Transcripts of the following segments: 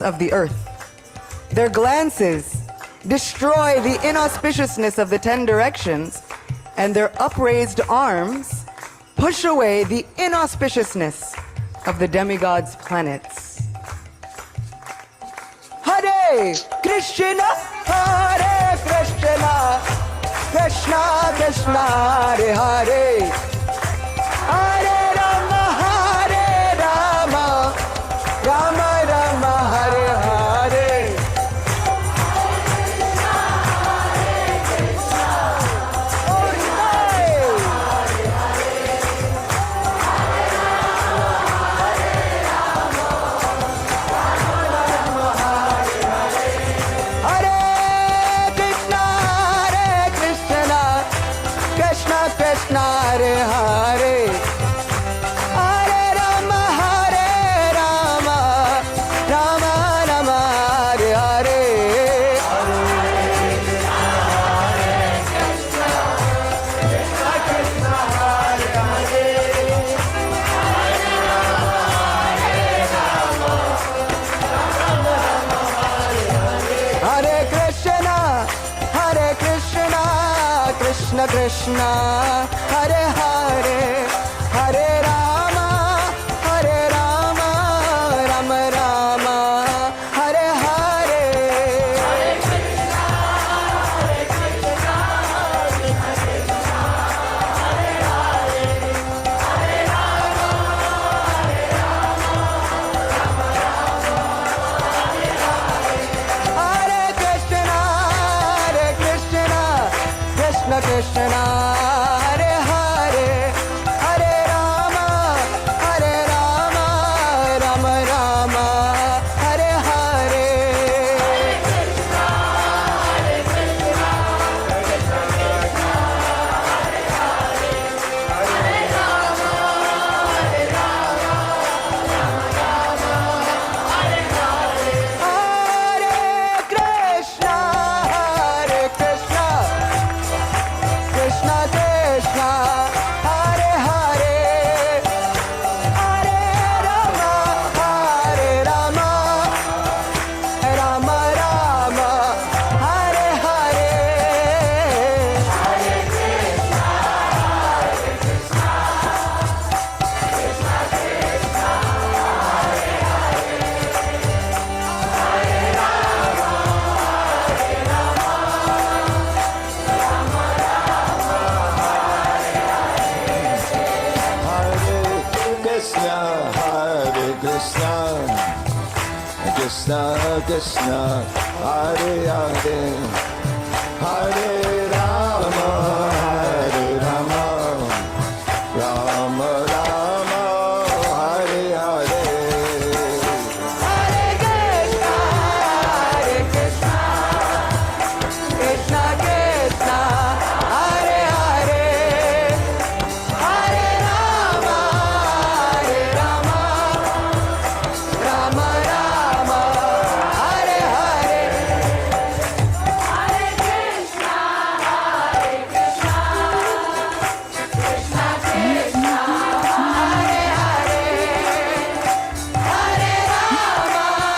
of the earth. Their glances destroy the inauspiciousness of the 10 directions, and their upraised arms push away the inauspiciousness of the demigods' planets. Hare Krishna, Hare Krishna, Krishna Krishna, Hare Hare, Hare Rama, Hare Rama, Rama Rama, Hare Hare. Krishna, Hare Hare, Hare Rama, Hare Rama, Rama Rama, Hare Hare. Hare Krishna, Krishna Hare Hare, Hare Rama, Hare Krishna, Krishna Krishna, Hare Hare, Hare Rama, Rama Rama, Hare Hare. Hare Krishna, Krishna Krishna, Hare Hare, Hare Rama, Rama Rama, Hare Hare. Hare Krishna, Krishna Krishna, Hare Hare, Hare Rama, Rama Rama, Hare Hare. Hare Krishna, Krishna Krishna, Hare Hare, Hare Rama, Rama Hare Hare. Hare Krishna, Krishna Krishna, Hare Hare, Hare Rama, Rama Rama, Hare Hare. Hare Krishna, Krishna Krishna, Hare Hare, Hare Rama, Krishna, Krishna Krishna, Hare Hare, Hare Rama, Rama Rama, Hare Hare. Hare Krishna, Krishna Krishna, Hare Hare, Hare Rama, Rama Rama, Hare Hare. Hare Krishna, Krishna Krishna, Hare Hare, Hare Rama,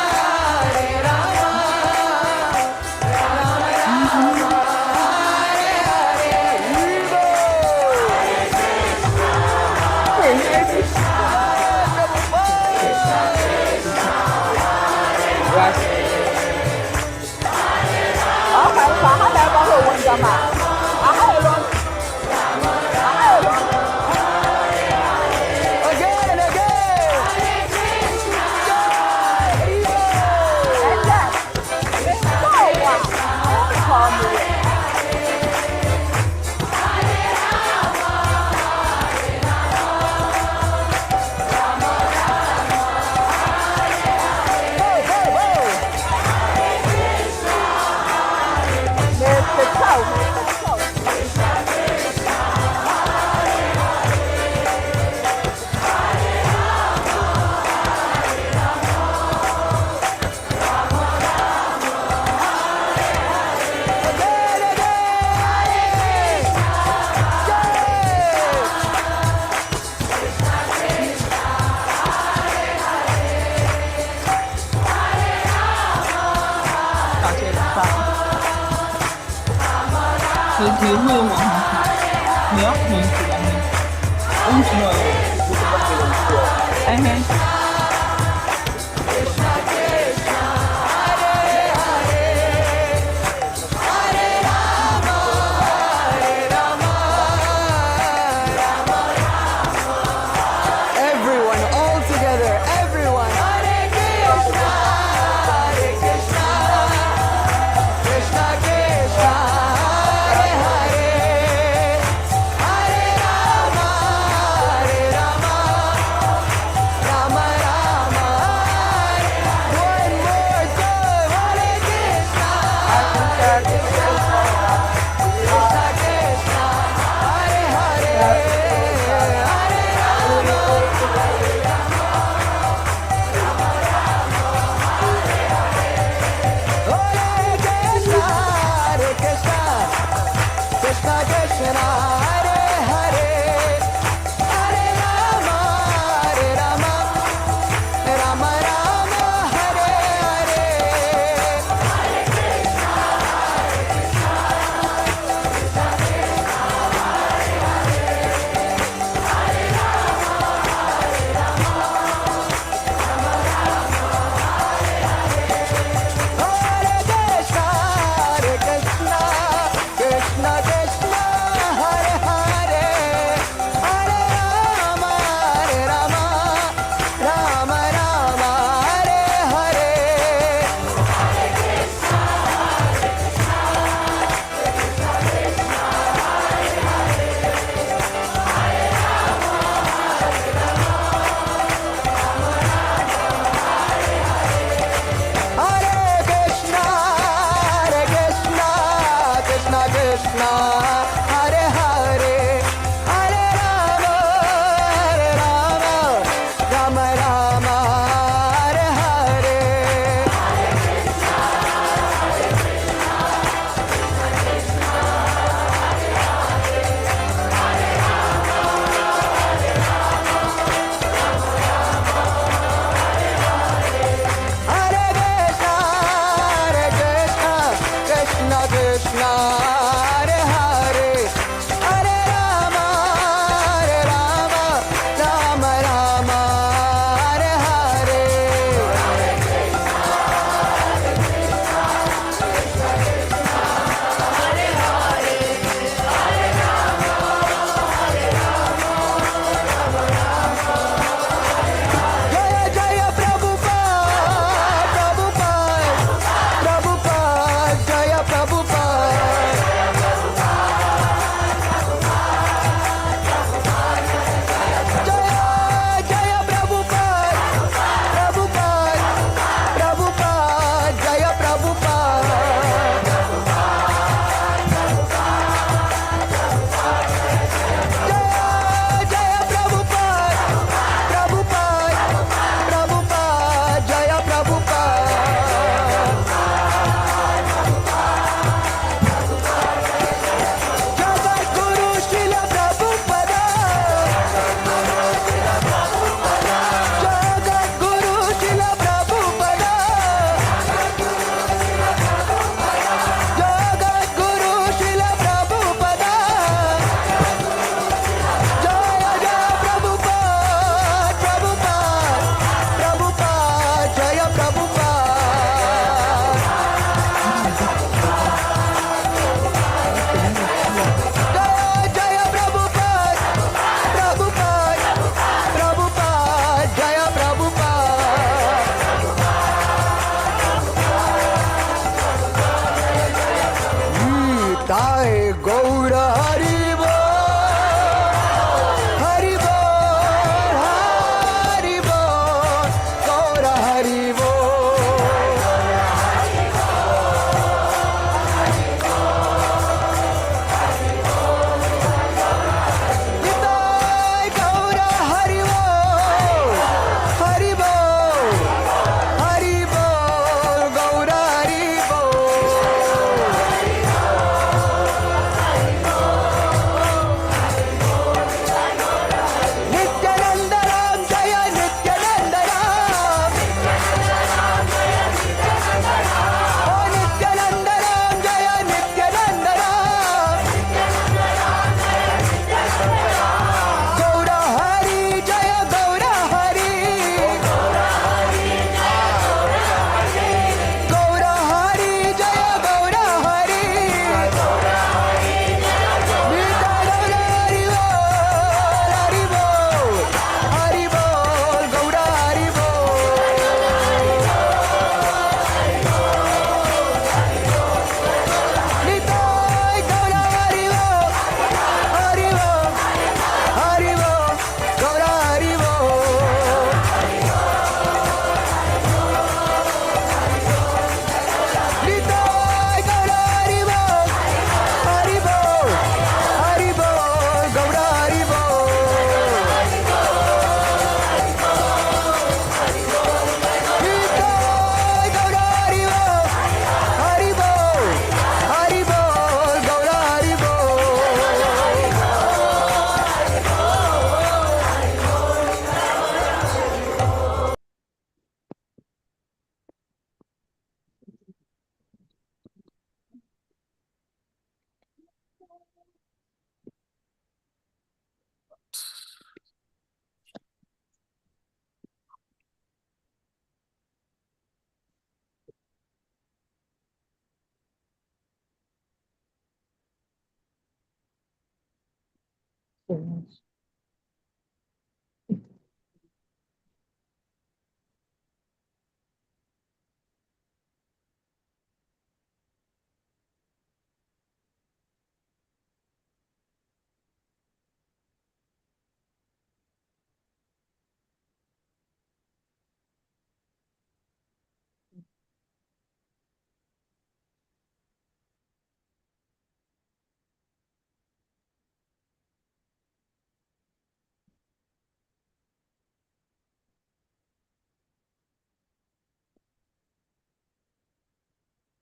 Rama Rama, Hare phải và hát đại con người quên cho mà hát luôn Again, again. It's the 你会往上看，你要很喜欢你，我喜欢哎嘿。Everyone, all together, everyone. Hare Krishna, Hare Krishna, Krishna Krishna, Hare Hare, Hare Rama, Rama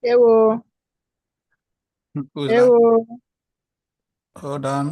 Ewo, Who's that? ewo. Hold on.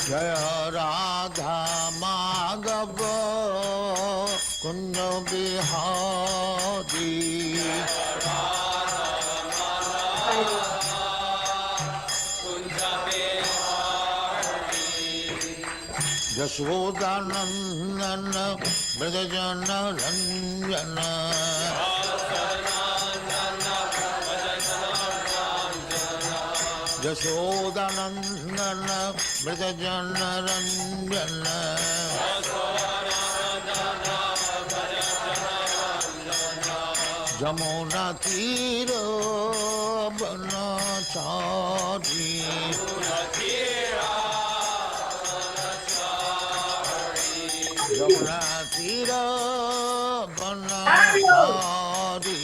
जय राधा माधव कुंज बिहारी यशोदानंदन ब्रजजन रंजन यशोदानंदन ब्रजजन रंजन जमुना तीर बनचारी जमुना तीर बनचारी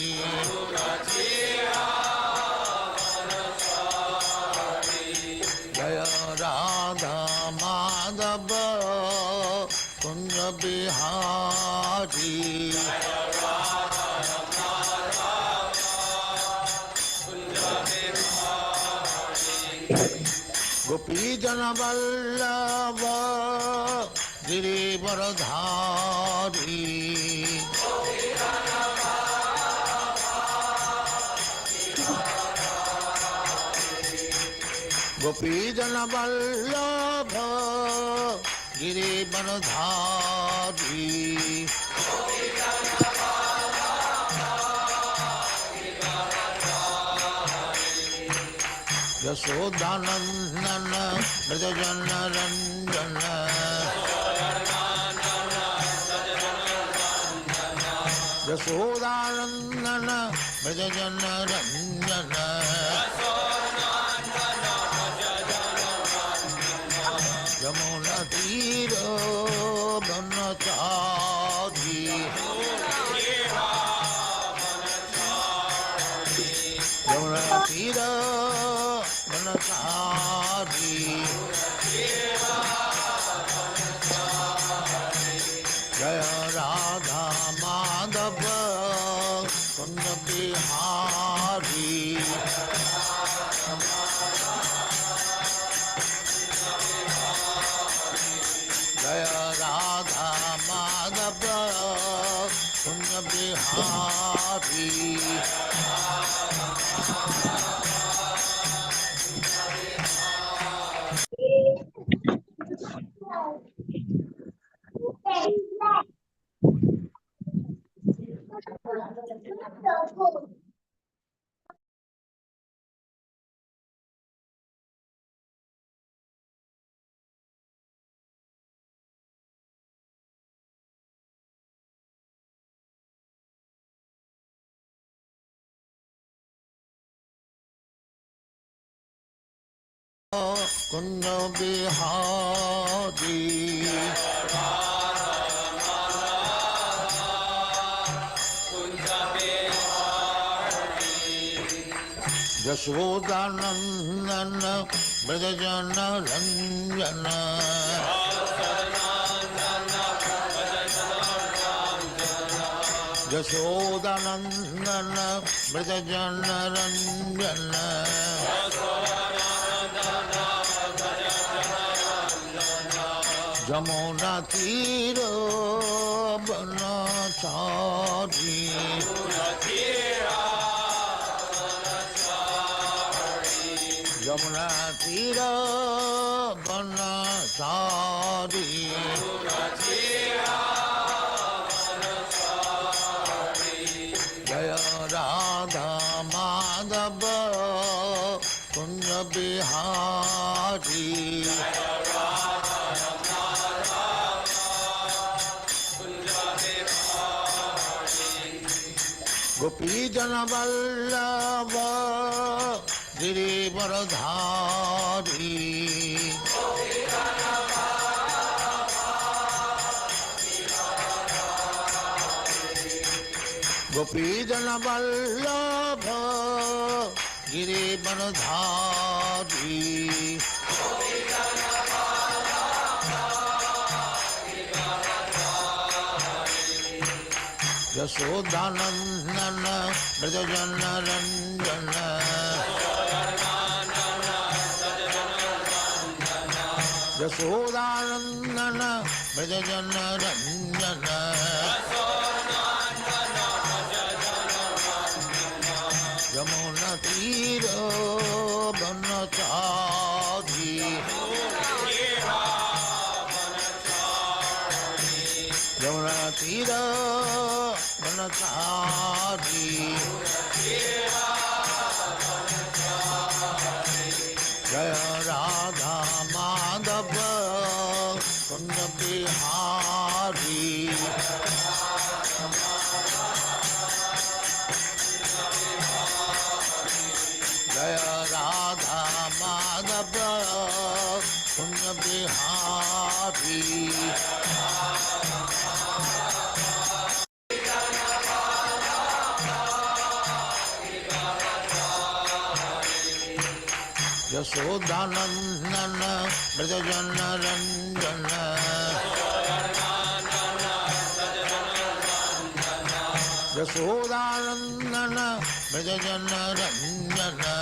जय राधा माधव कुंज बिहारी गोपी जन वल्लभ गिरिवरधारी गोपी जन वल्लभ गिरिवरधारी यशोदानंदन ब्रजजन रंजन यशोदानंदन ब्रजजन रंजन यमुना तीर बनचारी यमुना तीर बनचारी जय राधा माधव कुंज बिहारी जय Radha Madhav Kunj Bihari Kunj Bihari Yashodanandana Brajajana Ranjana Yashodanandana Brajajana Ranjana Jamuna Tira Banachari Jamuna Tira Banachari Jaya Radha Madhava Kunja Bihari Gopi Jana Vallabha Girivardhari Gopi Jana Vallabha Girivardhari Yashodanandana Brajajana Ranjana Yashodanandana Brajajana Ranjana Yamuna Tira Banachari Yamuna Tira Banachari Jaya Radha Madhava Kunja Bihari Jaya Radha Madhava Kunja Bihari Yashodanandana Brajajana Ranjana Yashodanandana Brajajana Ranjana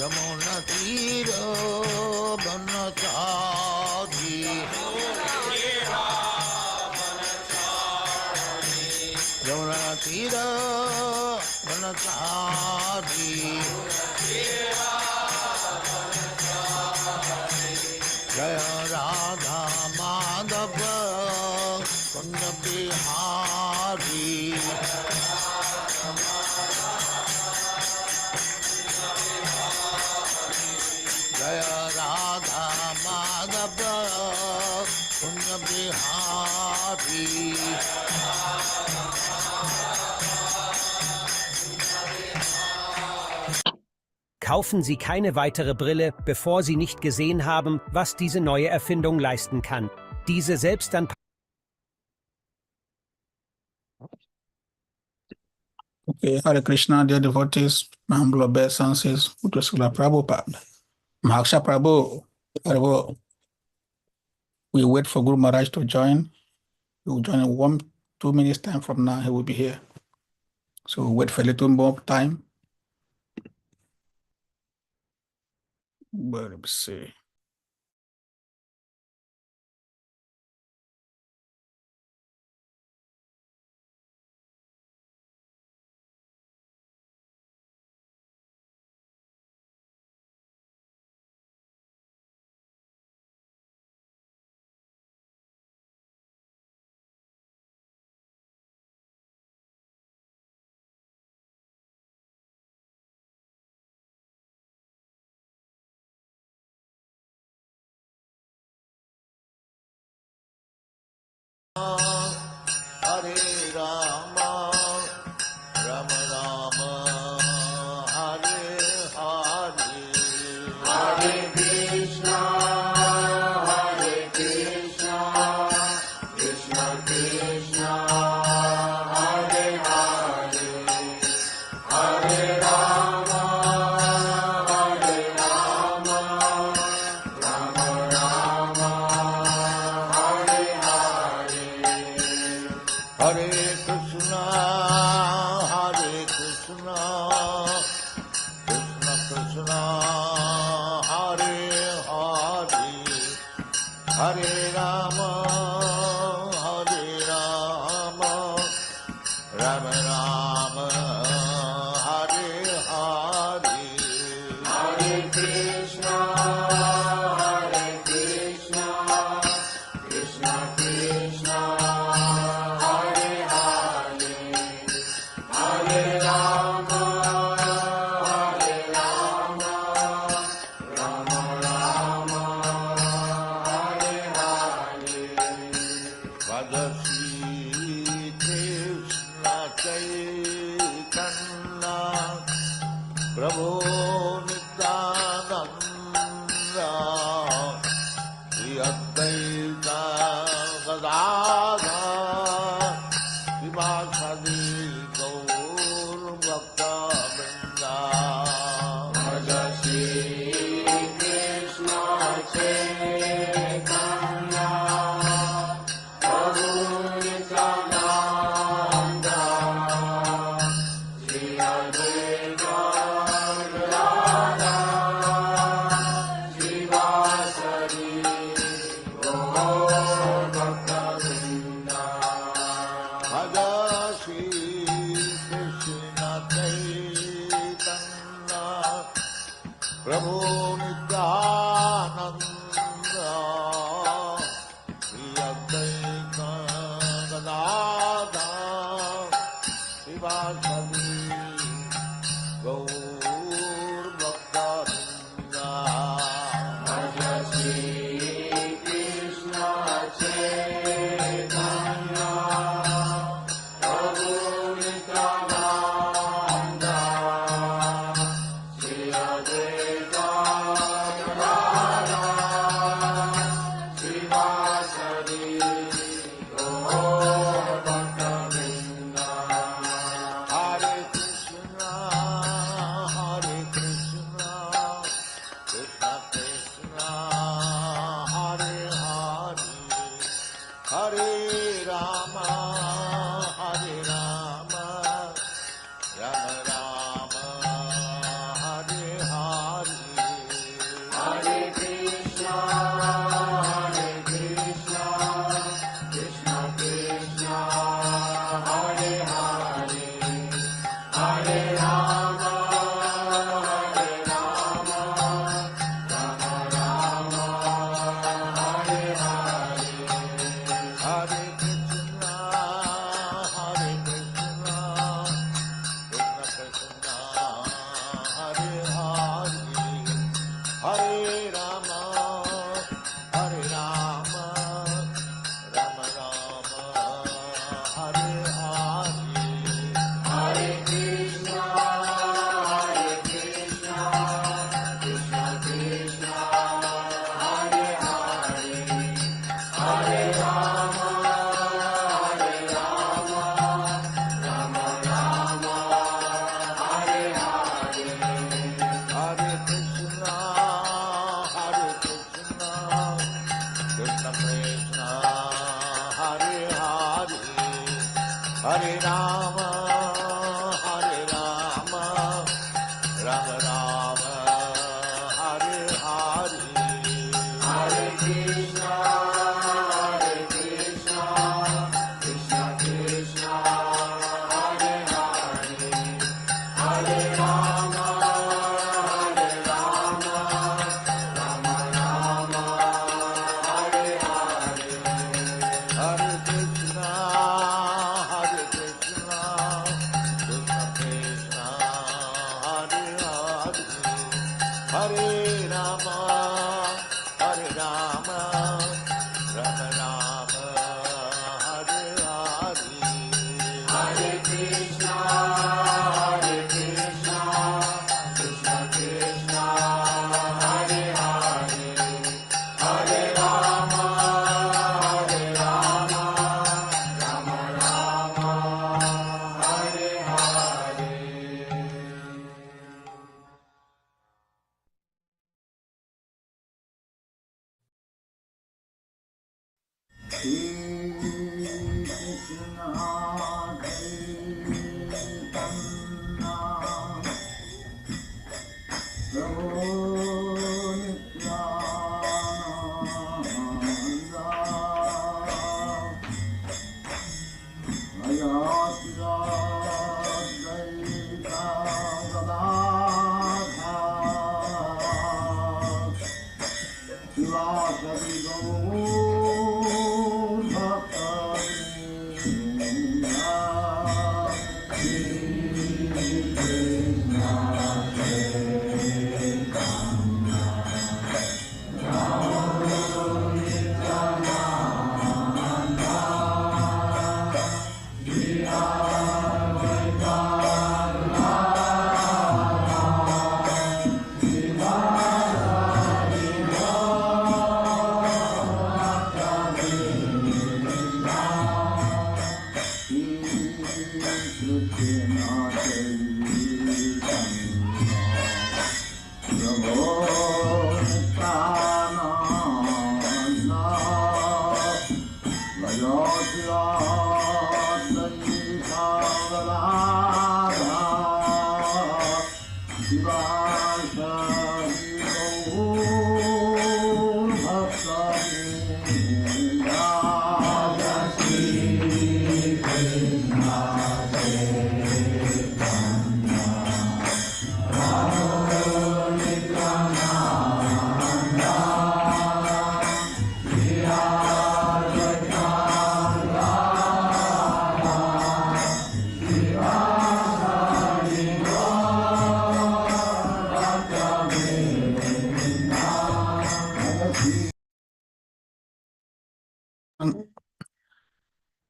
Yamuna Tira Banachari Yamuna Tira Banachari Jaya Radha Madhava Kunja Bihari Jaya Radha Madhava Kunja Bihari Kaufen Sie keine weitere Brille, bevor Sie nicht gesehen haben, was diese neue Erfindung leisten kann. Diese selbstanpassende Okay, Hare Krishna, dear devotees, my humble obeisances, Uttara Prabhupada. Mahaksha Prabhu, Prabhu, we wait for Guru Maharaj to join. He will join in 2 minutes time from now, he will be here. So we'll wait for a little more time. But let me see.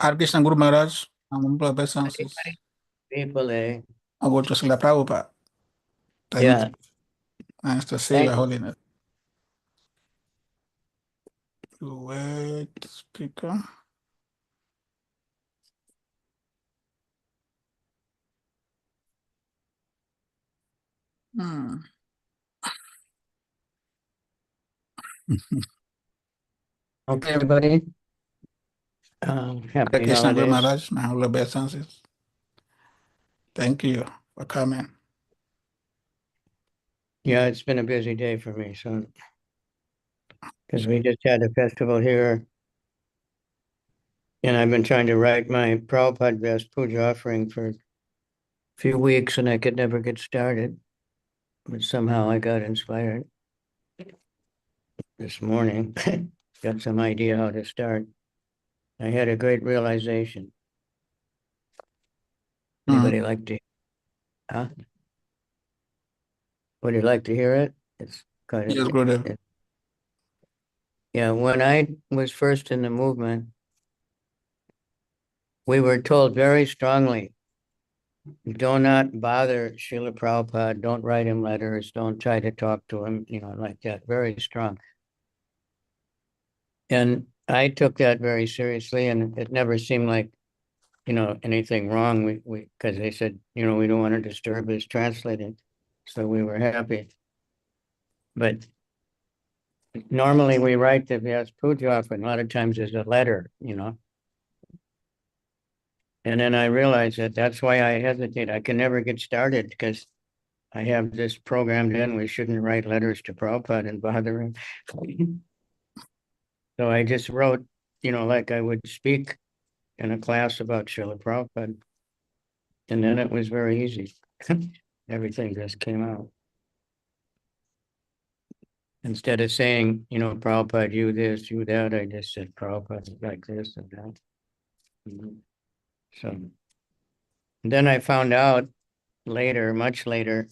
Hare Krishna Guru Maharaj, humble obeisances. People, I go to Srila Prabhupada. Thank yeah. you. Nice to see Your Holiness. Wait, speaker. Okay, everybody. Hare Happy Krishna Guru holidays. Maharaj, my humble obeisances. Thank you for coming. Yeah, it's been a busy day for me, so because we just had a festival here, and I've been trying to write my Prabhupada Vyasa Puja offering for a few weeks, and I could never get started. But somehow I got inspired this morning. Got some idea how to start. I had a great realization. Anybody like to, huh? Would you like to hear it? It's kind of, Yes, Gurudev. yeah, when I was first in the movement, we were told very strongly, do not bother Srila Prabhupada, don't write him letters, don't try to talk to him, like that, very strong. And I took that very seriously, and it never seemed like, anything wrong. We because they said, we don't want to disturb his translating. So we were happy. But normally we write the Vyasa Puja often, a lot of times as a letter, And then I realized that that's why I hesitate. I can never get started because I have this programmed in. We shouldn't write letters to Prabhupada and bother him. So I just wrote, like I would speak in a class about Srila Prabhupada. And then it was very easy. Everything just came out. Instead of saying, Prabhupada, you this, you that, I just said Prabhupada like this and that. So then I found out later, much later,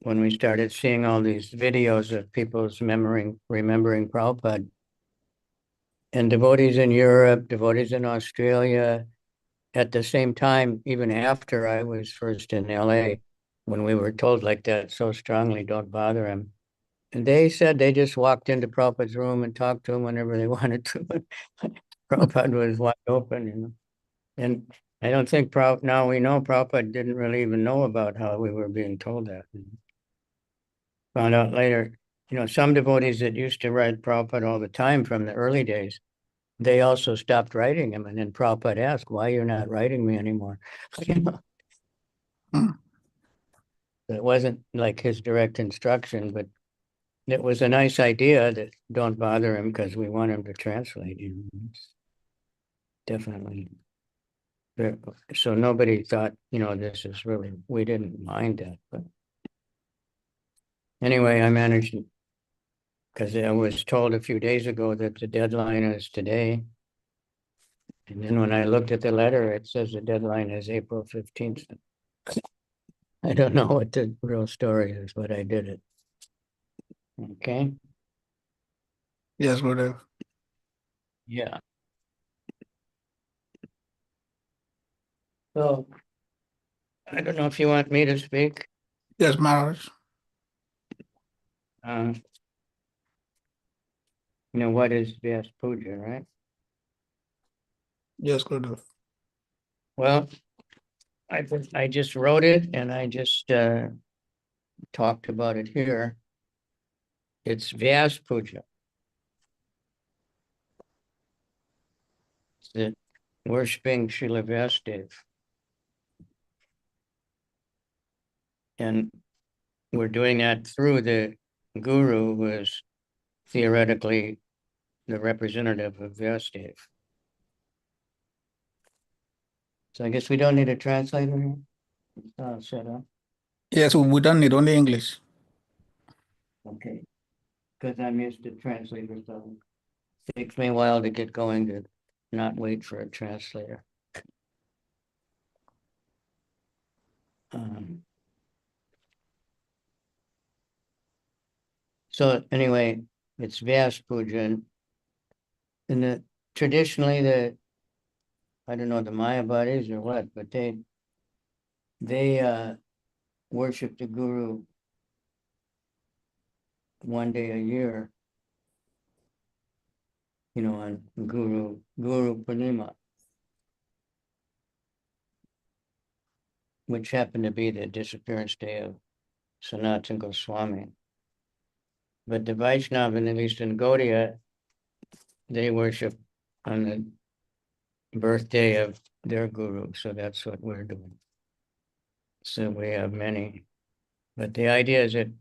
when we started seeing all these videos of people's remembering Prabhupada, and devotees in Europe, devotees in Australia, at the same time, even after I was first in LA, when we were told like that so strongly, don't bother him. And they said they just walked into Prabhupada's room and talked to him whenever they wanted to. Prabhupada was wide open, And I don't think now we know Prabhupada didn't really even know about how we were being told that. Found out later, some devotees that used to write Prabhupada all the time from the early days, they also stopped writing him. And then Prabhupada asked, why you're not writing me anymore? You know? Hmm. It wasn't like his direct instruction, but it was a nice idea that don't bother him because we want him to translate. You know? Definitely. So nobody thought, you know, this is really, we didn't mind that. But anyway, I managed, because I was told a few days ago that the deadline is today. And then when I looked at the letter, it says the deadline is April 15th. I don't know what the real story is, but I did it. Okay. Yes, Gurudev. Yeah. So I don't know if you want me to speak. Yes, Maharaj. You know, what is Vyasa Puja, right? Yes, Gurudev. Well, I just wrote it and I just talked about it here. It's Vyasa Puja. It's the worshiping Srila Vyasadeva. And we're doing that through the guru, who is theoretically the representative of Vyasadeva. So I guess we don't need a translator here. Set up. Yes, we don't need only English. Okay. Because I'm used to translators, so it takes me a while to get going to not wait for a translator. So anyway, it's Vyasa Puja. And traditionally, I don't know, the Mayavadis or what, but they worship the guru one day a year, you know, on Guru Purnima, which happened to be the disappearance day of Sanatana Goswami. But the Vaishnava, at least in Gaudiya, they worship on the birthday of their guru. So that's what we're doing. So we have many. But the idea is that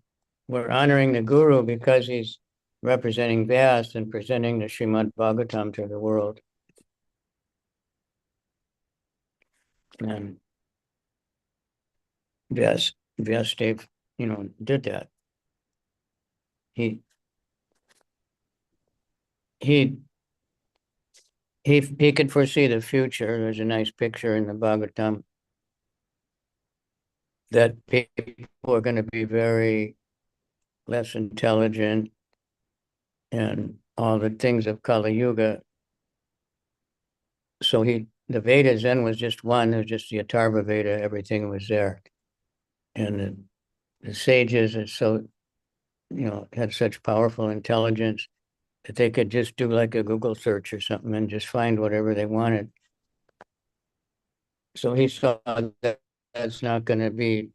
we're honoring the guru because he's representing Vyasa and presenting the Srimad Bhagavatam to the world. And Vyasadeva, you know, did that. He could foresee the future. There's a nice picture in the Bhagavatam that people are going to be very less intelligent and all the things of Kali Yuga. So the Vedas then was just one, it was just the Atharva Veda, everything was there. And the sages are so, you know, had such powerful intelligence that they could just do like a Google search or something and just find whatever they wanted. So he saw that that's not going to be,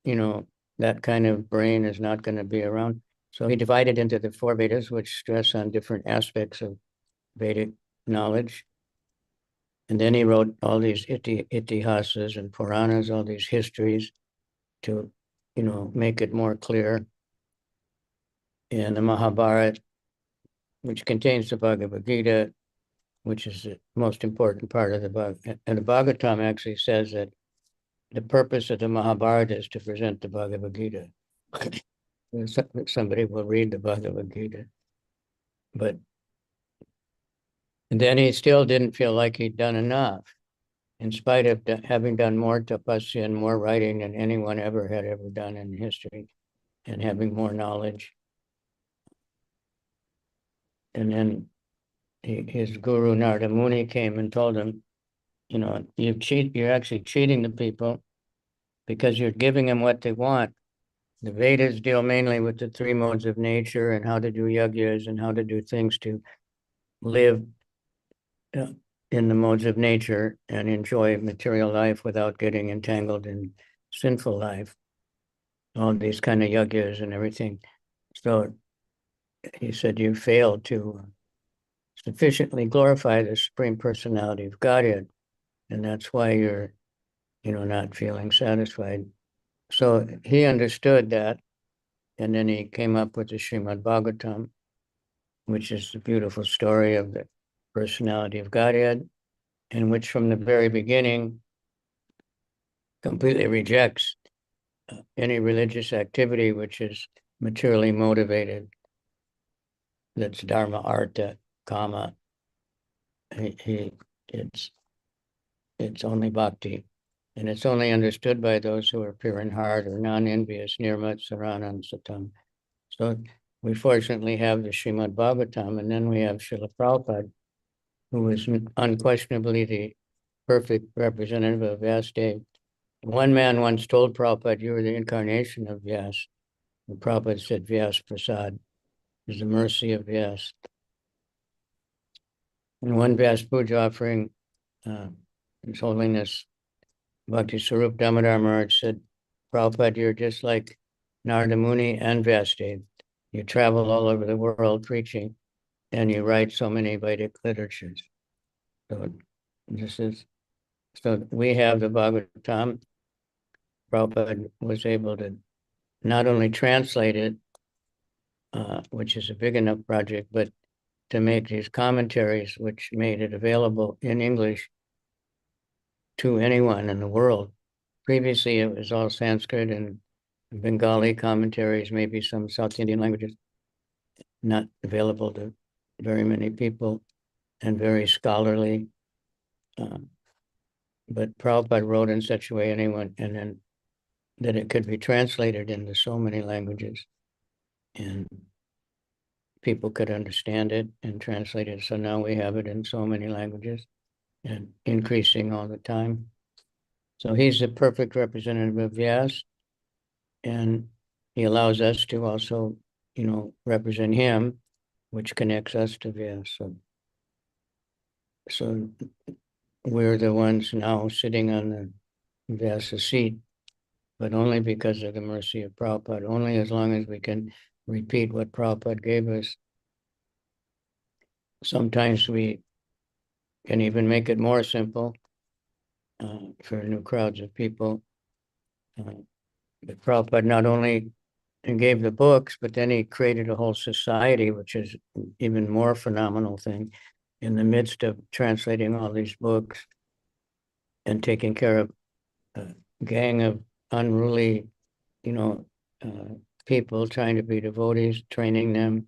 you know, that kind of brain is not going to be around. So he divided into the four Vedas, which stress on different aspects of Vedic knowledge. And then he wrote all these itihasas and Puranas, all these histories to, you know, make it more clear. And the Mahabharata, which contains the Bhagavad Gita, which is the most important part of the Bhagavad. And the Bhagavatam actually says that the purpose of the Mahabharata is to present the Bhagavad Gita. Somebody will read the Bhagavad Gita. But then he still didn't feel like he'd done enough, in spite of having done more tapasya and more writing than anyone had ever done in history, and having more knowledge. And then his guru Narada Muni came and told him, you know, you're actually cheating the people because you're giving them what they want. The Vedas deal mainly with the three modes of nature and how to do yajnas and how to do things to live in the modes of nature and enjoy material life without getting entangled in sinful life. All these kind of yajnas and everything. So he said, you failed to sufficiently glorify the Supreme Personality of Godhead. And that's why you're, not feeling satisfied. So he understood that. And then he came up with the Srimad Bhagavatam, which is the beautiful story of the personality of Godhead, and which from the very beginning completely rejects any religious activity which is materially motivated. That's dharma, artha, kama. It's only bhakti, and it's only understood by those who are pure in heart or non-envious, nirmat saranam satam. So we fortunately have the Srimad Bhagavatam, and then we have Srila Prabhupada, who is unquestionably the perfect representative of Vyasa. One man once told Prabhupada, "You are the incarnation of Vyasa." And Prabhupada said, "Vyasa Prasad is the mercy of Vyasa." In one Vyasa Puja offering, His Holiness Bhakti Sarup Damodar Maharaj said, "Prabhupada, you're just like Narada Muni and Vyasa. You travel all over the world preaching, and you write so many Vedic literatures." So we have the Bhagavatam. Prabhupada was able to not only translate it, which is a big enough project, but to make these commentaries, which made it available in English to anyone in the world. Previously, it was all Sanskrit and Bengali commentaries, maybe some South Indian languages, not available to very many people and very scholarly. But Prabhupada wrote in such a way and then that it could be translated into so many languages and people could understand it and translate it. So now we have it in so many languages and increasing all the time. So he's the perfect representative of Vyasa, and he allows us to also, represent him, which connects us to Vyasa. So we're the ones now sitting on the Vyasa seat, but only because of the mercy of Prabhupada, only as long as we can repeat what Prabhupada gave us. Sometimes we can even make it more simple for new crowds of people. But Prabhupada not only gave the books, but then he created a whole society, which is even more phenomenal thing. In the midst of translating all these books and taking care of a gang of unruly, people trying to be devotees, training them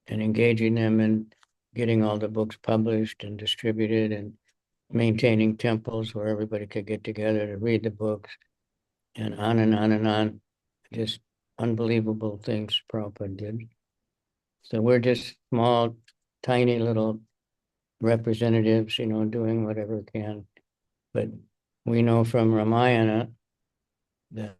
and engaging them in getting all the books published and distributed and maintaining temples where everybody could get together to read the books and on and on and on. Just unbelievable things Prabhupada did. So we're just small, tiny little representatives, doing whatever we can. But we know from Ramayana that,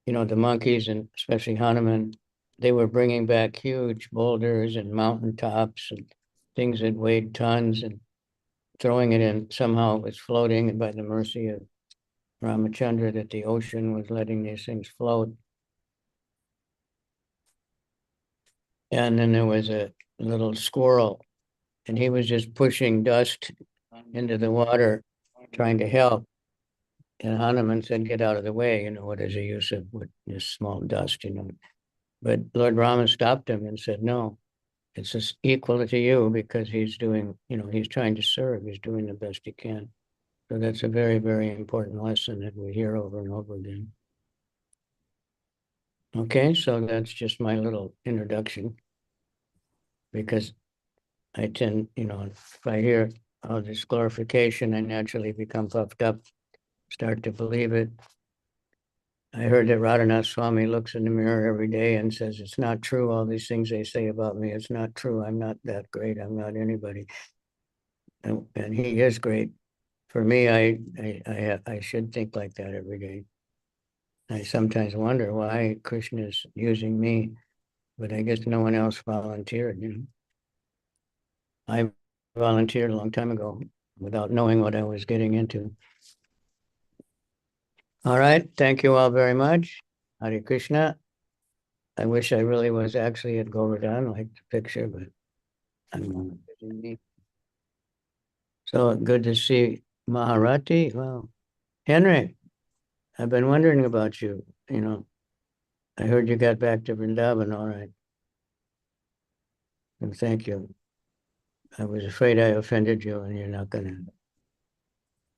the monkeys and especially Hanuman, they were bringing back huge boulders and mountaintops and things that weighed tons and throwing it in. Somehow it was floating, and by the mercy of Ramachandra, that the ocean was letting these things float. And then there was a little squirrel, and he was just pushing dust into the water, trying to help. And Hanuman said, "Get out of the way, what is the use of this small dust, But Lord Rama stopped him and said, "No, it's just equal to you because he's doing, he's trying to serve, he's doing the best he can." So that's a very, very important lesson that we hear over and over again. Okay, so that's just my little introduction, because I tend, if I hear all this glorification, I naturally become puffed up, start to believe it. I heard that Radhanath Swami looks in the mirror every day and says, "It's not true, all these things they say about me. It's not true. I'm not that great. I'm not anybody." And he is great. For me, I should think like that every day. I sometimes wonder why Krishna is using me, but I guess no one else volunteered. I volunteered a long time ago without knowing what I was getting into. All right. Thank you all very much. Hare Krishna. I wish I really was actually at Govardhan, like the picture, but I'm not. So good to see Maharati. Wow. Henry, I've been wondering about you. You know, I heard you got back to Vrindavan, all right. And thank you. I was afraid I offended you and you're not going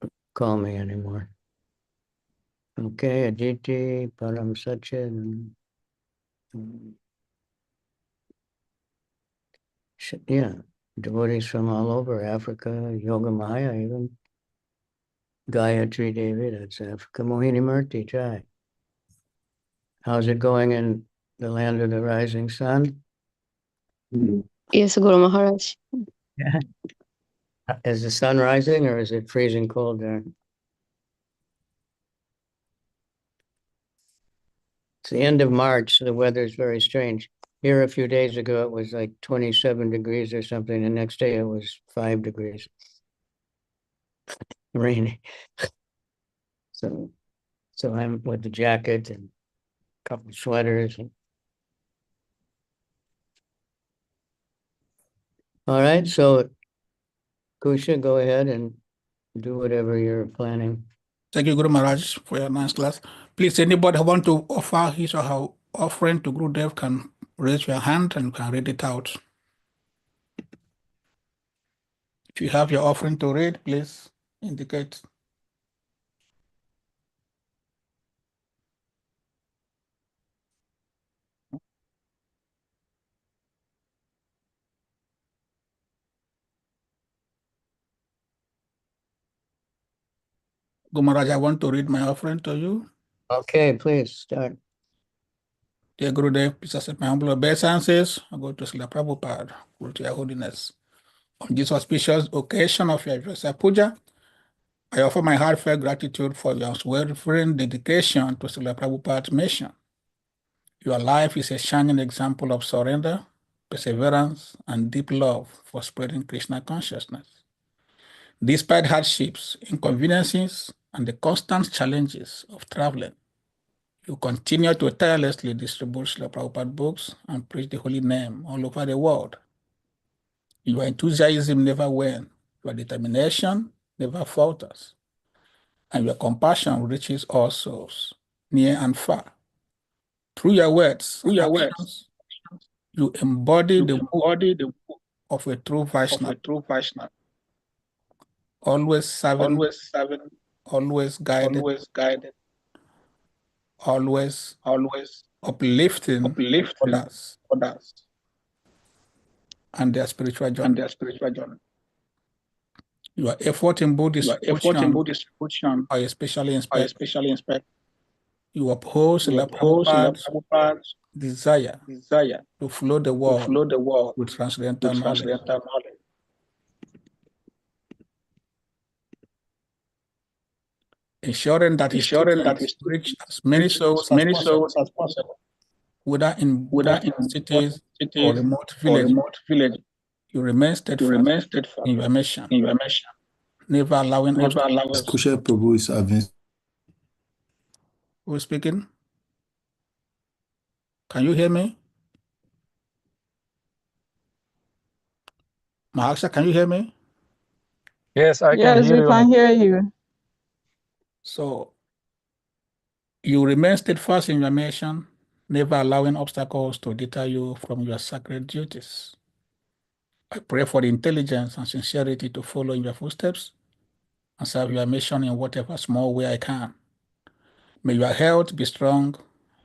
to call me anymore. Okay, Aditi, Param Sachin. Yeah, devotees from all over Africa, Yoga Maya, even Gayatri Devi, that's Africa. Mohini Murti, Jai. How's it going in the land of the rising sun? Yes, Guru Maharaj. Is the sun rising or is it freezing cold there? It's the end of March, so the weather is very strange. Here a few days ago, it was like 27 degrees or something. The next day it was 5 degrees. Rainy. So I'm with the jacket and a couple of sweaters. All right, so Kusha, go ahead and do whatever you're planning. Thank you, Guru Maharaj, for your nice class. Please, anybody who want to offer his or her offering to Gurudev can raise your hand and can read it out. If you have your offering to read, please indicate. Guru Maharaj, I want to read my offering to you. Okay, please start. Dear Gurudev, please accept my humble obeisances. I go to Srila Prabhupada, Guru to your holiness. On this auspicious occasion of your Vyasa Puja, I offer my heartfelt gratitude for your unwavering dedication to Srila Prabhupada's mission. Your life is a shining example of surrender, perseverance, and deep love for spreading Krishna consciousness. Despite hardships, inconveniences, and the constant challenges of traveling, you continue to tirelessly distribute Srila Prabhupada books and preach the holy name all over the world. Your enthusiasm never wanes, your determination never falters, and your compassion reaches all souls, near and far. Through your words and actions, you embody the mood of a true Vaishnava, always serving, always guided, always uplifting others and their spiritual journey. Your effort in book distribution are especially inspired. You uphold Srila Prabhupada's desire to flow the world with transcendental knowledge. Ensuring that his teachings reach as many souls as possible, whether in Buddhist cities or remote villages. You remain steadfast in your mission, never allowing obstacles. Kusha Prabhu is advanced. Who is speaking? Can you hear me? Mahaksha, can you hear me? Yes, we can hear you. So you remain steadfast in your mission, never allowing obstacles to deter you from your sacred duties. I pray for the intelligence and sincerity to follow in your footsteps and serve your mission in whatever small way I can. May your health be strong,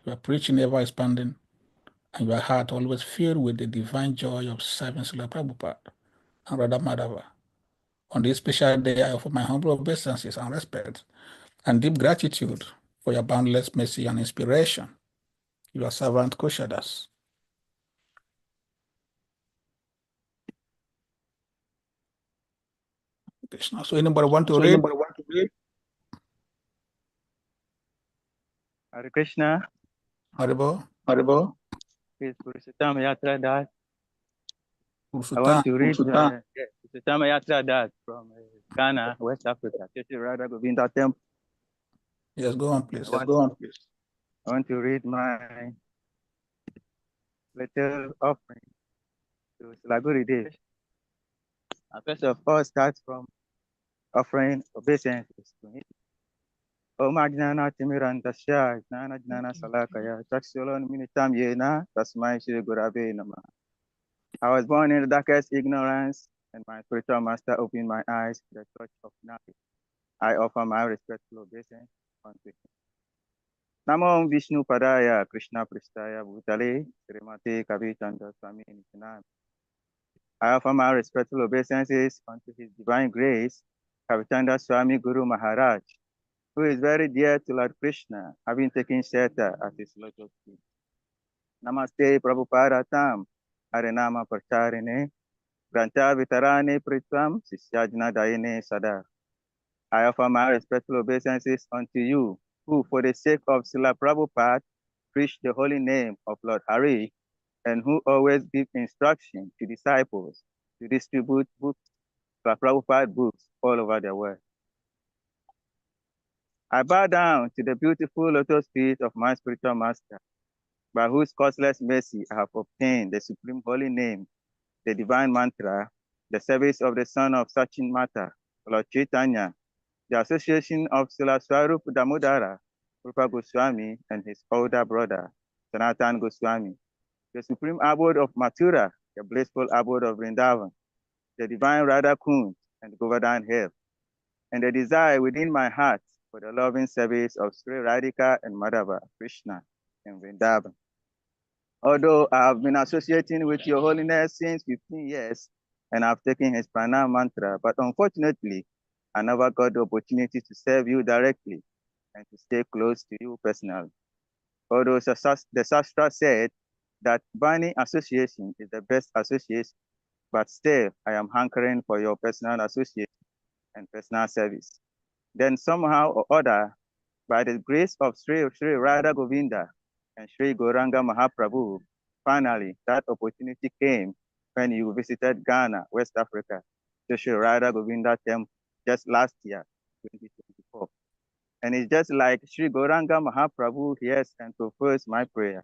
your preaching ever expanding, and your heart always filled with the divine joy of serving Srila Prabhupada and Radha Madhava. On this special day, I offer my humble obeisances and respect and deep gratitude for your boundless mercy and inspiration. Your servant Kushadas. Krishna. So anybody want to read? Hare Krishna. Haribo. Please, Purushottam Yatra Das. Purushottam. I want to read Purushottam Yatra Das from Ghana, West Africa, Church Radha Govinda Temple. Yes, go on, please. I want to read my little offering to Slaguri. First of all, start from offering obeisances to him. Om Ajnana Timirantasya, Jnana Jnana Salakaya, Chaksulon Minitam Yena, Tasmai Shri Gurave Nama. I was born in the darkest ignorance, and my spiritual master opened my eyes to the touch of knowledge. I offer my respectful obeisance unto him. Namo Vishnu Padaya, Krishna Pristaya Bhutale, Srimati Kavicandra Swami Nitinam. I offer my respectful obeisances unto His Divine Grace, Kavicandra Swami Guru Maharaj, who is very dear to Lord Krishna, having taken shelter at his lotus feet. Namaste Prabhupada Tam, Harinama Pracharine, Granta Vitarane Pritvam, Sisyajna Dayane Sada. I offer my respectful obeisances unto you, who, for the sake of Srila Prabhupada, preach the holy name of Lord Hari, and who always give instruction to disciples to distribute books, Srila Prabhupada books all over the world. I bow down to the beautiful lotus feet of my spiritual master, by whose causeless mercy I have obtained the supreme holy name, the divine mantra, the service of the son of Sachin Mata, Lord Chaitanya, the association of Srila Swarup Damodara, Rupa Goswami, and his older brother, Sanatan Goswami, the supreme abode of Mathura, the blissful abode of Vrindavan, the divine Radha Kund and Govardhan Hill, and the desire within my heart for the loving service of Sri Radhika and Madhava, Krishna, and Vrindavan. Although I have been associating with Your Holiness since 15 years, and I've taken his pranam mantra, but unfortunately, I never got the opportunity to serve you directly and to stay close to you personally. Although the Shastra said that Bani association is the best association, but still I am hankering for your personal association and personal service. Then somehow or other, by the grace of Sri Radha Govinda and Sri Gauranga Mahaprabhu, finally that opportunity came when you visited Ghana, West Africa, to Sri Radha Govinda Temple just last year, 2024. And it's just like Sri Gauranga Mahaprabhu hears and prefers my prayer.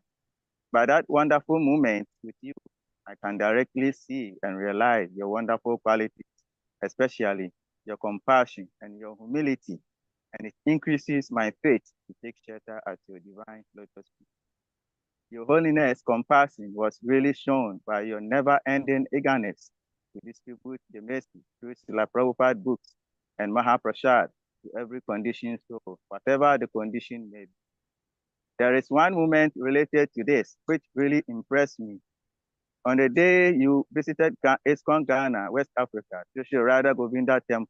By that wonderful moment with you, I can directly see and realize your wonderful qualities, especially your compassion and your humility, and it increases my faith to take shelter at your divine lotus feet. Your Holiness' compassion was really shown by your never-ending eagerness to distribute the mercy through Srila Prabhupada books and Mahaprasad to every condition, so whatever the condition may be. There is one moment related to this which really impressed me. On the day you visited ISKCON Ghana, West Africa, to Sri Radha Govinda Temple,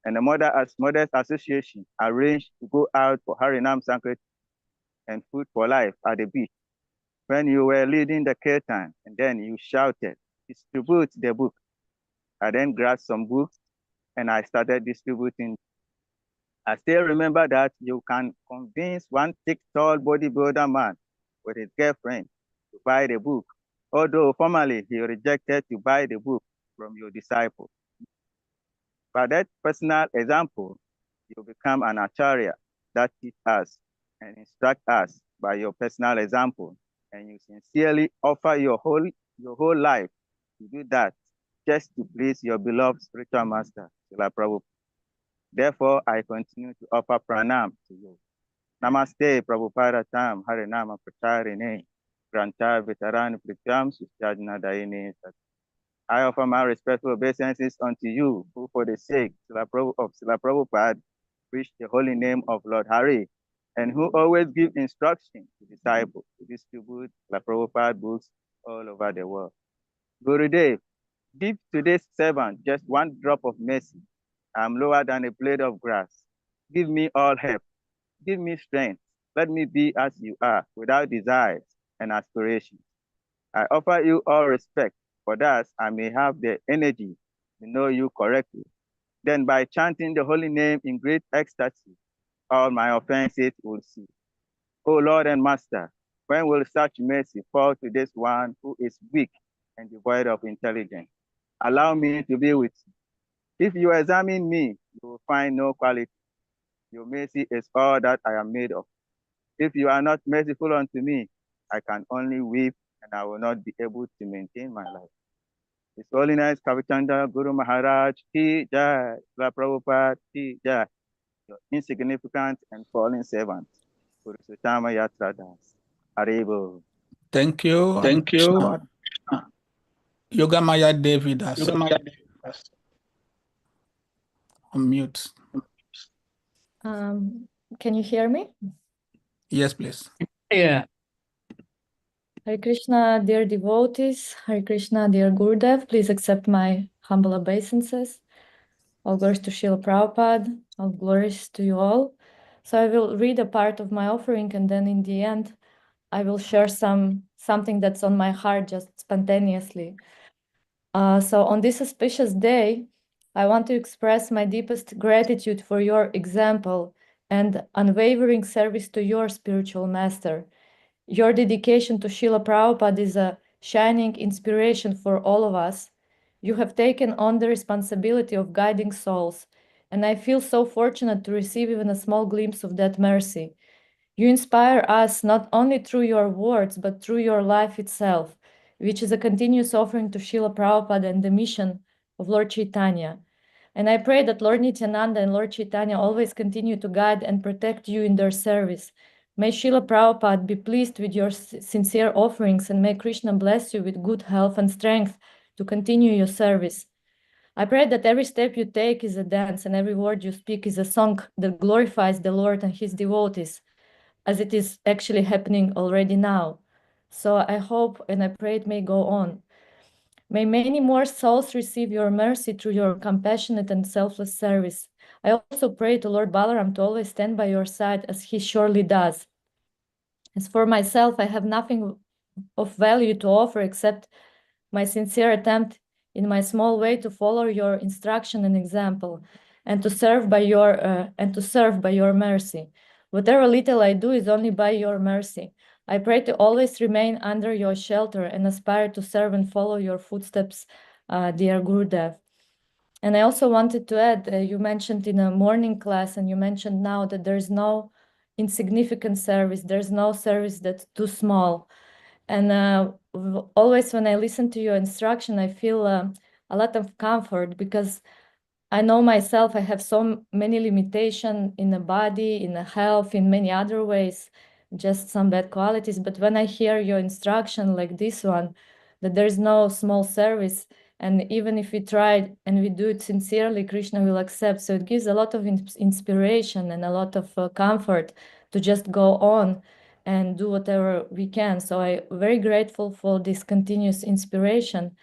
and the Mothers Association arranged to go out for Harinam Sankirtan and Food for Life at the beach. When you were leading the kirtan, and then you shouted, "Distribute the book." I then grabbed some books and I started distributing. I still remember that you can convince one thick, tall bodybuilder man with his girlfriend to buy the book, although formerly he rejected to buy the book from your disciple. By that personal example, you become an acharya that teach us and instruct us by your personal example, and you sincerely offer your whole life to do that just to please your beloved spiritual master, Srila Prabhupada. Therefore, I continue to offer pranam to you. Namaste Prabhupada Tam Harinama Pracharine Granta Veteran Prityam Sushajna Daine. I offer my respectful obeisances unto you, who for the sake of Srila Prabhupada preach the holy name of Lord Hari, and who always give instruction to disciples to distribute Srila Prabhupada books all over the world. Gurudev, give to this servant just one drop of mercy. I am lower than a blade of grass. Give me all help. Give me strength. Let me be as you are, without desires and aspirations. I offer you all respect, for that I may have the energy to know you correctly. Then by chanting the holy name in great ecstasy, all my offenses will cease. O Lord and Master, when will such mercy fall to this one who is weak and devoid of intelligence? Allow me to be with you. If you examine me, you will find no quality. Your mercy is all that I am made of. If you are not merciful unto me, I can only weep and I will not be able to maintain my life. His Holiness Kavicandra Guru Maharaj Ki Jai, Srila Prabhupada Ki Jai, your insignificant and fallen servant, Purushotama Yatra Das. Haribo. Thank you. Hare Thank you. Krishna. Yoga Maya David has unmute. Can you hear me? Yes, please. Yeah. Hare Krishna, dear devotees. Hare Krishna, dear Gurudev. Please accept my humble obeisances. All glories to Srila Prabhupada. All glories to you all. So I will read a part of my offering, and then in the end, I will share something that's on my heart just spontaneously. So on this auspicious day, I want to express my deepest gratitude for your example and unwavering service to your spiritual master. Your dedication to Srila Prabhupada is a shining inspiration for all of us. You have taken on the responsibility of guiding souls, and I feel so fortunate to receive even a small glimpse of that mercy. You inspire us not only through your words, but through your life itself, which is a continuous offering to Srila Prabhupada and the mission of Lord Chaitanya. And I pray that Lord Nityananda and Lord Chaitanya always continue to guide and protect you in their service. May Srila Prabhupada be pleased with your sincere offerings, and may Krishna bless you with good health and strength to continue your service. I pray that every step you take is a dance and every word you speak is a song that glorifies the Lord and his devotees, as it is actually happening already now. So I hope and I pray it may go on. May many more souls receive your mercy through your compassionate and selfless service. I also pray to Lord Balaram to always stand by your side, as he surely does. As for myself, I have nothing of value to offer except my sincere attempt in my small way to follow your instruction and example, and to serve by your mercy. Whatever little I do is only by your mercy. I pray to always remain under your shelter and aspire to serve and follow your footsteps, dear Gurudev. And I also wanted to add, you mentioned in a morning class, and you mentioned now that there's no insignificant service, there's no service that's too small. And always when I listen to your instruction, I feel a lot of comfort, because I know myself, I have so many limitations in the body, in the health, in many other ways, just some bad qualities. But when I hear your instruction like this one, that there's no small service, and even if we try and we do it sincerely, Krishna will accept. So it gives a lot of inspiration and a lot of comfort to just go on and do whatever we can. So I'm very grateful for this continuous inspiration.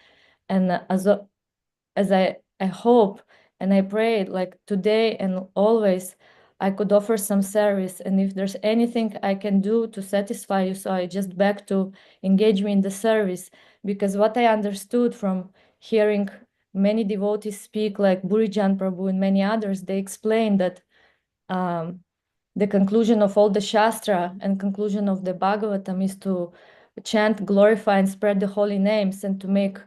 And as I hope and I pray, like today and always, I could offer some service. And if there's anything I can do to satisfy you, so I just beg to engage me in the service. Because what I understood from hearing many devotees speak, like Burijan Prabhu and many others, they explain that the conclusion of all the Shastra and conclusion of the Bhagavatam is to chant, glorify, and spread the holy names, and to make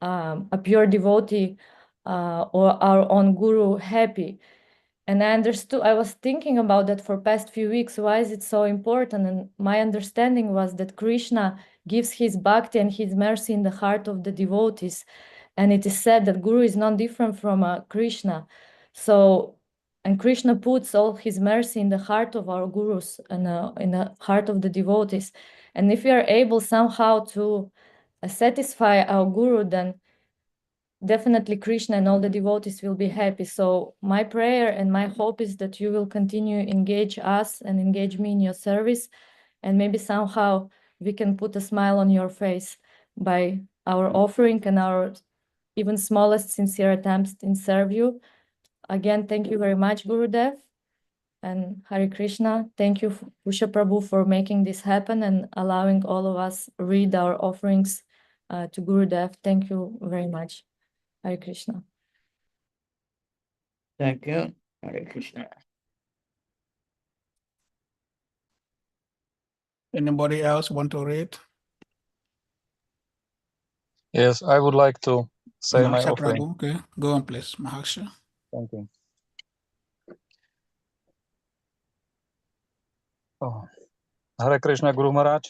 a pure devotee or our own guru happy. And I was thinking about that for past few weeks. Why is it so important? And my understanding was that Krishna gives his bhakti and his mercy in the heart of the devotees. And it is said that Guru is not different from Krishna. And Krishna puts all his mercy in the heart of our gurus and in the heart of the devotees. And if we are able somehow to satisfy our guru, then definitely Krishna and all the devotees will be happy. So my prayer and my hope is that you will continue engage us and engage me in your service, and maybe somehow we can put a smile on your face by our offering and our even smallest sincere attempts in serve you. Again, thank you very much, Gurudev, and Hare Krishna. Thank you, Puja Prabhu, for making this happen and allowing all of us read our offerings to Gurudev. Thank you very much. Hare Krishna. Thank you. Hare Krishna. Anybody else want to read? Yes, I would like to say my Mahaksha offering. Prabhu, okay, go on, please. Mahaksha. Thank you. Oh. Hare Krishna Guru Maharaj,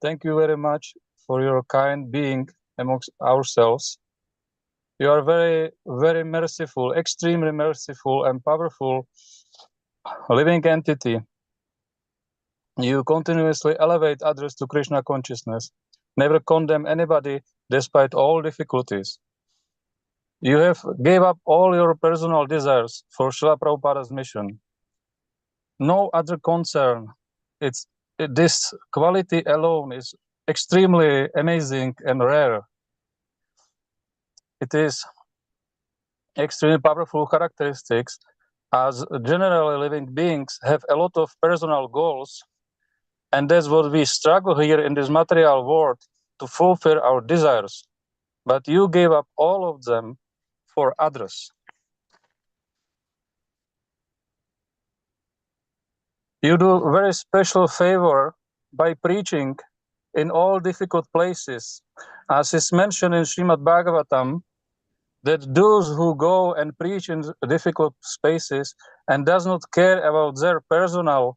thank you very much for your kind being amongst ourselves. You are very, very merciful, extremely merciful and powerful living entity. You continuously elevate others to Krishna consciousness, never condemn anybody despite all difficulties. You have gave up all your personal desires for Srila Prabhupada's mission. No other concern. This quality alone is extremely amazing and rare. It is extremely powerful characteristics, as generally living beings have a lot of personal goals, and that's what we struggle here in this material world to fulfill our desires. But you gave up all of them for others. You do a very special favor by preaching in all difficult places, as is mentioned in Srimad Bhagavatam, that those who go and preach in difficult spaces and does not care about their personal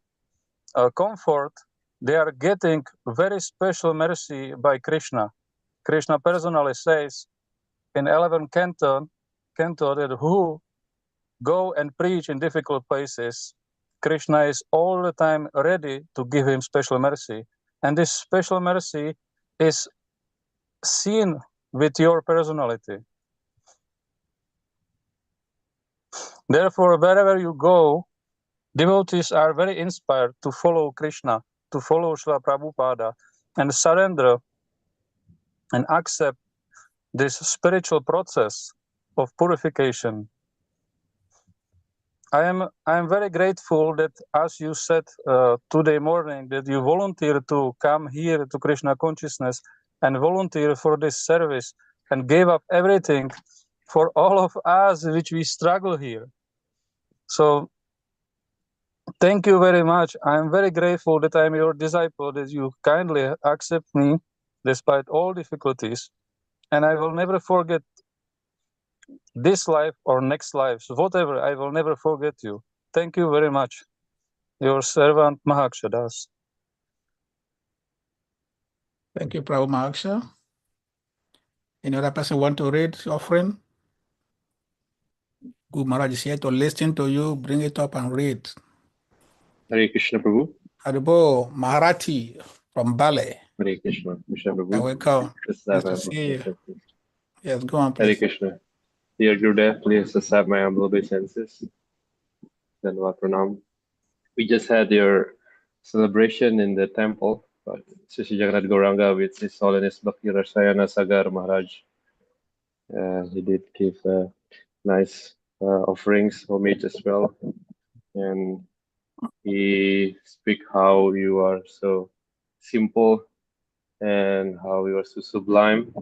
comfort, they are getting very special mercy by Krishna. Krishna personally says in 11th canto that who go and preach in difficult places, Krishna is all the time ready to give him special mercy. And this special mercy is seen with your personality. Therefore, wherever you go, devotees are very inspired to follow Krishna, to follow Srila Prabhupada, and surrender and accept this spiritual process of purification. I am very grateful that, as you said today morning, that you volunteered to come here to Krishna consciousness and volunteer for this service and gave up everything for all of us which we struggle here. So thank you very much. I am very grateful that I am your disciple, that you kindly accept me despite all difficulties. And I will never forget this life or next life, so whatever, I will never forget you. Thank you very much. Your servant Mahakshadas. Thank you, Prabhu Mahaksha. Any other person want to read offering? Guru Maharaj is here to listen to you. Bring it up and read. Hare Krishna Prabhu. Haribo Maharati from Bali. Hare Krishna, Krishna Prabhu. You're welcome. Nice to see you. Yes, go on, please. Hare Krishna. Dear Gurudev, please accept my humble obeisances. Dhanavad Pranam. We just had your celebration in the temple, but Sri Jagannath Gauranga with His Holiness Bhakti Rasayana Sagar Maharaj. He did give nice offerings, homage as well. And he speak how you are so simple and how you are so sublime,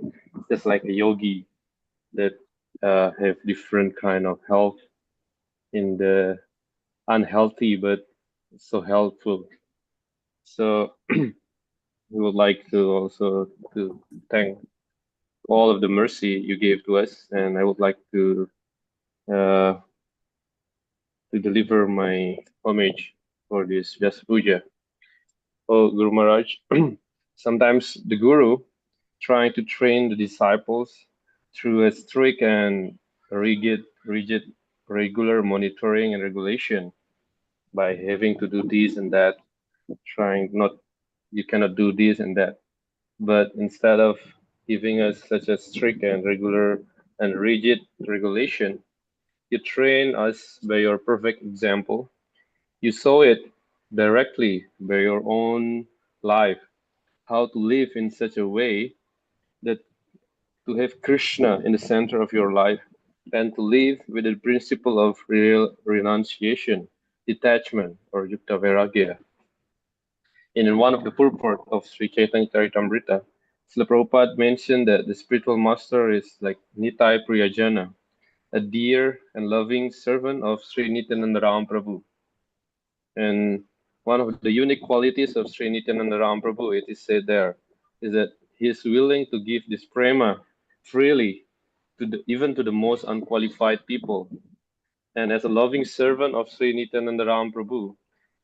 just like a yogi that have different kind of health in the unhealthy but so helpful. So we would like to also to thank all of the mercy you gave to us, and I would like to deliver my homage for this just puja. Oh, Guru Maharaj, sometimes the Guru trying to train the disciples through a strict and rigid, regular monitoring and regulation by having to do this and that, trying not, you cannot do this and that. But instead of giving us such a strict and regular and rigid regulation, you train us by your perfect example. You saw it directly by your own life, how to live in such a way that to have Krishna in the center of your life and to live with the principle of real renunciation, detachment, or yukta vairagya. And in one of the purport of Sri Chaitanya Charitamrita, Srila Prabhupada mentioned that the spiritual master is like Nitai Priyajana, a dear and loving servant of Sri Nityananda Ram Prabhu. And one of the unique qualities of Sri Nityananda Ram Prabhu, it is said there, is that he is willing to give this prema freely to even to the most unqualified people. And as a loving servant of Sri Nityananda Ram Prabhu,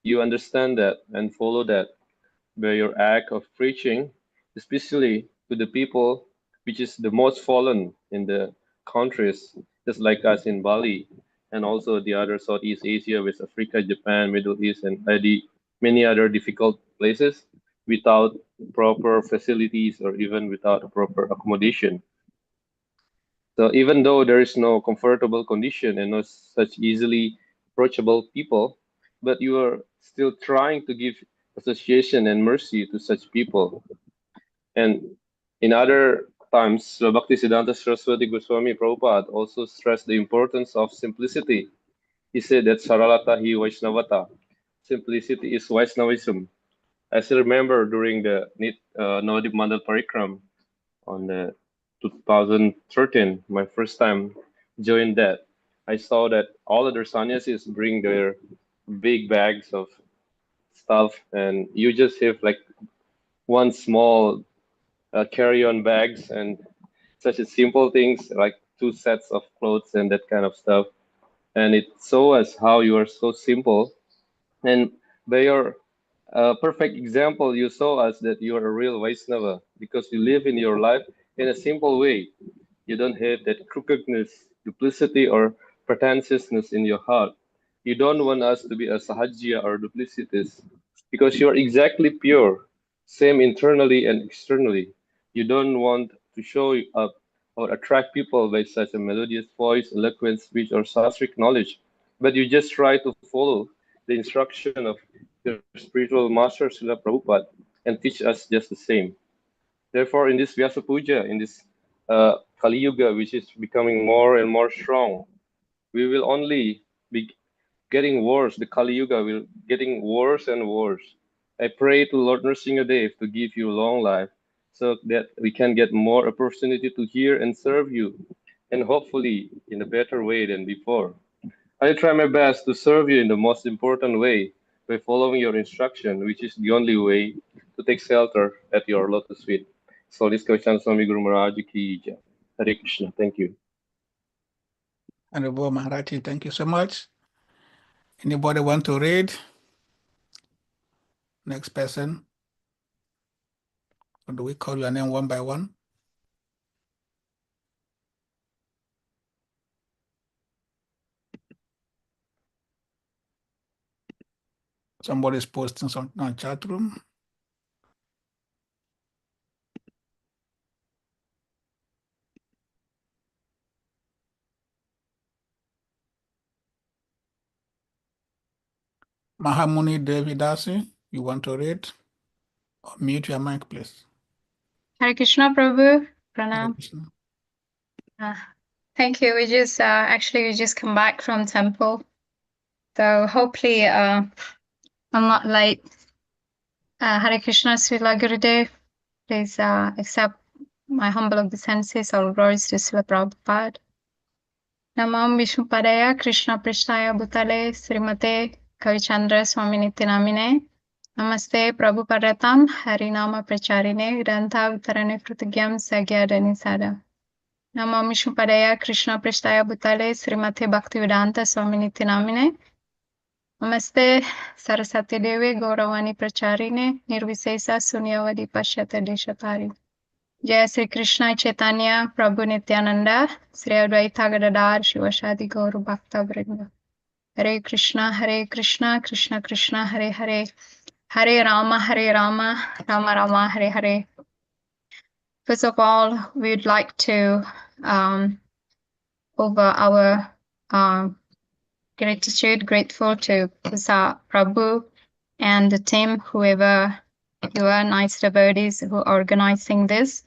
you understand that and follow that by your act of preaching, especially to the people which is the most fallen in the countries, just like us in Bali, and also the other Southeast Asia, West Africa, Japan, Middle East, and many other difficult places without proper facilities or even without proper accommodation. So even though there is no comfortable condition and no such easily approachable people, but you are still trying to give association and mercy to such people. And in other times, Bhaktisiddhanta Saraswati Goswami Prabhupada also stressed the importance of simplicity. He said that Saralata hi Vaishnavata, simplicity is Vaishnavism. I still remember during the Navadip Mandal Parikram on the 2013, my first time joined that. I saw that all other sannyasis bring their big bags of stuff, and you just have like one small carry-on bags and such a simple things like 2 sets of clothes and that kind of stuff. And it shows us how you are so simple. And by your perfect example, you saw us that you are a real Vaishnava because you live in your life in a simple way. You don't have that crookedness, duplicity, or pretentiousness in your heart. You don't want us to be a sahajya or duplicitous because you are exactly pure, same internally and externally. You don't want to show up or attract people by such a melodious voice, eloquent speech, or sastric knowledge, but you just try to follow the instruction of your spiritual master Srila Prabhupada and teach us just the same. Therefore, in this Vyasa Puja, in this Kali Yuga, which is becoming more and more strong, we will only be getting worse. The Kali Yuga will getting worse and worse. I pray to Lord Nrsingadev to give you long life so that we can get more opportunity to hear and serve you, and hopefully in a better way than before. I try my best to serve you in the most important way by following your instruction, which is the only way to take shelter at your lotus feet. So this question, Swami Guru Maharaj Ki Jai. Hare Krishna. Thank you. Honorable Maharaji, thank you so much. Anybody want to read? Next person. Or do we call your name one by one? Somebody's posting something on chat room. Mahamuni Devidasi, you want to read? Or mute your mic, please. Hare Krishna, Prabhu. Hare Pranam. Krishna. Thank you. We just come back from temple. So hopefully, I'm not late. Hare Krishna, Srila Gurudev. Please accept my humble obeisances. All glories to Srila Prabhupada. Namam Vishnupadaya Krishna Prishtaya Bhutale Srimate Kavicandra Swami Nityanamine. Namaste Prabhupadatam Harinama Pracharine Grantha Vitarane Krutagyam Sagyadani Sada. Namam Vishnupadaya Krishna Prishtaya Bhutale Srimate Bhaktivedanta Swami Nityanamine. Namaste Saraswati Devi Gauravani Pracharine Nirvisesa Sunyavadi Pashyata Deshatari. Jai Sri Krishna Chaitanya Prabhu Nityananda Sri Advaita Gadadhar Shivashadi Gauru Bhakta Vrinda. Hare Krishna Krishna Krishna Hare Hare Hare Rama Rama Rama Hare Hare. First of all, we'd like to over our grateful to Puja Prabhu and the team, whoever you are, nice devotees who are organizing this.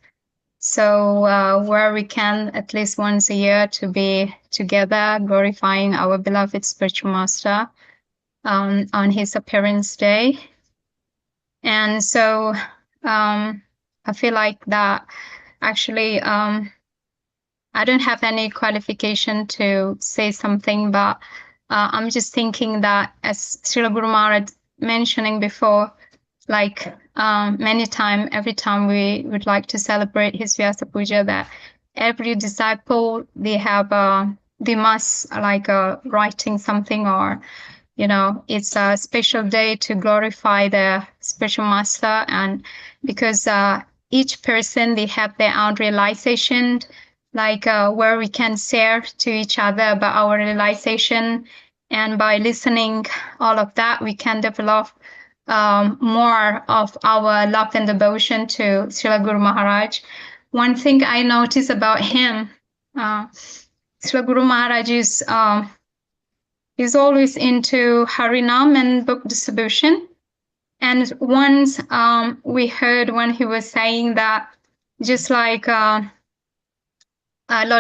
So where we can at least once a year to be together glorifying our beloved spiritual master on his appearance day. And so I feel like that actually I don't have any qualification to say something, but I'm just thinking that as Srila Guru Maharaj mentioning before, like every time we would like to celebrate his Vyasa Puja, that every disciple, they must like writing something, or it's a special day to glorify the spiritual master. And because each person, they have their own realization, like where we can share to each other about our realization. And by listening all of that, we can develop more of our love and devotion to Srila Guru Maharaj. One thing I noticed about him, Srila Guru Maharaj is always into Harinam and book distribution. And once we heard when he was saying that, just like Lord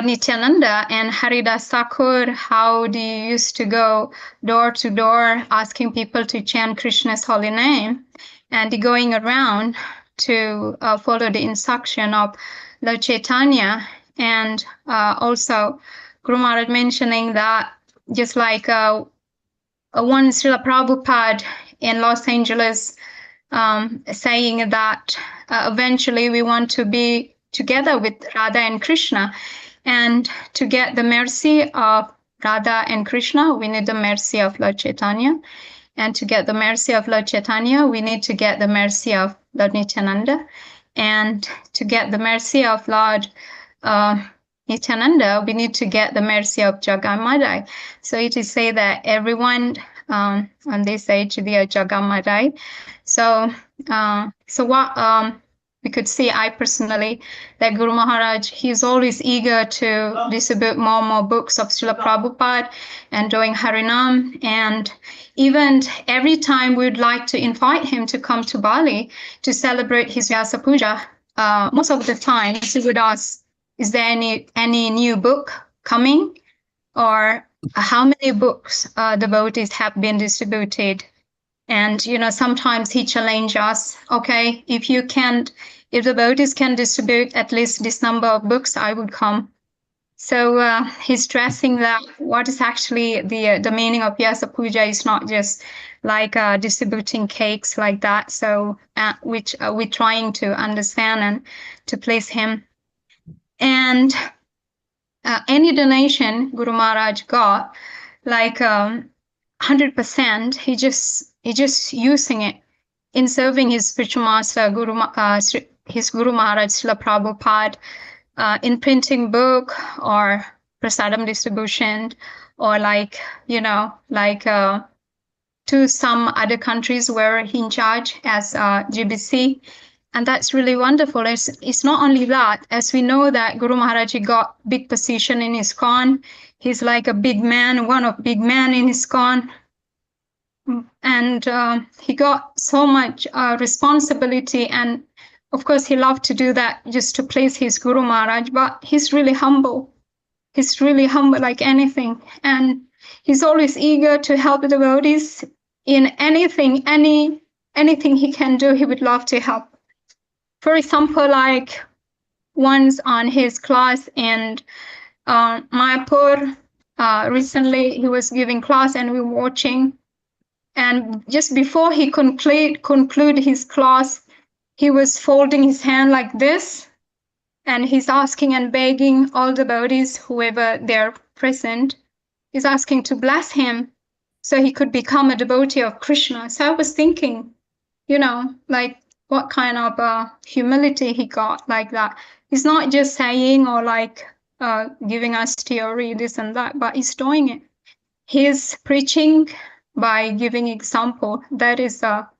Nityananda and Haridas Thakur, how they used to go door to door asking people to chant Krishna's holy name, and going around to follow the instruction of Lord Chaitanya. And also Guru Maharaj mentioning that, just like one Srila Prabhupada in Los Angeles saying that eventually we want to be together with Radha and Krishna. And to get the mercy of Radha and Krishna, we need the mercy of Lord Chaitanya. And to get the mercy of Lord Chaitanya, we need to get the mercy of Lord Nityananda. And to get the mercy of Lord Nityananda, we need to get the mercy of Jagamadai. So it is say that everyone on this age, they are Jagamadai. So what we could see, I personally, that Guru Maharaj, he's always eager to distribute more and more books of Srila Prabhupada and doing Harinam. And even every time we'd like to invite him to come to Bali to celebrate his Vyasa Puja, most of the time he would ask, is there any new book coming? Or how many books devotees have been distributed? And, sometimes he challenged us, okay, if the devotees can distribute at least this number of books, I would come. So he's stressing that what is actually the meaning of Vyasa Puja is not just like distributing cakes like that. So which we're trying to understand and to please him. And any donation Guru Maharaj got, like 100%, he just using it in serving his spiritual master, his Guru Maharaj Srila Prabhupada, in printing book or prasadam distribution, or to some other countries where he in charge as GBC. And that's really wonderful. It's not only that, as we know that Guru Maharaj got big position in ISKCON. He's like a big man, one of big men in ISKCON. And he got so much responsibility. And of course, he loved to do that just to please his Guru Maharaj, but he's really humble. He's really humble like anything. And he's always eager to help the devotees in anything he can do, he would love to help. For example, like once on his class in Mayapur, recently he was giving class and we were watching. And just before he conclude his class, he was folding his hand like this. And he's asking and begging all the devotees, whoever they're present, he's asking to bless him so he could become a devotee of Krishna. So I was thinking, like what kind of humility he got like that. He's not just saying or like giving us theory, this and that, but he's doing it. He's preaching by giving example. That is Srila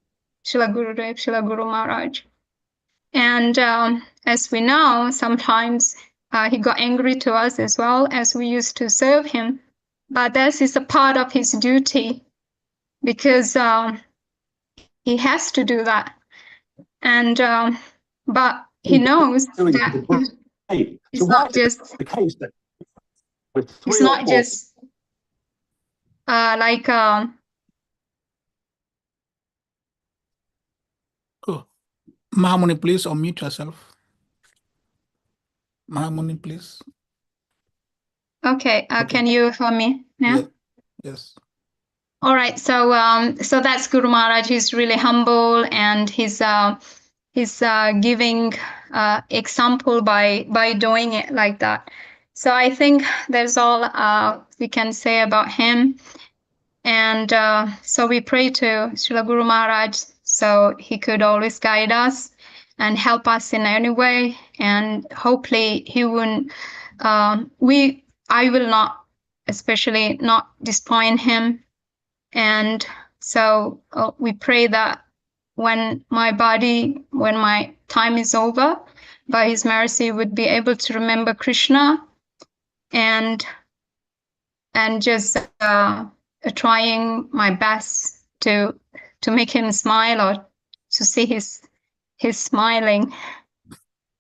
Gurudev, Srila Guru Maharaj. And as we know, sometimes he got angry to us as well as we used to serve him. But this is a part of his duty because he has to do that. And but he knows that it's not just like Mahamuni, please unmute yourself. Mahamuni, please. Okay, can you hear me now? Yes. All right, so that's Guru Maharaj. He's really humble and he's giving example by doing it like that. So I think that's all we can say about him. And so we pray to Srila Guru Maharaj so he could always guide us and help us in any way. And hopefully he won't, I will not, especially not disappoint him. And so we pray that when my time is over, by his mercy, would be able to remember Krishna and just trying my best to make him smile or to see his smiling.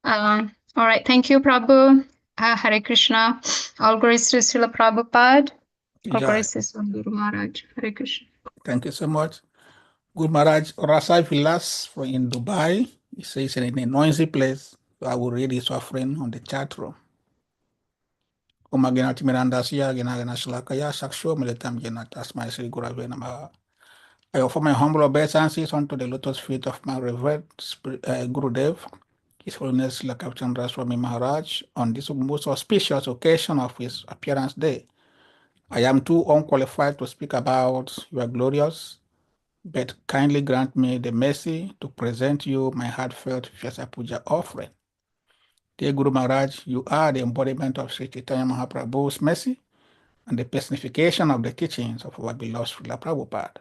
All right, thank you, Prabhu. Hare Krishna. All glories to Srila Prabhupada. All Jai. glories to Swami Guru Maharaj. Hare Krishna. Thank you so much. Guru Maharaj Rasai Vilas from in Dubai. He says in a noisy place, so I will read his offering on the chat room. Umagena Timirandasya, Genagana Shalakaya, Saksho, Militam Genatas, my Sri Guravena. I offer my humble obeisances unto the lotus feet of my revered Gurudev, His Holiness Srila Kavicandra Swami Maharaj, on this most auspicious occasion of his appearance day. I am too unqualified to speak about your glorious, but kindly grant me the mercy to present you my heartfelt Vyasa Puja offering. Dear Guru Maharaj, you are the embodiment of Sri Chaitanya Mahaprabhu's mercy and the personification of the teachings of our beloved Srila Prabhupada.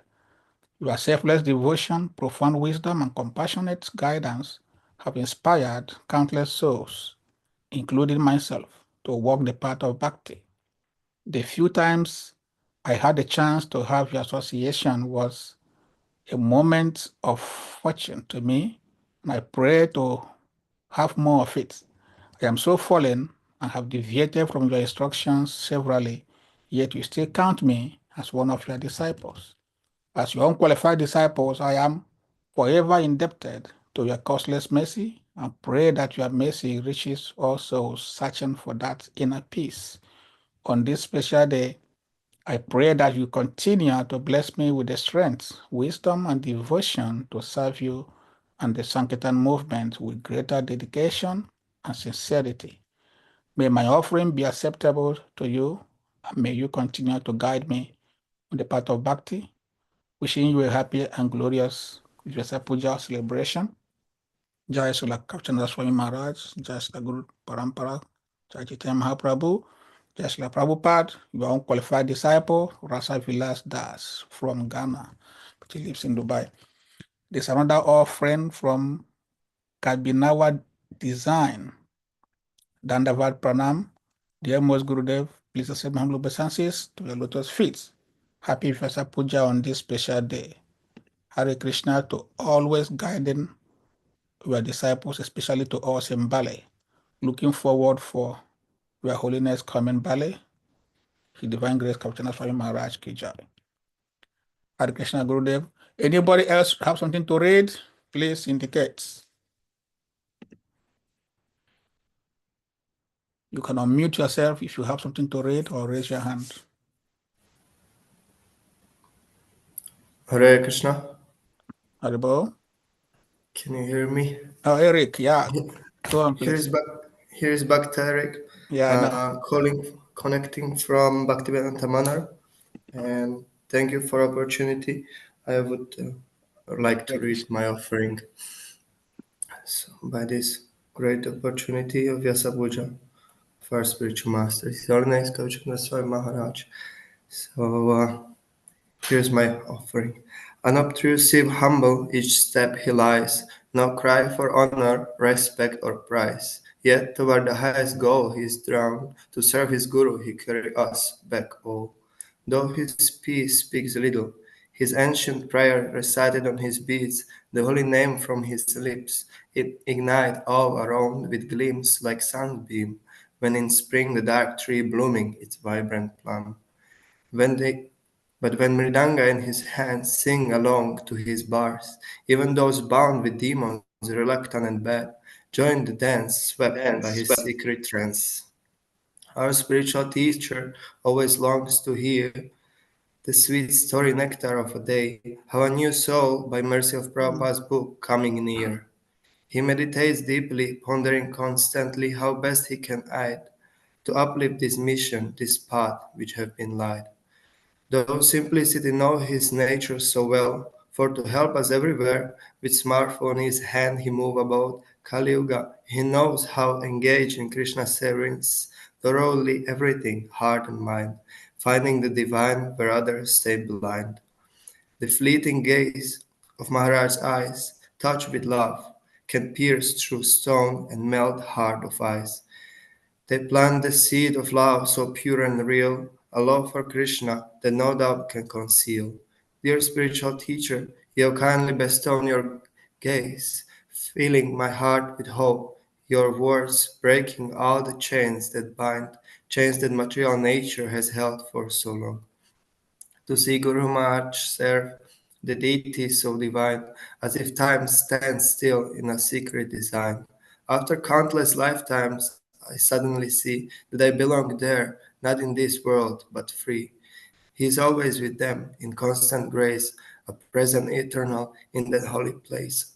Your selfless devotion, profound wisdom, and compassionate guidance have inspired countless souls, including myself, to walk the path of bhakti. The few times I had the chance to have your association was a moment of fortune to me, and I pray to have more of it. I am so fallen and have deviated from your instructions severally, yet you still count me as one of your disciples. As your unqualified disciples, I am forever indebted to your causeless mercy and pray that your mercy reaches all souls searching for that inner peace. On this special day, I pray that you continue to bless me with the strength, wisdom, and devotion to serve you and the Sankirtan movement with greater dedication and sincerity. May my offering be acceptable to you, and may you continue to guide me on the path of bhakti. Wishing you a happy and glorious Vyasa Puja celebration. Jai Srila Kavicandra Swami Maharaj, Jai Srila Guru Parampara, Jai Chaitanya Mahaprabhu, Jai Srila Prabhupada, your unqualified disciple, Rasa Vilas Das from Ghana, but he lives in Dubai. There's another offering from Kabinawa Design, Dandavad Pranam. Dear Most Gurudev, please accept my humble obeisances to your lotus feet. Happy Vyasa Puja on this special day. Hare Krishna to always guiding your disciples, especially to us in Bali. Looking forward for your holiness coming Bali. His Divine Grace Kavicandra Swami Maharaj Ki Jai. Hare Krishna Gurudev. Anybody else have something to read? Please indicate. You can unmute yourself if you have something to read or raise your hand. Hare Krishna. Haribo. Can you hear me? Oh, Eric, yeah. Go on, please. Here is Bhakta Eric. Yeah, Connecting from Bhaktivedanta Manor. And thank you for opportunity. I would like to read my offering. So, by this great opportunity of Vyasa Puja for our spiritual master, His Holiness Kavicandra Swami Maharaj. So, here's my offering. Unobtrusive, humble, each step he lies, no cry for honor, respect, or prize. Yet toward the highest goal he is drawn, to serve his Guru he carry us back all. Though his speech speaks little, his ancient prayer recited on his beads, the holy name from his lips, it ignite all around with gleams like sunbeam, when in spring the dark tree blooming its vibrant plum. But when Mridanga in his hands sing along to his bars, even those bound with demons, reluctant and bad, join the dance, swept by his secret trance. Our spiritual teacher always longs to hear the sweet story nectar of a day, how a new soul, by mercy of Prabhupada's book, coming near. He meditates deeply, pondering constantly how best he can aid to uplift this mission, this path which have been laid. Though simplicity know his nature so well, For to help us everywhere, with smartphone in his hand he move about Kali Yuga. He knows how engage in Krishna's servants, thoroughly everything, heart and mind, finding the divine where others stay blind. The fleeting gaze of Maharaj's eyes, touched with love, can pierce through stone and melt heart of ice. They plant the seed of love so pure and real, a love for Krishna that no doubt can conceal. Dear spiritual teacher, you have kindly bestowed your gaze, filling my heart with hope, your words breaking all the chains that bind, chains that material nature has held for so long. To see Guru Maharaj serve the deity so divine, as if time stands still in a secret design. After countless lifetimes, I suddenly see that I belong there, not in this world, but free. He is always with them, in constant grace, a present eternal in that holy place.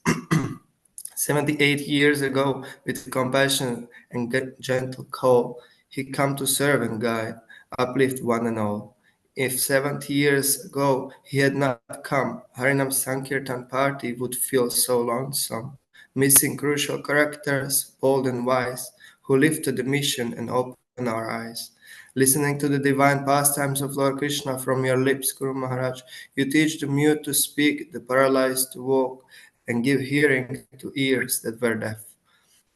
78 years ago, with compassion and gentle call, he come to serve and guide, uplift one and all. If 70 years ago he had not come, Harinam Sankirtan party would feel so lonesome, missing crucial characters, bold and wise, who lifted the mission and opened our eyes. Listening to the divine pastimes of Lord Krishna from your lips, Guru Maharaj, you teach the mute to speak, the paralyzed to walk, and give hearing to ears that were deaf.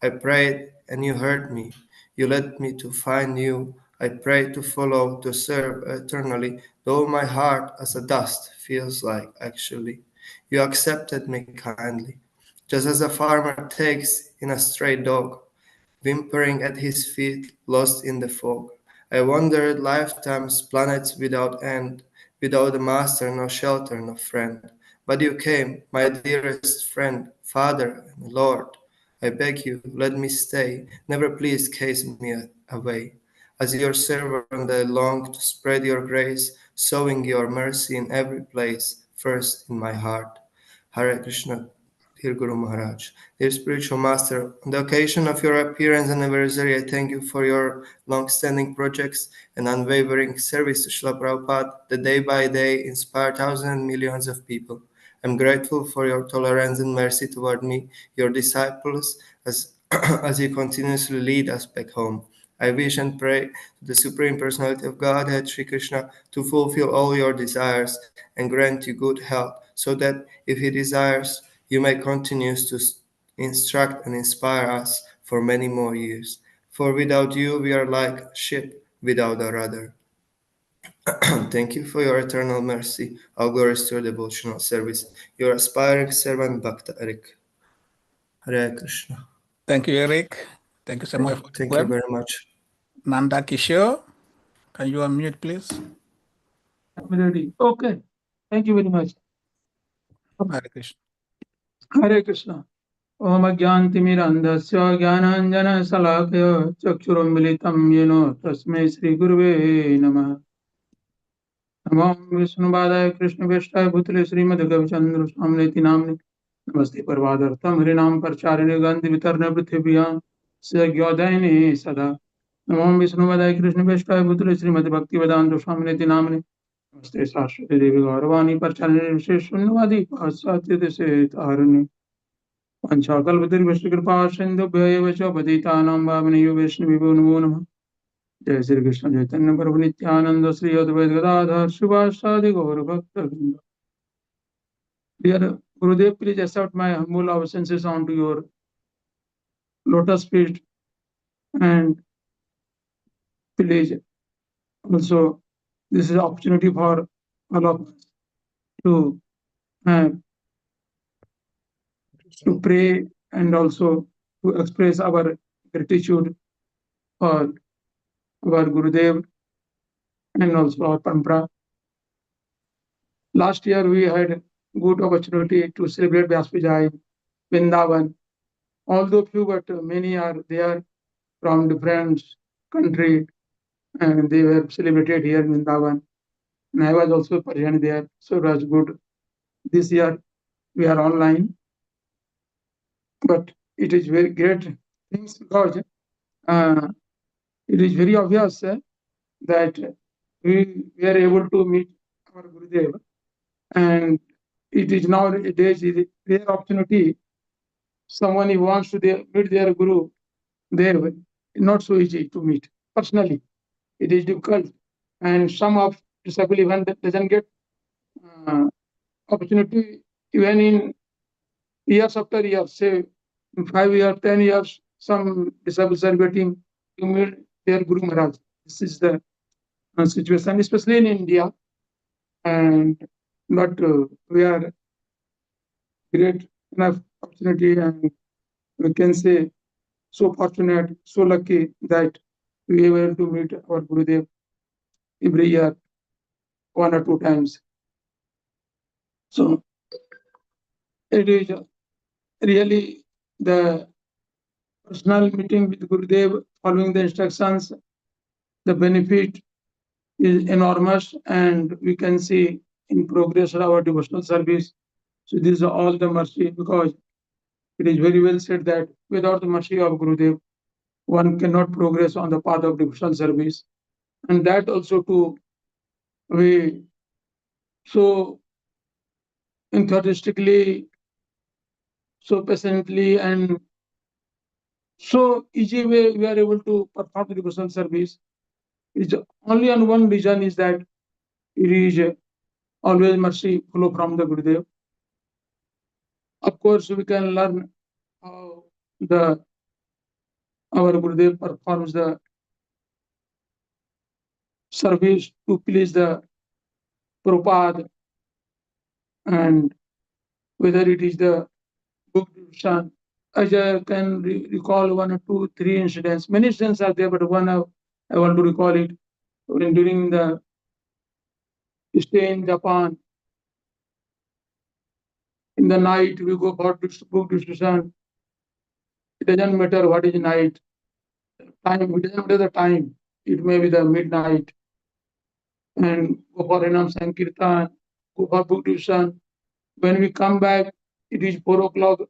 I prayed, and you heard me. You led me to find you. I prayed to follow, to serve eternally, though my heart as a dust feels like actually. You accepted me kindly, just as a farmer takes in a stray dog, whimpering at his feet, lost in the fog. I wandered lifetimes, planets without end, without a master, no shelter, no friend. But you came, my dearest friend, Father and Lord. I beg you, let me stay, never please cast me away. As your servant I long to spread your grace, sowing your mercy in every place, first in my heart. Hare Krishna, dear Guru Maharaj. Dear spiritual master, on the occasion of your appearance anniversary, I thank you for your long-standing projects and unwavering service to Srila Prabhupada that day by day inspire thousands and millions of people. I'm grateful for your tolerance and mercy toward me, your disciples, as, as you continuously lead us back home. I wish and pray to the Supreme Personality of Godhead, Sri Krishna, to fulfill all your desires and grant you good health, so that if he desires, you may continue to instruct and inspire us for many more years. For without you, we are like a ship without a rudder. Thank you for your eternal mercy. All glories to your devotional service. Your aspiring servant, Bhakta Eric. Hare Krishna. Thank you, Eric. Thank you so much for the Thank you poem. very much. Nanda Kishore, can you unmute, please? Okay. Thank you very much. Hare Krishna. Hare Krishna. Om Agyantimirandasya Gyananjana Salakaya Chakshurumilitam Yeno Tasmai Sri Guruve Namah. Namo Vishnupadaya Krishna Veshtaya Bhutale Srimad Kavicandra Swami Namni. Namaste Parvadartam Harinam Parcharine Gandhi Vitarna Prithibhyam Sagyodayane Sada. Namo Vishnupadaya Krishna Veshtaya Bhutale Srimad Bhaktivedanta Swami Namni. नमस्ते शाश्वती देवी गौरवाणी परचारिणी विशेष शून्यवादी पाश्चात्य देशे तारिणी पंचाकल्पतरुश्च कृपा सिन्धुभ्यो एव च पतितानां पावनेभ्यो वैष्णवेभ्यो नमो नमः। जय श्री कृष्ण चैतन्य प्रभु नित्यानंद श्री अद्वैत गदाधर शिवासादि गौर भक्तवृंद। Dear Gurudev, please accept my humble obeisances onto your lotus feet, and please also this is an opportunity for all of us to pray and also to express our gratitude for our Gurudev and also our Parampara. Last year we had good opportunity to celebrate Vyasa Puja in Vrindavan. Although few, but many are there from different country, and they were celebrated here in Vrindavan. And I was also present there, so it was good. This year we are online, but it is very great things because it is very obvious that we were able to meet our Gurudev, and it is nowadays a rare opportunity. Someone who wants to meet their guru, they not so easy to meet personally. It is difficult, and some of disabled even doesn't get opportunity even in years after years, say in 5 years, 10 years, some disabled are getting to meet their Guru Maharaj. This is the situation, especially in India. And but we are great enough opportunity, and we can say so fortunate, so lucky that we were able to meet our Gurudev every year, 1 or 2 times. So it is really the personal meeting with Gurudev, following the instructions, the benefit is enormous, and we can see in progress of our devotional service. So this is all the mercy, because it is very well said that without the mercy of Gurudev, one cannot progress on the path of devotional service. And that also too, we so enthusiastically, so patiently, and so easy way we are able to perform the devotional service. It's only on one reason, is that it is always mercy flow from the Gurudev. Of course, we can learn how our Gurudev performs the service to please the Prabhupada, and whether it is the book division. As I can recall 1 or 2, 3 incidents. Many incidents are there, but one I want to recall it. When during the stay in Japan, in the night we go for book distribution. It doesn't matter what is night, time, it doesn't matter the time. It may be the midnight, and go for Renam Sankirtan, go for book distribution. When we come back, it is 4 o'clock,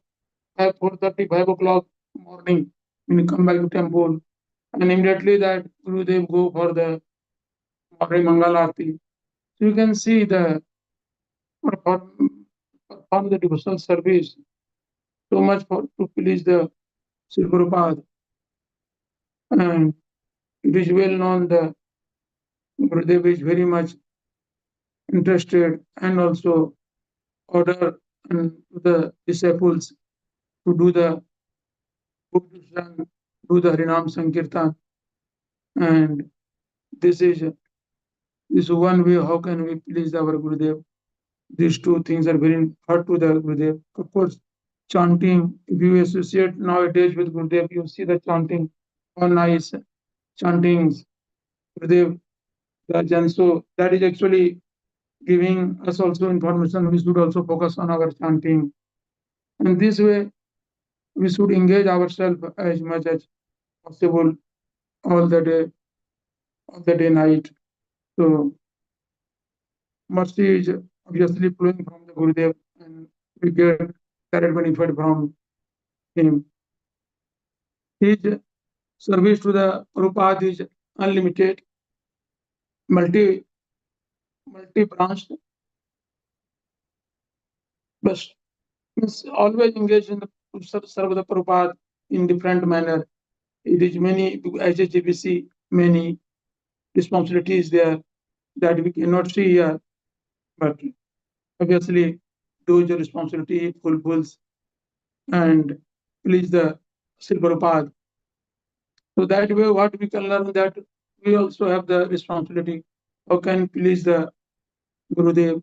4:30, 5 o'clock morning. When we come back to temple, and immediately that Gurudev go for the morning Mangal Aarti. So you can see the perform the devotional service so much to please the Sri Prabhupada. And it is well known that Gurudev is very much interested, and also order and the disciples to do the book division, do the Harinam Sankirtan. And this is one way how can we please our Gurudev. These two things are very hard to the Gurudev. Of course, chanting, if you associate nowadays with Gurudev, you see the chanting, all nice chantings, Gurudev Rajan. So that is actually giving us also information. We should also focus on our chanting. And this way, we should engage ourselves as much as possible all the day, night. So mercy is obviously flowing from the Gurudev, and we get direct benefit from him. His service to the Prabhupada is unlimited, multi-branched, but means always engaged in to serve the Prabhupada in different manner. It is many, as a GBC, many responsibilities there that we cannot see here, but obviously those responsibility fulfills and please the Sri Prabhupada. So that way, what we can learn, that we also have the responsibility. How can please the Gurudev?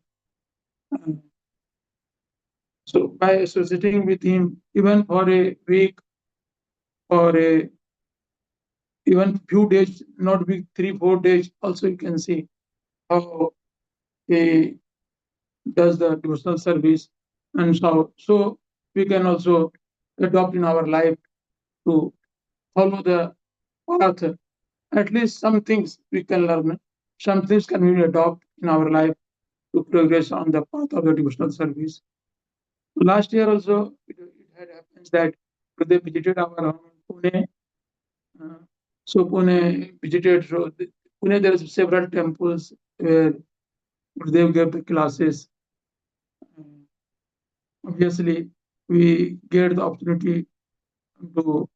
So by associating with him, even for a week or even few days, not week, 3-4 days, also you can see how he does the devotional service, and so we can also adopt in our life to follow the path. At least some things we can learn, some things can we adopt in our life to progress on the path of the devotional service. Last year also, it had happened that they visited our home in Pune. So Pune visited, so Pune there is several temples where they gave the classes. obviously we get the opportunity to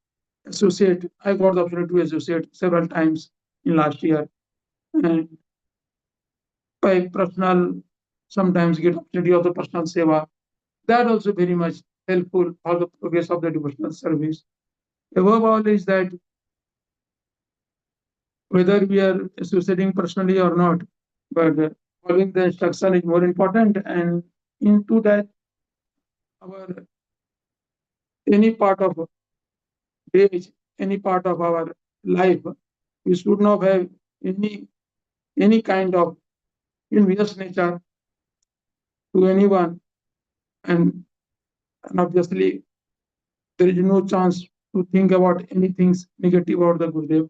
associate. I got the opportunity to associate several times in last year, and by personal, sometimes get opportunity of the personal seva. That also very much helpful for the progress of the devotional service. Above all is that whether we are associating personally or not, but following the instruction is more important, and into that our any part of age, any part of our life, we should not have any kind of envious nature to anyone, and obviously there is no chance to think about anything negative about the Gurudev.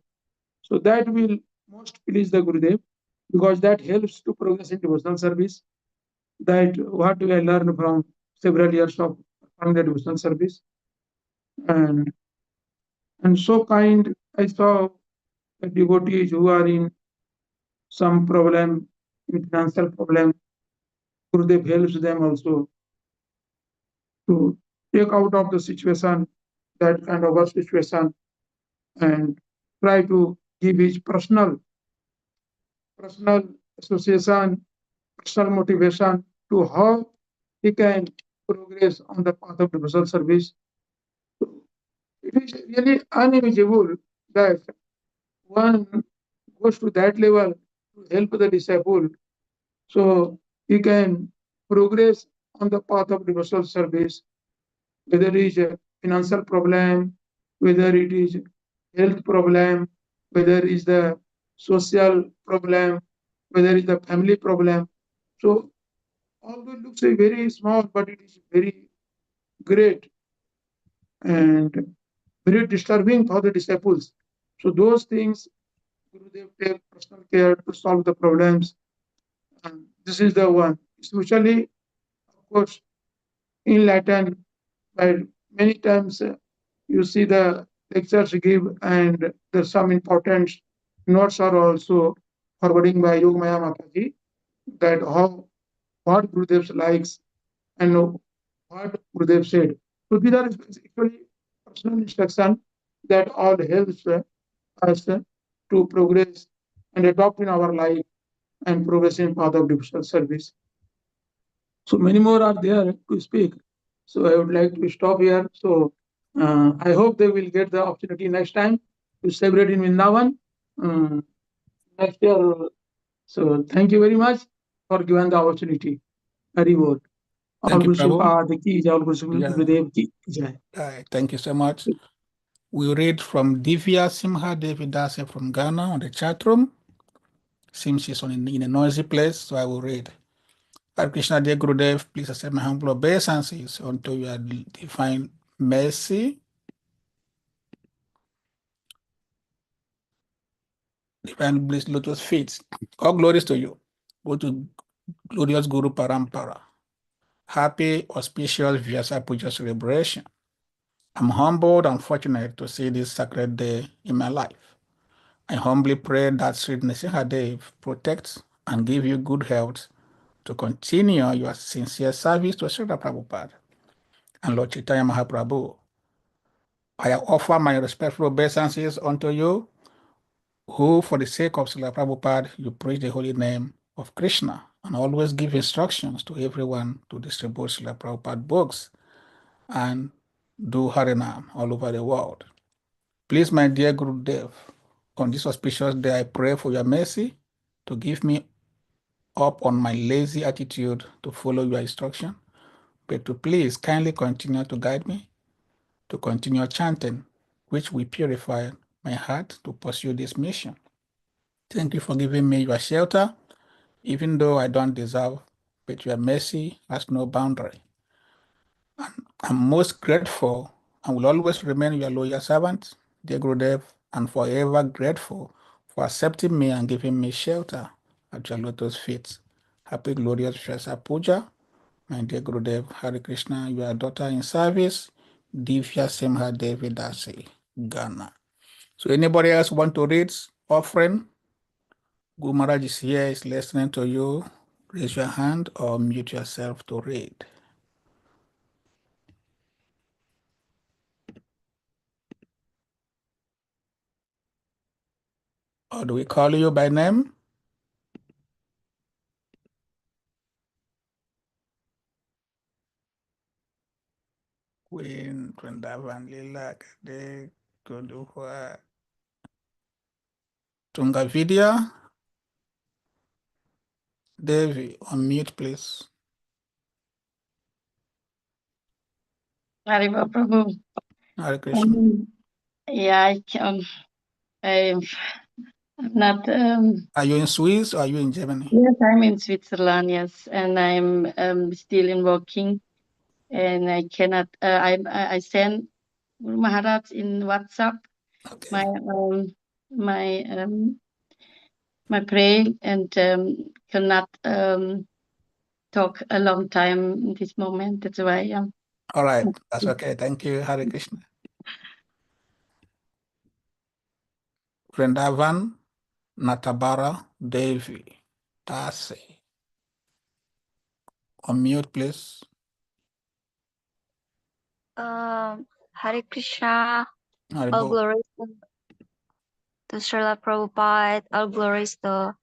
So that will most please the Gurudev, because that helps to progress in devotional service. That what we learned from several years of the devotional service, and so kind. I saw the devotees who are in some problem, in financial problem. Gurudev helps them also to take out of the situation, that kind of a situation, and try to give his personal association, personal motivation to how he can progress on the path of devotional service. It is really unimaginable that one goes to that level to help the disciple, so he can progress on the path of devotional service, whether it is a financial problem, whether it is health problem, whether it is the social problem, whether it is the family problem. So although it looks very small, but it is very great and very disturbing for the disciples. So those things, Gurudev take personal care to solve the problems. And this is the one, especially, of course, in Latin, but many times you see the lectures give, and there's some important notes are also forwarding by Yogamaya Mataji, that what Gurudev likes and what Gurudev said. So these are actually personal instruction that all helps us to progress and adopt in our life and progress in path of devotional service. So many more are there to speak. So I would like to stop here. So I hope they will get the opportunity next time to celebrate in Vrindavan next year. So thank you very much for giving the opportunity. Hari Bol. Thank you, Prabhu. Thank you so much. We read from Divya Simha Devidase from Ghana on the chat room. Seems she's in a noisy place, so I will read. Hare Krishna, dear Gurudev, please accept my humble obeisances unto your divine mercy. Divine bliss, lotus feet. All glories to you. Go to glorious Guru Parampara. Happy, auspicious Vyasa Puja celebration. I'm humbled and fortunate to see this sacred day in my life. I humbly pray that Sri Nrsimhadev protects and give you good health to continue your sincere service to Srila Prabhupada and Lord Chaitanya Mahaprabhu. I offer my respectful obeisances unto you, who, for the sake of Srila Prabhupada, you preach the holy name of Krishna and always give instructions to everyone to distribute Srila Prabhupada books and do Harinam all over the world. Please, my dear Gurudev, on this auspicious day, I pray for your mercy to give me up on my lazy attitude to follow your instruction, but to please kindly continue to guide me to continue chanting, which will purify my heart to pursue this mission. Thank you for giving me your shelter, even though I don't deserve, but your mercy has no boundary. I'm most grateful and will always remain your loyal servant, dear Gurudev, and forever grateful for accepting me and giving me shelter at your lotus feet. Happy glorious Vyasa Puja, my dear Gurudev. Hare Krishna, your daughter in service, Divya Simha Devi Dasi, Ghana. So anybody else want to read offering? Guru Maharaj is here, is listening to you. Raise your hand or mute yourself to read. Or do we call you by name? Queen Vrindavan Lila Kade Goduhwa Tungavidya Devi, unmute please. Haribo Prabhu. Hare Krishna. Yeah, I'm not. Are you in Swiss or are you in Germany? Yes, I'm in Switzerland. Yes, and I'm still in working, and I cannot. I send Guru Maharaj in WhatsApp my my prayer and cannot talk a long time in this moment. That's why. All right, that's okay. Thank you, Hare Krishna. Vrindavan Natabara Devi Tase. Unmute, please. Hare Krishna, all Haribol. glories to Srila Prabhupada, all glories to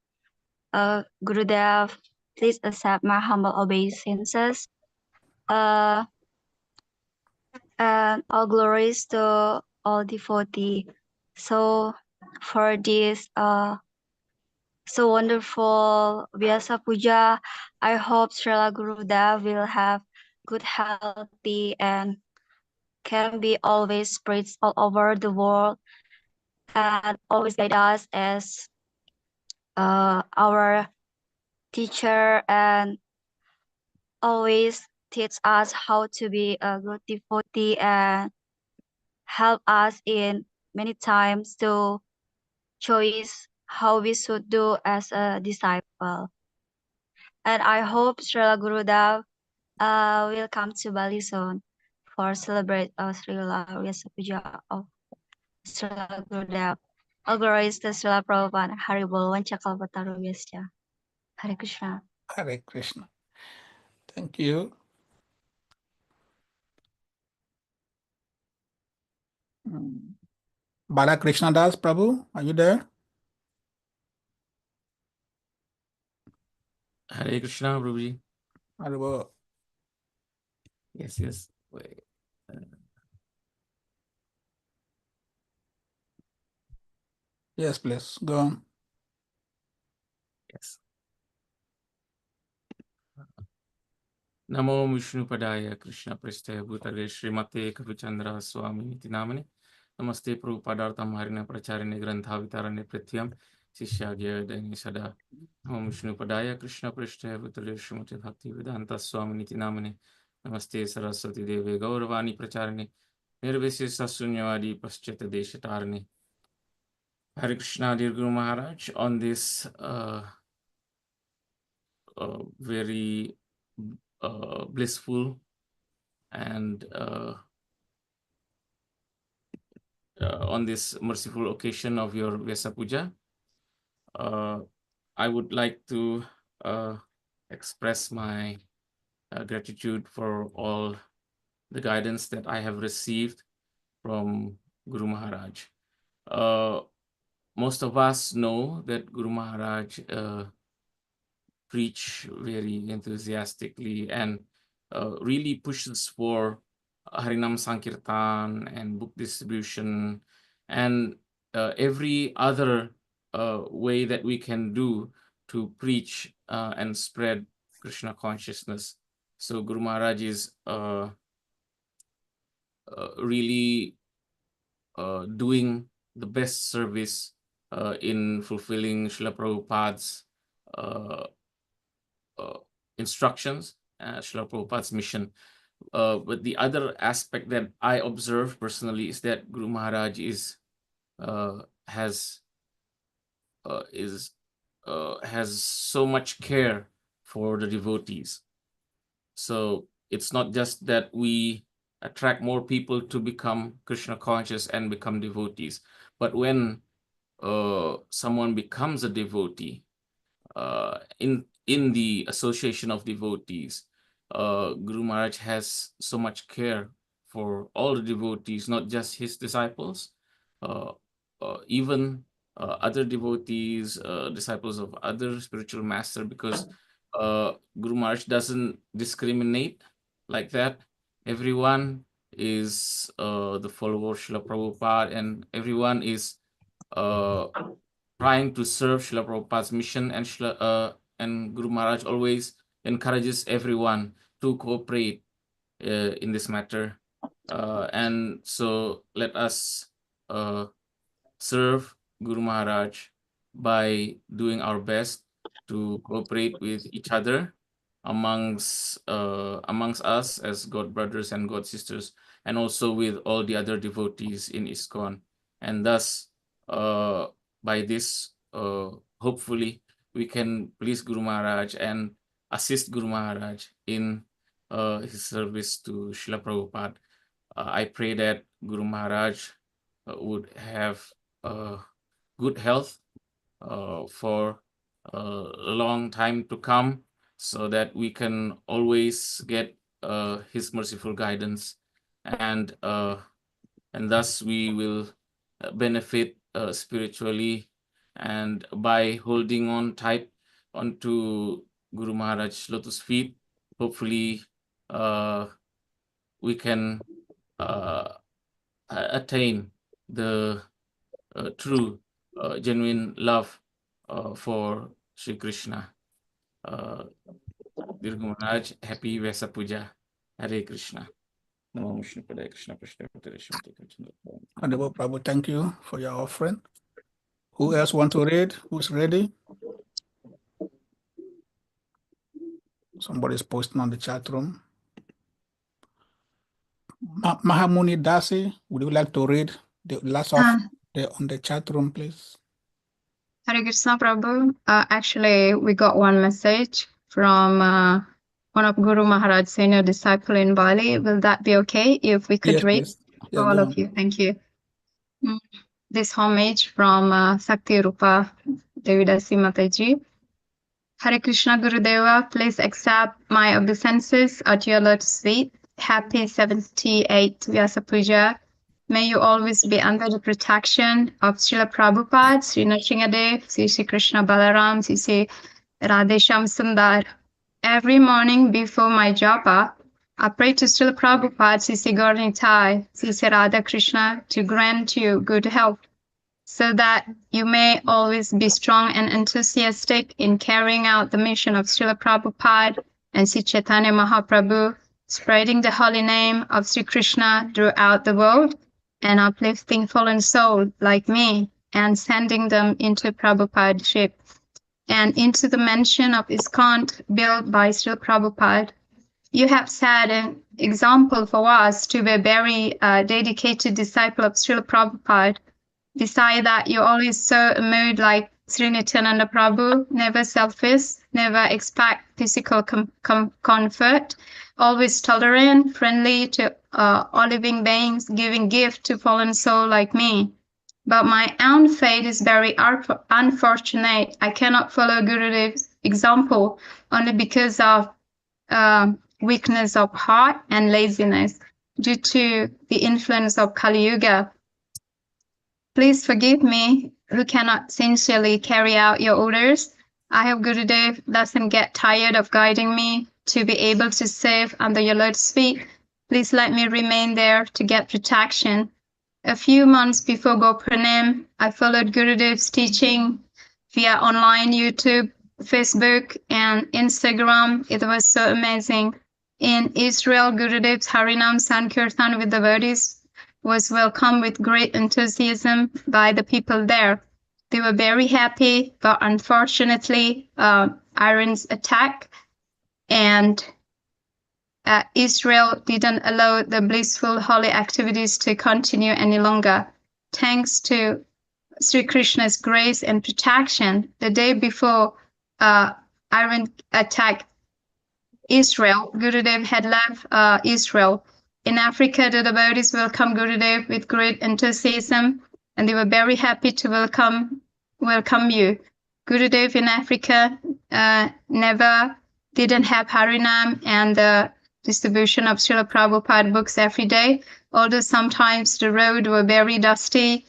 Gurudev. Please accept my humble obeisances. And all glories to all devotees. So for this so wonderful Vyasa Puja, I hope Srila Gurudev will have good healthy and can be always spreads all over the world and always guide us as our teacher and always teach us how to be a good devotee and help us in many times to choose how we should do as a disciple. And I hope Srila Gurudev will come to Bali soon for celebrate Srila Vyasa Puja of Srila Gurudev. All glories to Srila Prabhupada. Haribol Vanchakalpataru Vyasya. Hare Krishna. Hare Krishna. Thank you. Balakrishna Das Prabhu, are you there? Hare Krishna, Prabhuji. Haribol. Yes, yes. Wait. Yes, please, go on. Yes. Namo Vishnu Padaya Krishna Pristaya Bhutale Srimate Kavicandra Swami Niti Namane Namaste Prabhupadartam Harina Pracharine Grantha Vitarane Pratyam Sishyagya Dani Sada Namo Vishnu Padaya Krishna Pristaya Bhutale Srimate Bhakti Vedanta Swami Niti Namane Namaste Saraswati Deve Gauravani Pracharine Nirvishesha Sunyavadi Paschata Deshatarane. Hare Krishna, dear Guru Maharaj, on this very blissful and on this merciful occasion of your Vyasa Puja, I would like to express my gratitude for all the guidance that I have received from Guru Maharaj. Most of us know that Guru Maharaj preach very enthusiastically and really pushes for Harinam Sankirtan and book distribution and every other way that we can do to preach and spread Krishna consciousness. So Guru Maharaj is really doing the best service in fulfilling Srila Prabhupada's instructions, Srila Prabhupada's mission. But the other aspect that I observe personally is that Guru Maharaj has so much care for the devotees. So it's not just that we attract more people to become Krishna conscious and become devotees, but when someone becomes a devotee, in the association of devotees, Guru Maharaj has so much care for all the devotees, not just his disciples, even other devotees, disciples of other spiritual master, because Guru Maharaj doesn't discriminate like that. Everyone is the follower of Srila Prabhupada, and everyone is trying to serve Srila Prabhupada's mission, and Guru Maharaj always encourages everyone to cooperate in this matter. And so let us serve Guru Maharaj by doing our best to cooperate with each other amongst us as God brothers and God sisters, and also with all the other devotees in ISKCON. And thus, by this, hopefully, we can please Guru Maharaj and assist Guru Maharaj in his service to Srila Prabhupada. I pray that Guru Maharaj would have good health for a long time to come, so that we can always get his merciful guidance, and thus we will benefit spiritually, and by holding on tight onto Guru Maharaj's lotus feet, hopefully we can attain the true genuine love for Sri Krishna. Dear Guru Maharaj, happy Vyasa Puja. Hare Krishna. Namo Vishnu Padaya Krishna Prasthaya Bhutale Srimate Kavicandra. Honorable Prabhu, thank you for your offering. Who else want to read? Who's ready? Somebody's posting on the chat room. Mahamuni Dasi, would you like to read the last of on the chat room, please? Hare Krishna Prabhu. Actually, we got one message from one of Guru Maharaj's senior disciple in Bali. Will that be okay if we could Yes, read please. for all of you? Thank you. This homage from Sakti Rupa Devidasi Mataji. Hare Krishna Gurudeva, please accept my obeisances at your lotus feet. Happy 78th Vyasa Puja. May you always be under the protection of Srila Prabhupada, Sri Nrsingadev, Sri Krishna Balaram, Sri Radhesham Sundar. Every morning before my japa, I pray to Srila Prabhupada, Sri Gauranitai, Sri Radha Krishna to grant you good health, so that you may always be strong and enthusiastic in carrying out the mission of Srila Prabhupada and Sri Chaitanya Mahaprabhu, spreading the holy name of Sri Krishna throughout the world, and uplifting fallen souls like me, and sending them into Prabhupada-ship and into the mansion of ISKCON built by Srila Prabhupada. You have set an example for us to be a very dedicated disciple of Srila Prabhupada. Besides that, you always so moved like Sri Nityananda Prabhu, never selfish, never expect physical comfort, always tolerant, friendly to all living beings, giving gift to fallen soul like me. But my own fate is very unfortunate. I cannot follow Gurudev's example only because of weakness of heart and laziness due to the influence of Kali Yuga. Please forgive me who cannot sincerely carry out your orders. I hope Gurudev doesn't get tired of guiding me to be able to serve under your lotus feet. Please let me remain there to get protection. A few months before Gopranam, I followed Gurudev's teaching via online YouTube, Facebook, and Instagram. It was so amazing. In Israel, Gurudev's Harinam Sankirtan with devotees was welcomed with great enthusiasm by the people there. They were very happy, but unfortunately, Iran's attack and Israel didn't allow the blissful holy activities to continue any longer. Thanks to Sri Krishna's grace and protection, the day before Iran attacked Israel, Gurudev had left Israel. In Africa, the devotees welcomed Gurudev with great enthusiasm, and they were very happy to welcome you. Gurudev in Africa never didn't have Harinam and the distribution of Srila Prabhupada books every day, although sometimes the road were very dusty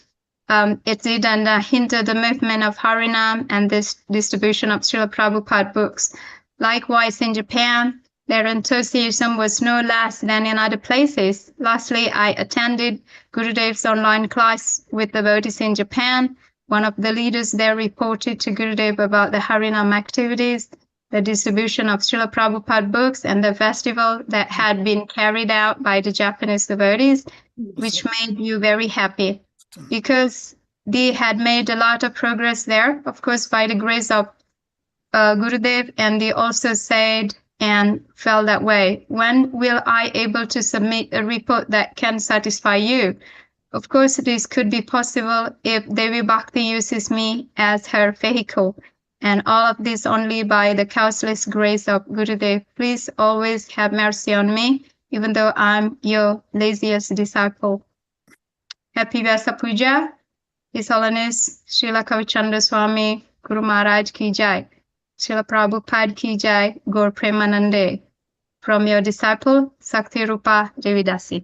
it didn't hinder the movement of Harinam and this distribution of Srila Prabhupada books. Likewise, in Japan, their enthusiasm was no less than in other places. Lastly, I attended Gurudev's online class with devotees in Japan. One of the leaders there reported to Gurudev about the Harinam activities, the distribution of Srila Prabhupada books, and the festival that had been carried out by the Japanese devotees, which made you very happy because they had made a lot of progress there, of course, by the grace of Gurudev, and they also said and felt that way. When will I able to submit a report that can satisfy you? Of course, this could be possible if Devi Bhakti uses me as her vehicle, and all of this only by the causeless grace of Gurudev. Please always have mercy on me, even though I'm your laziest disciple. Happy Vyasa Puja. His Holiness Srila Kavicandra Swami Guru Maharaj Ki Jai. Srila Prabhupada Ki Jai. Gaur Premanande. From your disciple, Sakti Rupa Devidasi.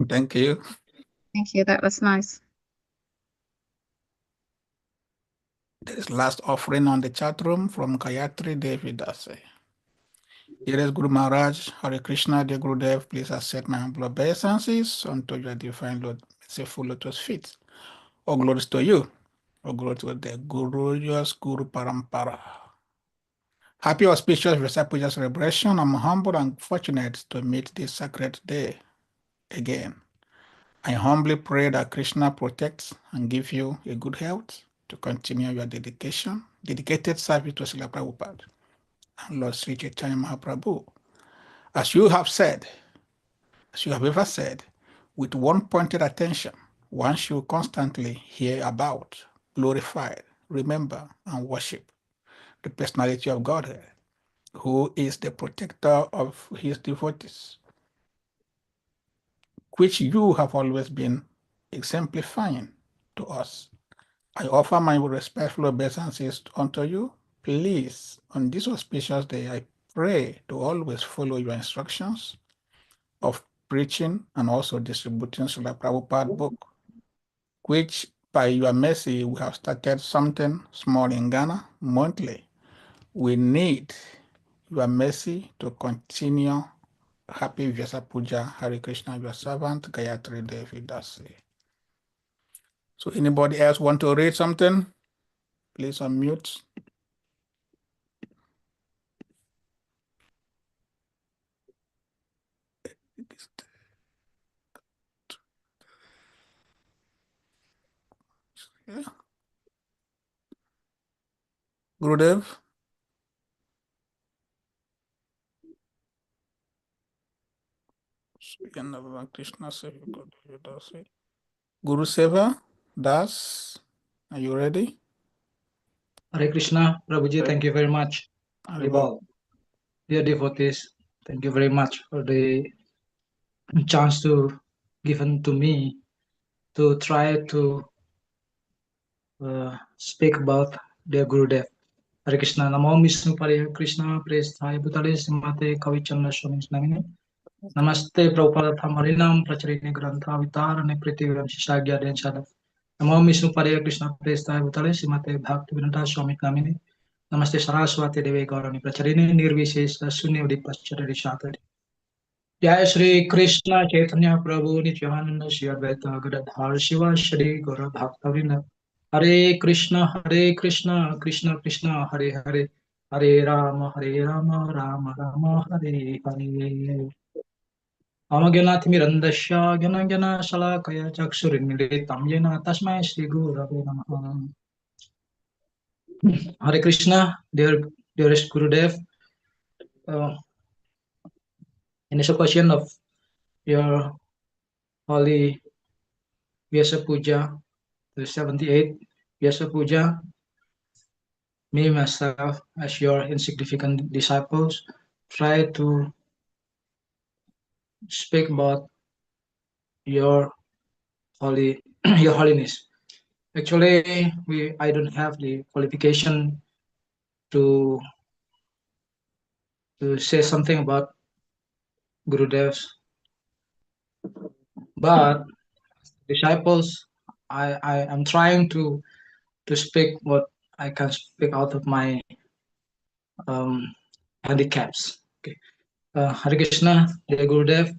Thank you. Thank you. That was nice. There is last offering on the chat room from Gayatri Devidasi. Dearest Guru Maharaj, Hare Krishna, dear Gurudev, please accept my humble obeisances unto your divine Lord, merciful lotus feet. All glories to you. All glory to the glorious Guru Parampara. Happy auspicious Vyasa Puja celebration. I'm humble and fortunate to meet this sacred day again. I humbly pray that Krishna protects and give you a good health to continue your dedicated service to Srila Prabhupada and Lord Sri Chaitanya Mahaprabhu. As you have said, as you have ever said, with one pointed attention, one should constantly hear about, glorify, remember, and worship the personality of Godhead, who is the protector of his devotees, which you have always been exemplifying to us. I offer my respectful obeisances unto you. Please, on this auspicious day, I pray to always follow your instructions of preaching and also distributing Srila Prabhupada book, which by your mercy, we have started something small in Ghana monthly. We need your mercy to continue. Happy Vyasa Puja, Hare Krishna, your servant, Gayatri Devi Dasi. So anybody else want to read something? Please unmute. Yeah. Gurudev? Krishna Guru Seva Das, are you ready? Hare Krishna, Prabhuji, thank you very much. Dear devotees, thank you very much for the chance to given to me to try to speak about their Gurudev. Hare Krishna, Namo Vishnu Hare Krishna, praise Thai Bhutale Simate Kavicandra Swami Namine. Namaste Prabhupada Thamarinam Pracharine Grantha Vitarane Pritiviram Shishagya Den Shadav. Namo Vishnu Hare Krishna, praise Thai Bhutale Simate Bhaktivedanta Swami Namine. Namaste Saraswati Devi Gaurani Pracharine Nirvishesha Sunyavadi Paschari Shatari. Jai Shri Krishna Chaitanya Prabhu Nityananda Shri Advaita Gadadhar Shiva Shri Gaura Bhaktavinda. Hare Krishna Krishna Krishna Hare Hare Hare Rama Rama Rama Hare Hare. Amagyanathmirandasya Gyanagana Shalakaya Chakshurinmilitam Yena Tasmai Shri Gurave Namaha. Hare Krishna, dearest Gurudev. Initial question of your holy Vyasa Puja, the 78th Vyasa Puja, me myself as your insignificant disciples try to speak about your your holiness. Actually, I don't have the qualification to say something about Gurudevs, but disciples I am trying to speak what I can speak out of my handicaps. Okay. Hare Krishna, dear Gurudev.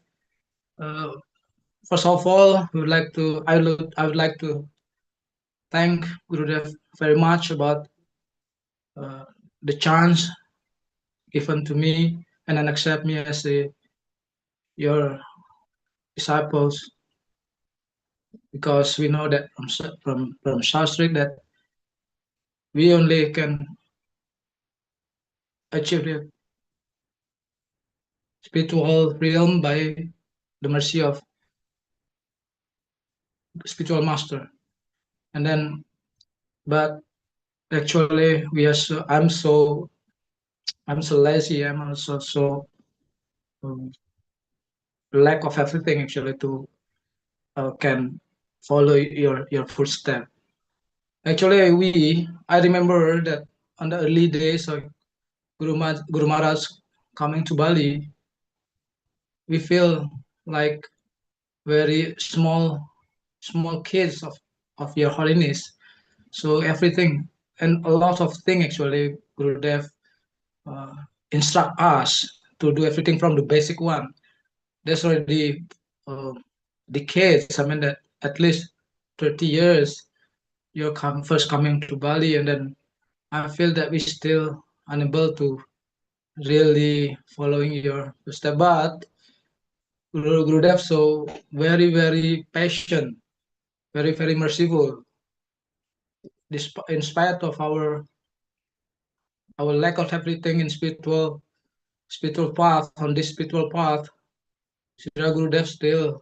First of all, I would like to thank Gurudev very much about the chance given to me and then accept me as your disciples, because we know that from Shastrik that we only can achieve the spiritual realm by the mercy of the spiritual master. And then, but actually, I'm so lazy. I'm also so lack of everything actually to can follow your footstep. Actually, I remember that on the early days of Guru Maharaj coming to Bali, we feel like very small kids of your holiness. So everything and a lot of things actually Gurudev uh, instruct us to do everything from the basic one. That's already decades. I mean that at least 30 years you're first coming to Bali, and then I feel that we still unable to really following your step. But Gurudev so very patient, very merciful. In spite of our lack of everything in spiritual path, on this spiritual path, Sri Gurudev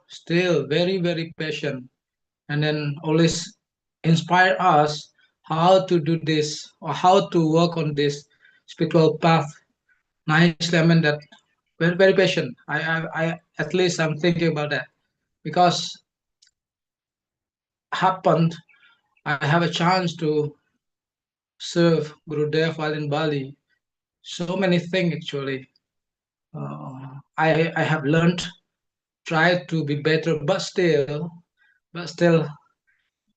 still very patient, and then always inspire us how to do this or how to work on this spiritual path nicely. I mean that very patient. I at least I'm thinking about that, because happened I have a chance to serve Gurudev while in Bali. So many things actually. I have learned, try to be better, but still,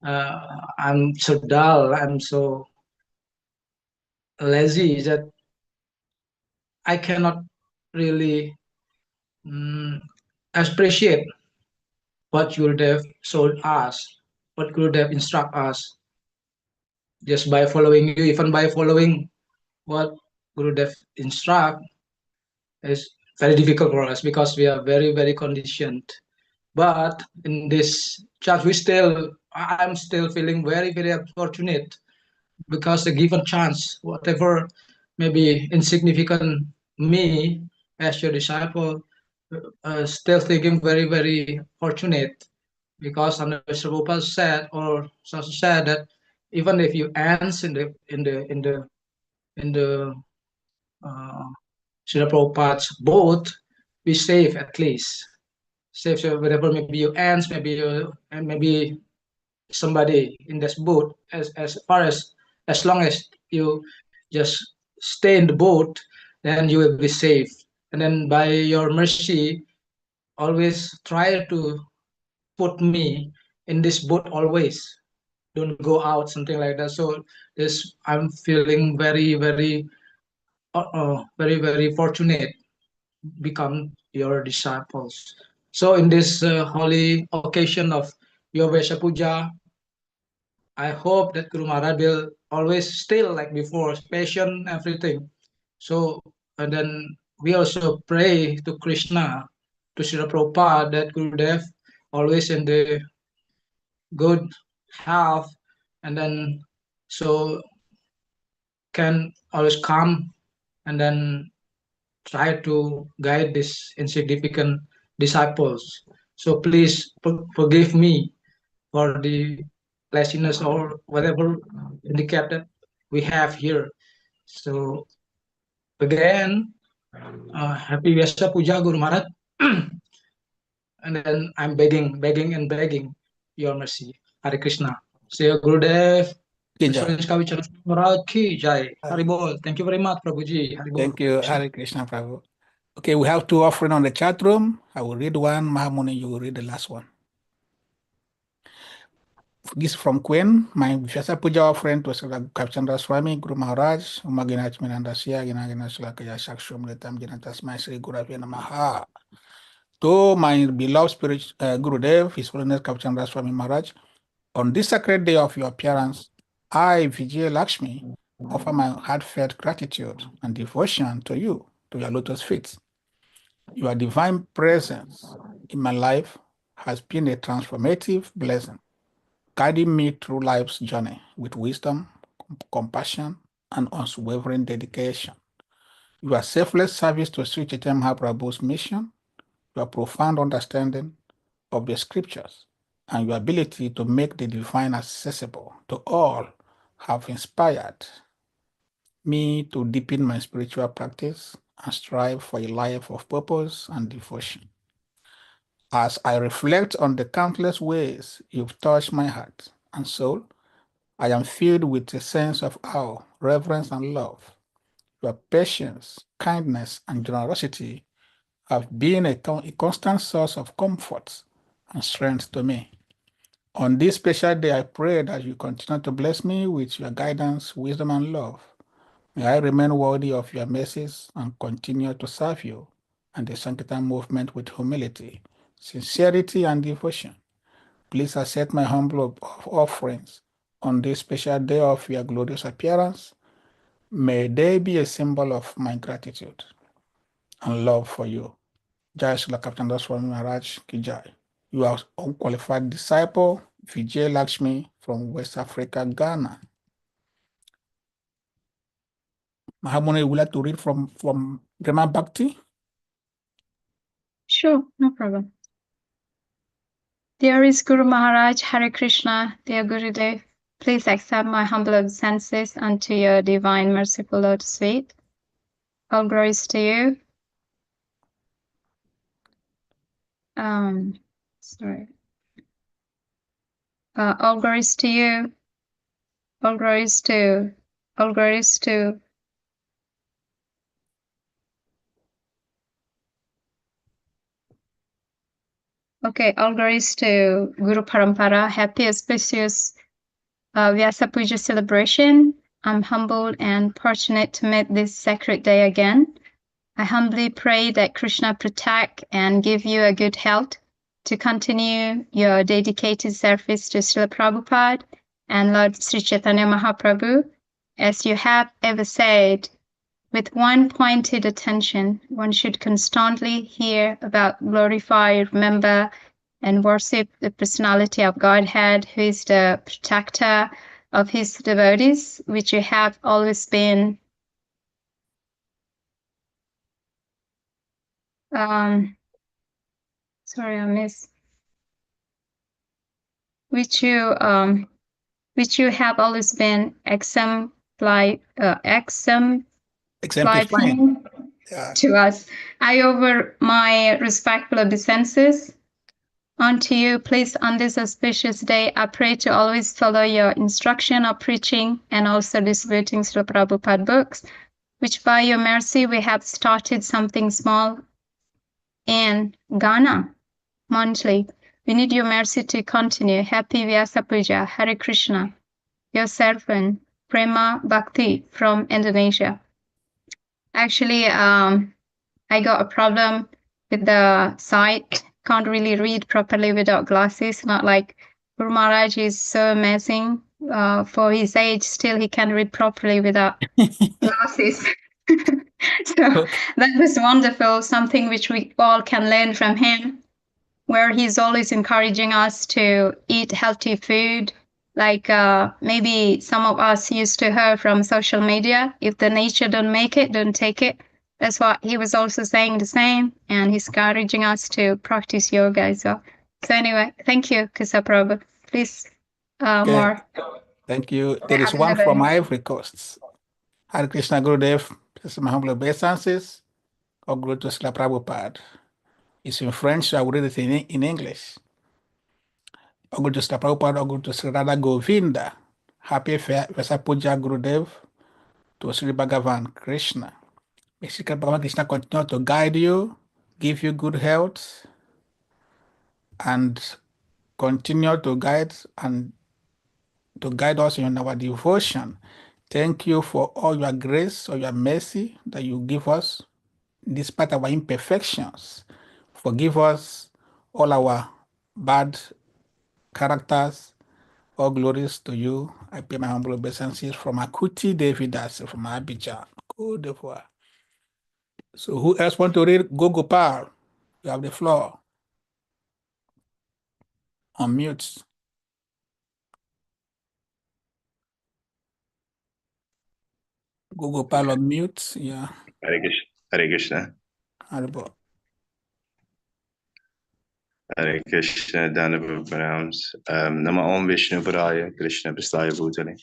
I'm so dull. I'm so lazy that I cannot really appreciate what Gurudev showed us, what Gurudev instruct us, just by following you, even by following what Gurudev instruct is very difficult for us because we are very conditioned. But in this church, I'm still feeling very fortunate, because the given chance, whatever maybe insignificant me as your disciple, still thinking very fortunate, because Anda Prabhupada said, or Sasa said, that even if you ants in the Srila Prabhupada's boat, be safe at least. Safe, so whatever maybe you ants, maybe somebody in this boat, as long as you just stay in the boat, then you will be safe. And then by your mercy, always try to put me in this boat always. Don't go out, something like that. So this I'm feeling very fortunate become your disciples. So in this holy occasion of your Vyasa Puja, I hope that Guru Maharaj will always still like before, patient, everything. So, and then we also pray to Krishna, to Srila Prabhupada, that Gurudev always in the good health, and then so can always come and then try to guide these insignificant disciples. So please forgive me for the laziness or whatever handicap that we have here. So again, happy Vyasa Puja, Guru Maharaj. And then I'm begging your mercy. Hare Krishna. Say Gurudev. Kavicandra ki jai. Haribol. Thank you very much, Prabhuji. Haribol. Thank you, Hare Krishna Prabhu. Okay, we have two offerings on the chat room. I will read one. Mahamuni, you will read the last one. This from Queen, my Vyasa Puja offering to Sri Kavicandra Swami, Guru Maharaj, Umaginach Minandasya, Ginagina Sulakaya Shakshum Letam Jinatas Maisri Guravya Namaha. To my beloved spirit Guru Dev, His Holiness Kavicandra Swami Maharaj, on this sacred day of your appearance, I, Vijay Lakshmi, offer my heartfelt gratitude and devotion to you, to your lotus feet. Your divine presence in my life has been a transformative blessing, guiding me through life's journey with wisdom, compassion, and unswavering dedication. Your selfless service to Sri Chaitanya Mahaprabhu's mission, your profound understanding of the scriptures, and your ability to make the divine accessible to all have inspired me to deepen my spiritual practice and strive for a life of purpose and devotion. As I reflect on the countless ways you've touched my heart and soul, I am filled with a sense of awe, reverence, and love. Your patience, kindness, and generosity have been a constant source of comfort and strength to me. On this special day, I pray that you continue to bless me with your guidance, wisdom, and love. May I remain worthy of your mercies and continue to serve you and the Sankirtan movement with humility, sincerity, and devotion. Please accept my humble offerings on this special day of your glorious appearance. May they be a symbol of my gratitude and love for you. Jai Srila Kavicandra Swami Maharaj Ki Jai. You are unqualified disciple, Vijay Lakshmi from West Africa, Ghana. Mahamuni, would you like to read from Grandma Bhakti? Sure, no problem. Dearest Guru Maharaj, Hare Krishna, dear Gurudev, please accept my humble obeisances unto your divine merciful lotus feet. All glories to you. Sorry. All glories to you. All glories to. All glories to. Okay, all glories to Guru Parampara. Happy auspicious Vyasa Puja celebration. I'm humbled and fortunate to meet this sacred day again. I humbly pray that Krishna protect and give you a good health to continue your dedicated service to Srila Prabhupada and Lord Sri Chaitanya Mahaprabhu. As you have ever said, with one pointed attention, one should constantly hear about, glorify, remember, and worship the personality of Godhead, who is the protector of his devotees, which you have always been. Sorry, I missed. Which you have always been exemplifying to us. I offer my respectful obeisances unto you. Please, on this auspicious day, I pray to always follow your instruction of preaching and also distributing Srila Prabhupada books, which by your mercy we have started something small in Ghana monthly. We need your mercy to continue. Happy Vyasa Puja. Hare Krishna. Your servant, Prema Bhakti from Indonesia. Actually, I got a problem with the sight. Can't really read properly without glasses. Not like Guru Maharaj is so amazing. For his age, still he can read properly without glasses. So that was wonderful, something which we all can learn from him, where he's always encouraging us to eat healthy food. Like maybe some of us used to hear from social media, if the nature don't make it, don't take it. That's what he was also saying the same, and he's encouraging us to practice yoga as well. So anyway, thank you, Kisa Prabhu. Please, more. Thank you. There is one from Ivory Coast. Hare Krishna Gurudev, this is my humble obeisances. All glory to Srila Prabhupada. It's in French, so I will read it in English. All glory to Srila Prabhupada, all glory to Sri Radha Govinda. Happy Vyasa Puja Gurudev to Sri Bhagavan Krishna. May Sri Bhagavan Krishna continue to guide you, give you good health, and continue to guide and to guide us in our devotion. Thank you for all your grace or your mercy that you give us despite our imperfections. Forgive us all our bad characters. All glories to you. I pay my humble obeisances from Akuti Davidas from Abidjan, Côte d'Ivoire. So who else want to read? Gopal, you have the floor. On mute. Gopal on mute. Yeah. Hare Krishna. Hare Krishna. Haribo. Hare Krishna. Danava pranams. Nama Om Vishnu Padaya Krishna Prastaya Bhutale.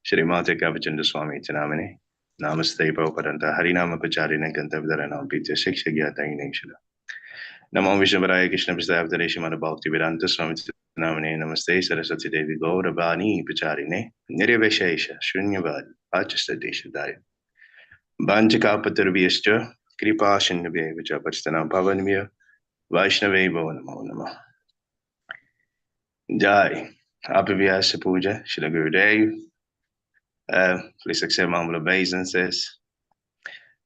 Shrimate Kavicandra Swami Tinamani. Namaste Prabhupada Harinama Pacharina Kantavidaranam Pitya Shiksha Gyata Inishila. Nama Om Vishnu Padaya Krishna Prastaya Bhutale Shrimata Bhakti Vedanta Swami Tinamani. Namaste Saraswati Devi Gaura Bani Pacharine. Nirveshesha Shunyavad Pachasta Deshadaya. Banjaka Paturviyascha Kripa Shinnabe Vichapachtanam Pavanmya Vaishnave Namo Namah. Jai. Happy Vyasa Puja, Shri Gurudev. Please accept my humble obeisances.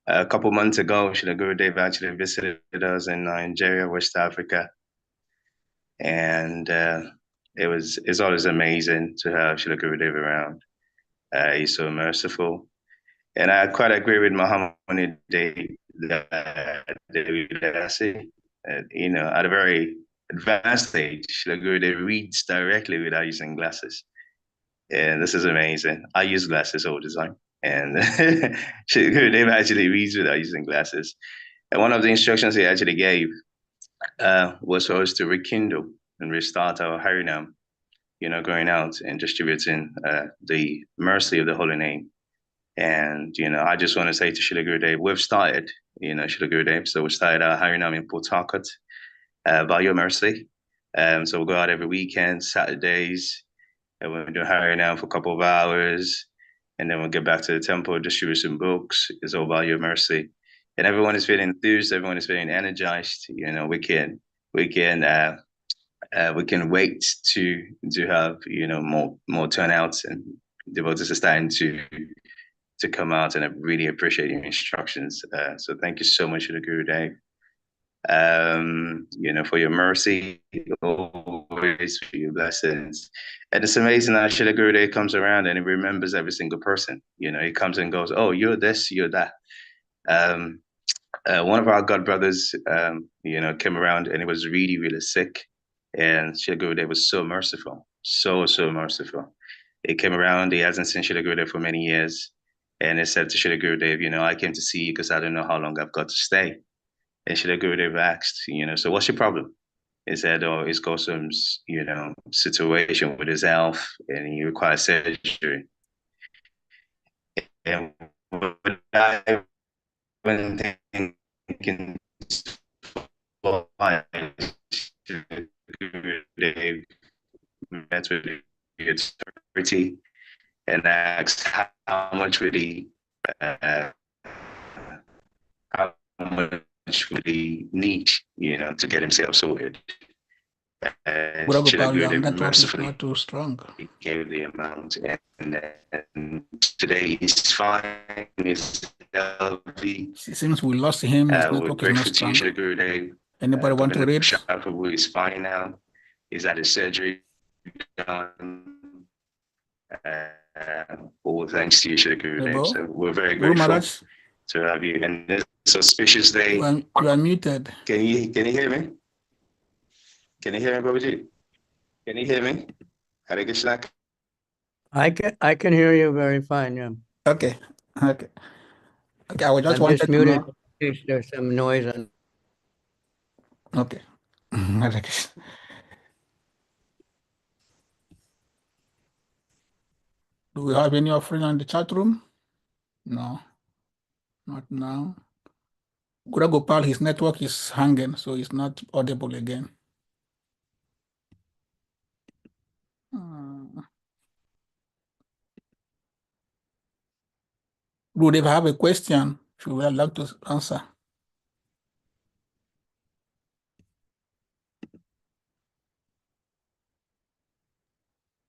A couple months ago, Shri Gurudev actually visited us in Nigeria, West Africa. And it's always amazing to have Shri Gurudev around. He's so merciful. And I quite agree with Muhammad that Vyasa, at a very advanced age, Shri Gurudev reads directly without using glasses. And this is amazing. I use glasses all the time. And Shri Gurudev actually reads without using glasses. And one of the instructions he actually gave was for us to rekindle and restart our Harinam, going out and distributing the mercy of the holy name. And, I just want to say to Shri Gurudev, we've started, Shri Gurudev. So we started our Harinam in Port Harcourt by your mercy. So we'll go out every weekend, Saturdays, and we'll do Harinam for a couple of hours. And then we'll get back to the temple, distribute some books. It's all by your mercy. And everyone is feeling enthused. Everyone is feeling energized. We can wait to have, more turnouts, and devotees are starting to come out, and I really appreciate your instructions. So thank you so much, Shri Gurudev. For your mercy, always for your blessings. And it's amazing how Shri Gurudev comes around and he remembers every single person. He comes and goes, oh, you're this, you're that. One of our god brothers, came around and he was really, really sick. And Shri Gurudev was so merciful, so merciful. He came around, he hasn't seen Shri Gurudev for many years. And he said to Shri Gurudev, I came to see you because I don't know how long I've got to stay. And Shri Gurudev asked, so what's your problem? He said, oh, he's got some, situation with his health and he requires surgery. And what I went thinking, Gurudev met with the authority and asked how much would he need, to get himself sorted. Network is not too strong. He gave the amount, and today he's fine. He's healthy. It seems we lost him. His We're network is not grateful to strong. you, Gurudev. Anybody want to read? Prabhu is fine now. He's had his surgery done. All thanks to you, Shri Gurudev. So we're very grateful to have you. And this auspicious day. You are muted. Can you hear me? Can you hear me, Prabhuji? Can you hear me? Hare Krishna. I can hear you very fine, yeah. Okay. I was just I'm wanted just to muted know. in case there's some noise on. Okay. Hare Krishna. Do we have any offering on the chat room? No, not now. Gura Gopal, his network is hanging, so he's not audible again. Would they have a question? If you would like to answer.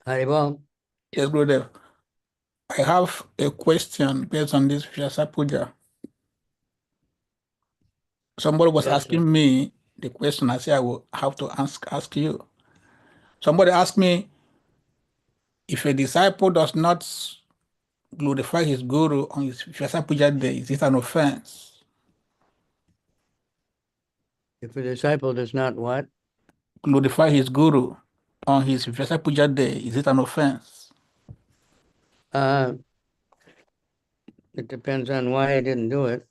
Haribol. Yes, Gurudev. I have a question based on this Vyasa Puja. Somebody was Yes, asking sir. me the question. I said I will have to ask you. Somebody asked me, if a disciple does not glorify his guru on his Vyasa Puja day, is it an offense? If a disciple does not what? Glorify his guru on his Vyasa Puja day, is it an offense? It depends on why I didn't do it.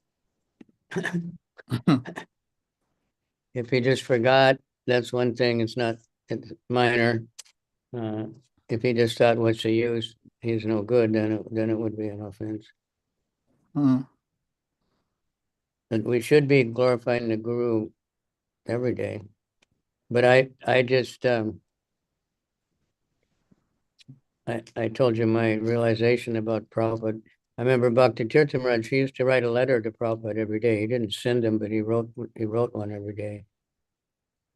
If he just forgot, that's one thing. It's minor. If he just thought what's the use, he's no good, then it would be an offense. Mm. And we should be glorifying the guru every day. But I just I told you my realization about Prabhupada. I remember Bhakti Tirtha Maharaj, he used to write a letter to Prabhupada every day. He didn't send them, but he wrote one every day,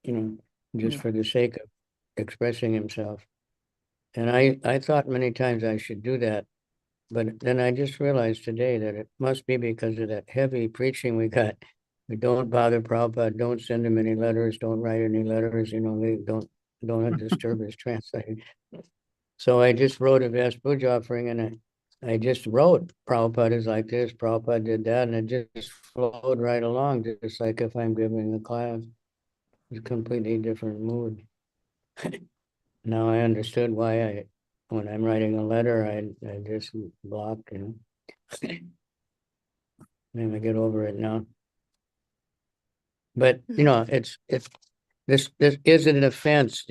just Yeah. for the sake of expressing himself. And I thought many times I should do that. But then I just realized today that it must be because of that heavy preaching we got. We don't bother Prabhupada, don't send him any letters, don't write any letters, don't disturb his translating. So I just wrote a Vyasa Puja offering, and I just wrote, Prabhupada is like this, Prabhupada did that, and it just flowed right along, just like if I'm giving a class. It's a completely different mood. Now I understood why when I'm writing a letter, I just block, Maybe I get over it now. But it's this isn't an offense.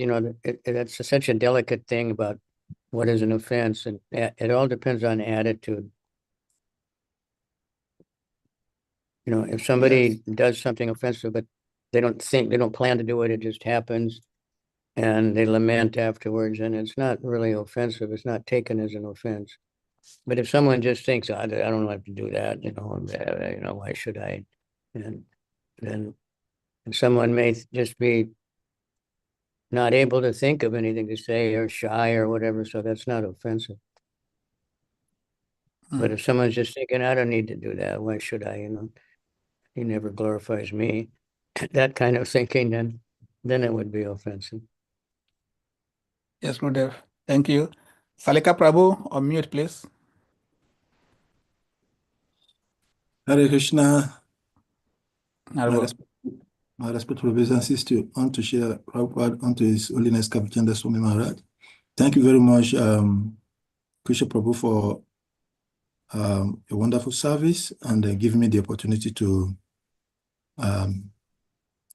That's such a delicate thing about what is an offense, and it all depends on attitude. If somebody does something offensive, but they don't plan to do it, it just happens, and they lament afterwards, and it's not really offensive. It's not taken as an offense. But if someone just thinks, I don't have to do that, why should I? And then someone may just be not able to think of anything to say or shy or whatever, so that's not offensive. But if someone's just thinking, I don't need to do that, why should I? He never glorifies me. That kind of thinking, then it would be offensive. Yes, Gurudev. Thank you. Salika Prabhu, on mute, please. Hare Krishna. Hare My respectful obeisances to unto Shri Prabhupada, unto His Holiness Kavicandra Swami Maharaj. Thank you very much, Krishna Prabhu, for a wonderful service and giving me the opportunity to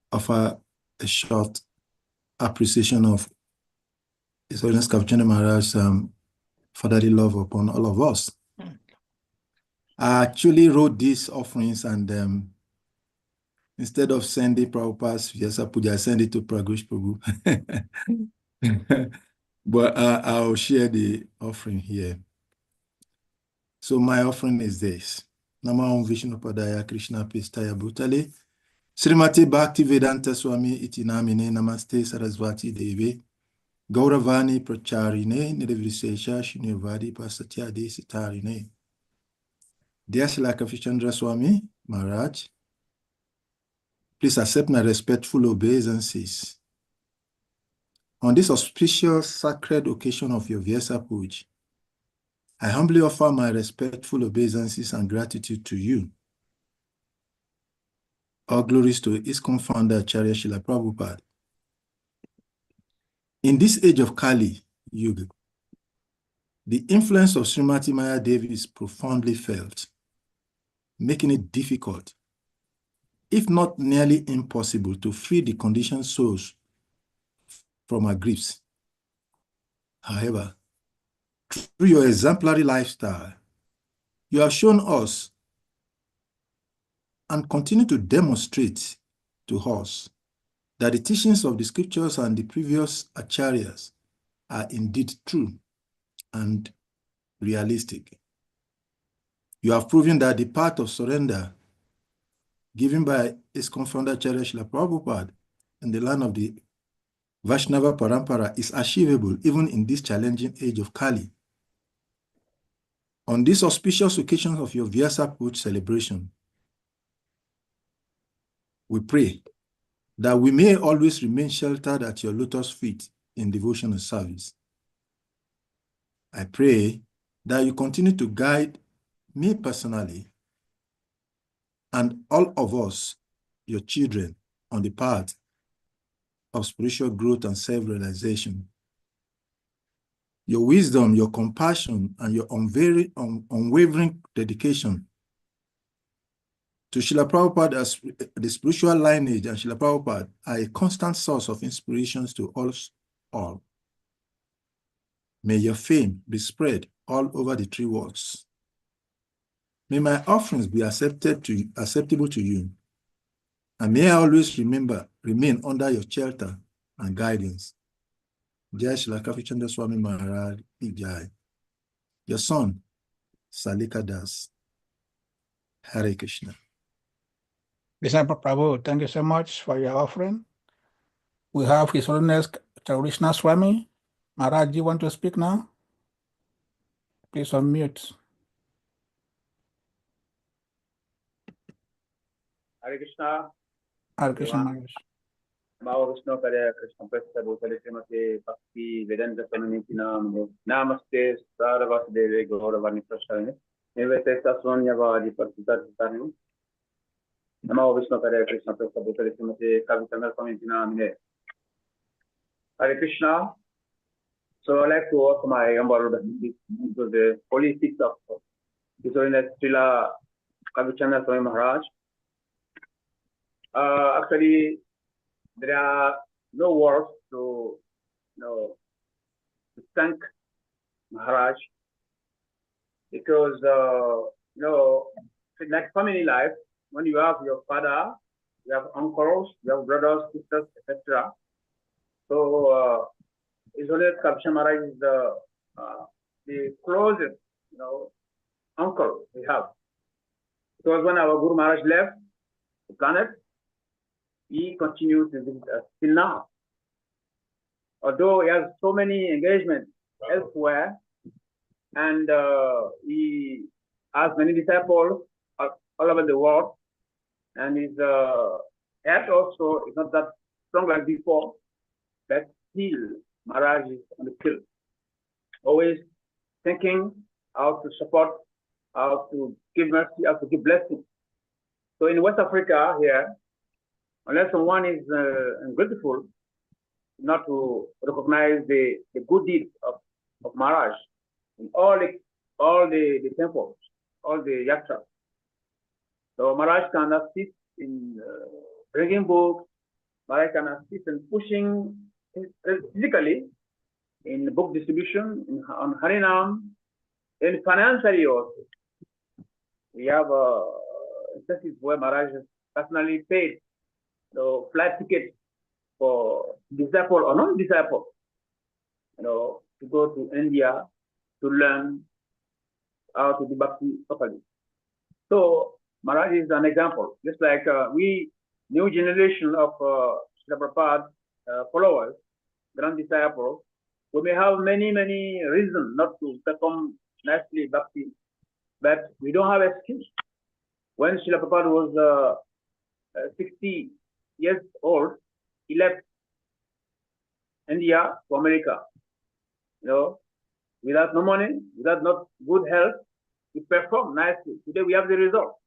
offer a short appreciation of His Holiness Kavicandra Maharaj's fatherly love upon all of us. I actually wrote these offerings, and instead of sending Prabhupada's Vyasa Puja, I send it to Pragush Prabhu. But I'll share the offering here. So my offering is this. Namaham Vishnu Padaya Krishna Pistaya Bhutale Srimati Bhakti Vedanta Swami Iti Namine Namaste Sarasvati Devi Gauravani Pracharine Nirvisesha Shinivadi Pasatyadi Sitarine. Dear Srila Kavicandra Swami Maharaj, please accept my respectful obeisances. On this auspicious sacred occasion of your Vyasa Puja, I humbly offer my respectful obeisances and gratitude to you. All glories to ISKCON founder Acharya Srila Prabhupada. In this age of Kali Yuga, the influence of Srimati Maya Devi is profoundly felt, making it difficult, if not nearly impossible, to free the conditioned souls from our griefs. However, through your exemplary lifestyle, you have shown us and continue to demonstrate to us that the teachings of the scriptures and the previous acharyas are indeed true and realistic. You have proven that the path of surrender given by ISKCON founder Acharya Srila Prabhupada in the land of the Vaishnava Parampara is achievable even in this challenging age of Kali. On this auspicious occasion of your Vyasa Puja celebration, we pray that we may always remain sheltered at your lotus feet in devotion and service. I pray that you continue to guide me personally and all of us, your children, on the path of spiritual growth and self-realization. Your wisdom, your compassion, and your unwavering dedication to Srila Prabhupada as the spiritual lineage and Srila Prabhupada are a constant source of inspirations to us all. May your fame be spread all over the three worlds. May my offerings be acceptable to you, and may I always remain under your shelter and guidance. Jai Srila Kavicandra Swami Maharaj Jai. Your son, Salika Das. Hare Krishna. Disciple Prabhu, thank you so much for your offering. We have His Holiness Krishna Swami. Maharaj, you want to speak now? Please unmute. Hare Krishna. Hare Krishna Maharaj. Namo Vishnu Padaya Krishna Prestha Bhutale Srimate Bhakti Vedanta Samaniti Namane Namaste Saravasudeve Gauravani Prasharane Nivete Saswanyavadi Parsiddhartane Namo Vishnu Padaya Krishna Prestha Bhutale Srimate Kavicandra Samaniti Namane. Hare Krishna. So I'd like to offer my humble to the holy feet of His Holiness Srila Kavicandra Swami Maharaj. Actually, there are no words to thank Maharaj, because like family life, when you have your father, you have uncles, you have brothers, sisters, etc. So His Holiness Kavicandra Maharaj is the closest uncle we have. Because when our Guru Maharaj left the planet, he continues to visit us till now. Although he has so many engagements elsewhere, and he has many disciples all over the world, and his health also is not that strong as before, but still Maharaj is on the field, always thinking how to support, how to give mercy, how to give blessing. So in West Africa here, unless someone is ungrateful not to recognize the good deeds of Maharaj in all the temples, all the yatras. So Maharaj can assist in bringing books, Maharaj can assist in pushing physically in book distribution, on Harinam, and financially also. We have instances where Maharaj has personally paid flight tickets for disciple or non-disciple, to go to India to learn how to do bhakti properly. So Maharaj is an example. Just like we, new generation of Srila Prabhupada followers, grand disciples, we may have many reasons not to perform nicely bhakti, but we don't have excuse. When Srila Prabhupada was 60 years old, he left India to America. Without no money, without not good health, he performed nicely. Today we have the result.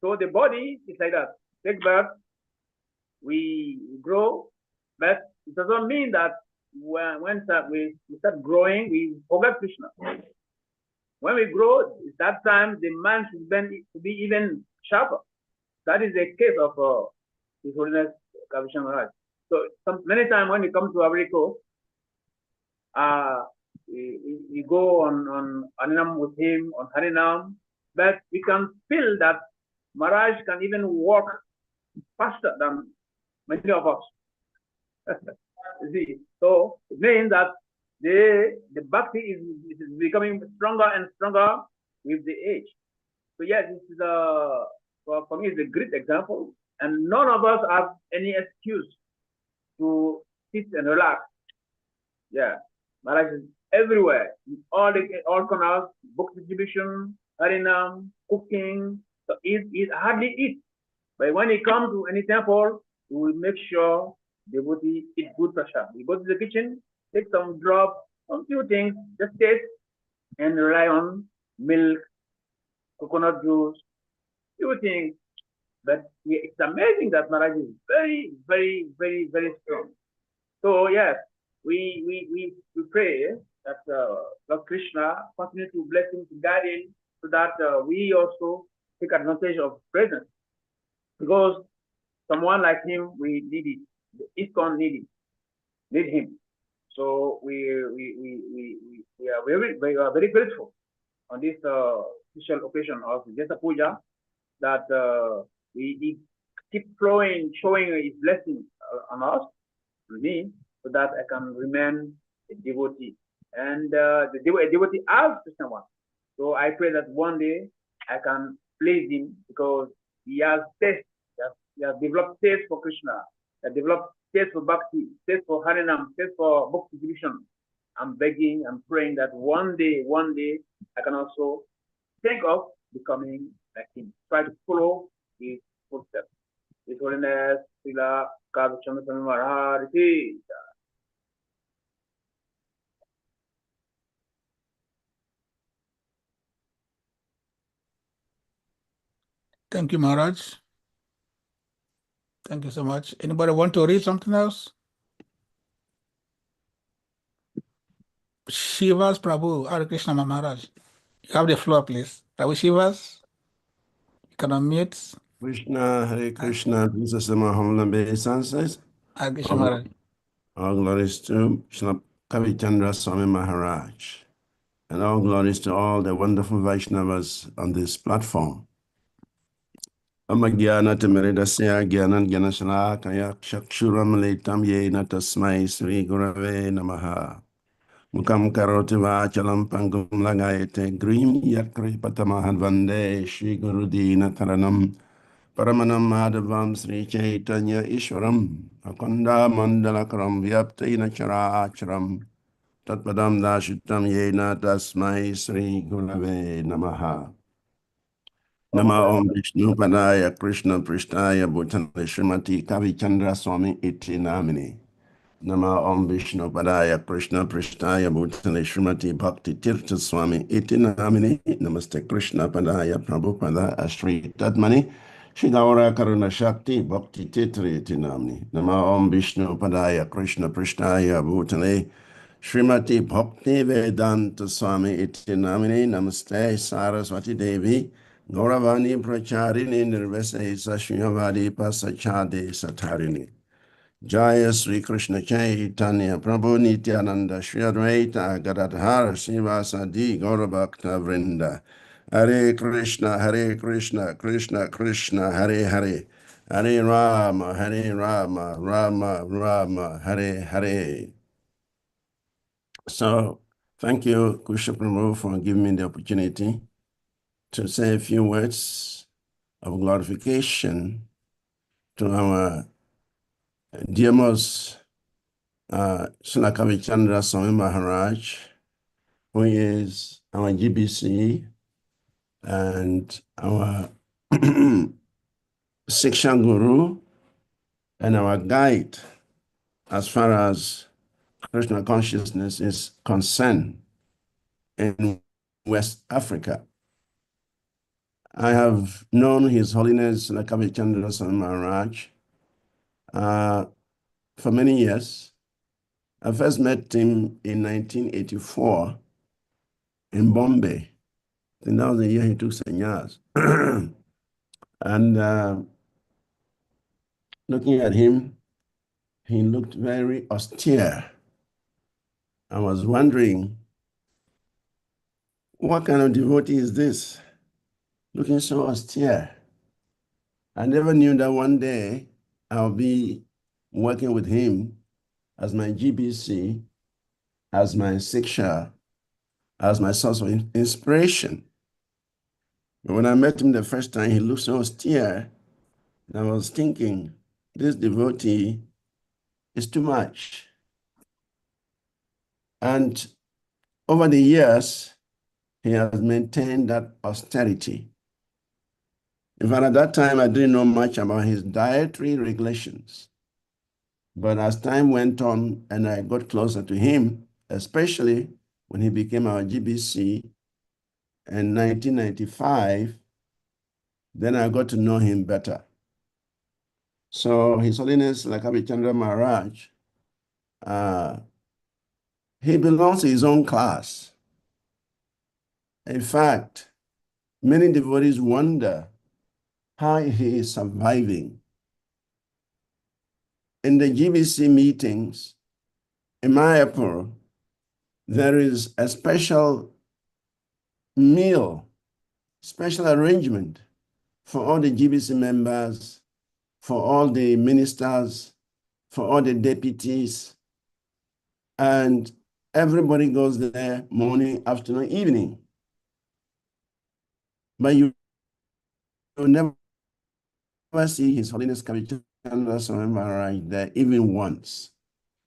So the body is like that. Take birth, we grow, but it doesn't mean that when we start growing, we forget Krishna. When we grow, at that time the mind should be even sharper. That is the case of His Holiness Kavicandra Maharaj. So many times when we come to Ivory Coast, we go on Harinam with him, on Harinam, but we can feel that Maharaj can even walk faster than many of us. See, so it means that the bhakti is becoming stronger and stronger with the age. So yes, this is for me, it's a great example, and none of us have any excuse to sit and relax. Yeah, Maharaj is everywhere, in all corners, book distribution, harinam, cooking. So he hardly eats. But when he comes to any temple, he will make sure devotee eat good prasad. He goes to the kitchen, take some drops, some few things, just taste, and rely on milk, coconut juice, few things. But it's amazing that Maharaj is very, very, very, very strong. So yes, we pray that Lord Krishna continue to bless him, to guide him, so that we also take advantage of presence. Because someone like him, we need it. The ISKCON need him. So we are very grateful on this special occasion of Vyasa Puja that he keep flowing, showing his blessing on us, to me, so that I can remain a devotee. And a devotee as someone. So I pray that one day I can please him, because he has taste, he has developed taste for Krishna, he has developed taste for bhakti, taste for harinam, taste for book distribution. I'm begging, I'm praying that one day I can also think of becoming like him, try to follow his footsteps. His Holiness Srila Kavicandra Maharaj. Thank you, Maharaj. Thank you so much. Anybody want to read something else? Shivas Prabhu, Hare Krishna Maharaj. You have the floor, please. Prabhu Shivas, you can unmute. Krishna, Hare Krishna, Jesus and humble obeisances. Hare Krishna Maharaj. All glories to Srila Kavicandra Swami Maharaj. And all glories to all the wonderful Vaishnavas on this platform. Amagyana Tamiridasya Gyanan Gyanashalakaya Chakshuram Litam Yena Tasmai Sri Gurave Namaha. Mukam Karoti Vachalam Pangum Lagayate Grim Yakri Patamahan Vande Shri Gurudina Taranam Paramanam Madhavam Sri Chaitanya Ishwaram Akanda Mandalakaram Vyaptaina Characharam Tatpadam Dashitam Yena Tasmai Sri Gurave Namaha. Nama Om Vishnu Padaya Krishna Prishtaya Bhutale Srimati Kavicandra Swami Iti Namini. Nama Om Vishnu Padaya Krishna Prishtaya Bhutale Srimati Bhakti Tirtha Swami Iti Namini. Namaste Krishna Padaya Prabhupada Ashri Tatmani. Shigaura Karuna Shakti Bhakti Titri Iti Namini. Nama Om Vishnu Padaya Krishna Prishtaya Bhutale Srimati Bhakti Vedanta Swami Iti Namini. Namaste Saraswati Devi. Gauravani Pracharini Nirvese Sashiyavadi Pasachade Satarini. Jaya Sri Krishna Chaitanya Prabhu Nityananda Shri Advaita Gadadhar Srivasadi Gauravakta Vrinda. Hare Krishna, Krishna Krishna, Hare Hare. Hare Rama, Rama Rama, Hare Hare. So, thank you, Krishna Prabhu, for giving me the opportunity to say a few words of glorification to our dear most Srila Kavicandra Swami Maharaj, who is our GBC and our Siksha Guru and our guide as far as Krishna consciousness is concerned in West Africa. I have known His Holiness Srila Kavicandra Swami Maharaj for many years. I first met him in 1984 in Bombay. I think that was the year he took sannyas. And looking at him, he looked very austere. I was wondering, what kind of devotee is this? Looking so austere. I never knew that one day I'll be working with him as my GBC, as my Siksha, as my source of inspiration. But when I met him the first time, he looked so austere, and I was thinking, this devotee is too much. And over the years, he has maintained that austerity. In fact, at that time, I didn't know much about his dietary regulations. But as time went on and I got closer to him, especially when he became our GBC in 1995, then I got to know him better. So His Holiness Kavicandra Maharaj, he belongs to his own class. In fact, many devotees wonder how he is surviving. In the GBC meetings in Mayapur, there is a special meal, special arrangement for all the GBC members, for all the ministers, for all the deputies, and everybody goes there morning, afternoon, evening. But you will never see His Holiness Kavicandra Swami Maharaj there even once.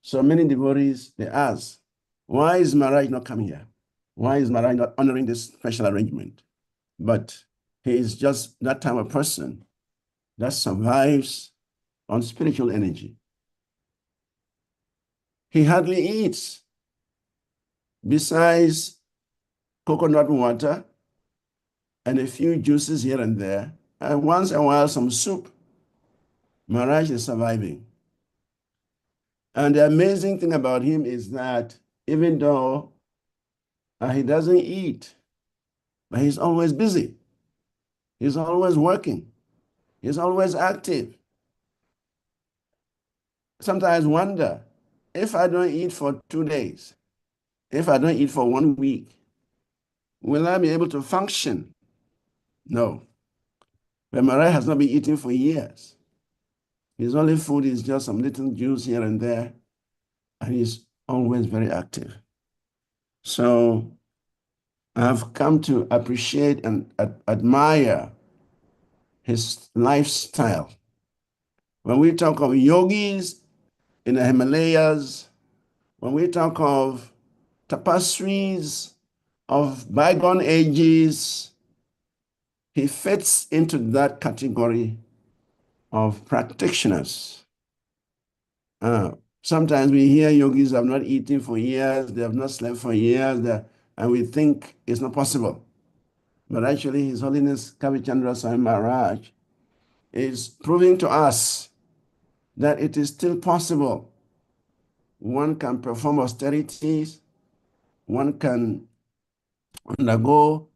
So many devotees, they ask, why is Maharaj not coming here? Why is Maharaj not honoring this special arrangement? But he is just that type of person that survives on spiritual energy. He hardly eats. Besides coconut water and a few juices here and there, and once in a while some soup, Maharaj is surviving. And the amazing thing about him is that even though he doesn't eat, but he's always busy. He's always working. He's always active. Sometimes I wonder, if I don't eat for 2 days, if I don't eat for 1 week, will I be able to function? No. But Maharaj has not been eating for years. His only food is just some little juice here and there, and he's always very active. So I've come to appreciate and admire his lifestyle. When we talk of yogis in the Himalayas, when we talk of tapasris of bygone ages, he fits into that category of practitioners. Sometimes we hear yogis have not eaten for years, they have not slept for years, and we think it's not possible. But actually, His Holiness Kavicandra Swami Maharaj is proving to us that it is still possible. One can perform austerities, one can undergo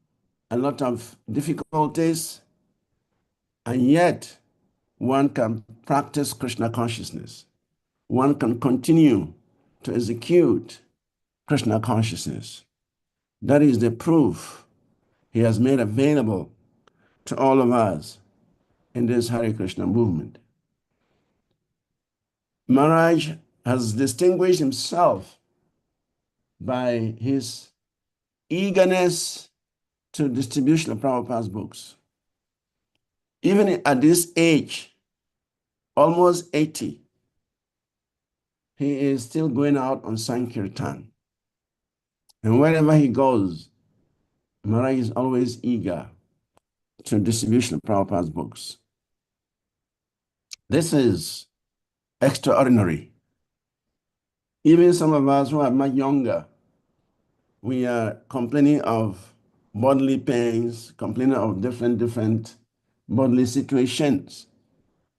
a lot of difficulties, and yet one can practice Krishna consciousness. One can continue to execute Krishna consciousness. That is the proof he has made available to all of us in this Hare Krishna movement. Maharaj has distinguished himself by his eagerness to distribution of Prabhupada's books. Even at this age, almost 80, he is still going out on Sankirtan. And wherever he goes, Maharaj is always eager to distribution of Prabhupada's books. This is extraordinary. Even some of us who are much younger, we are complaining of bodily pains, complaining of different bodily situations.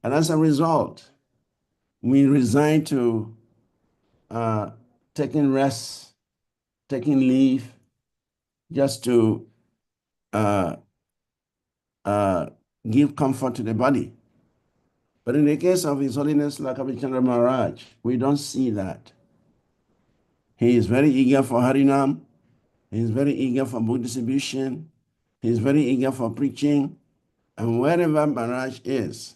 And as a result, we resign to taking rest, taking leave, just to give comfort to the body. But in the case of His Holiness Kavicandra Maharaj, we don't see that. He is very eager for Harinam. He is very eager for book distribution. He is very eager for preaching. And wherever Maharaj is,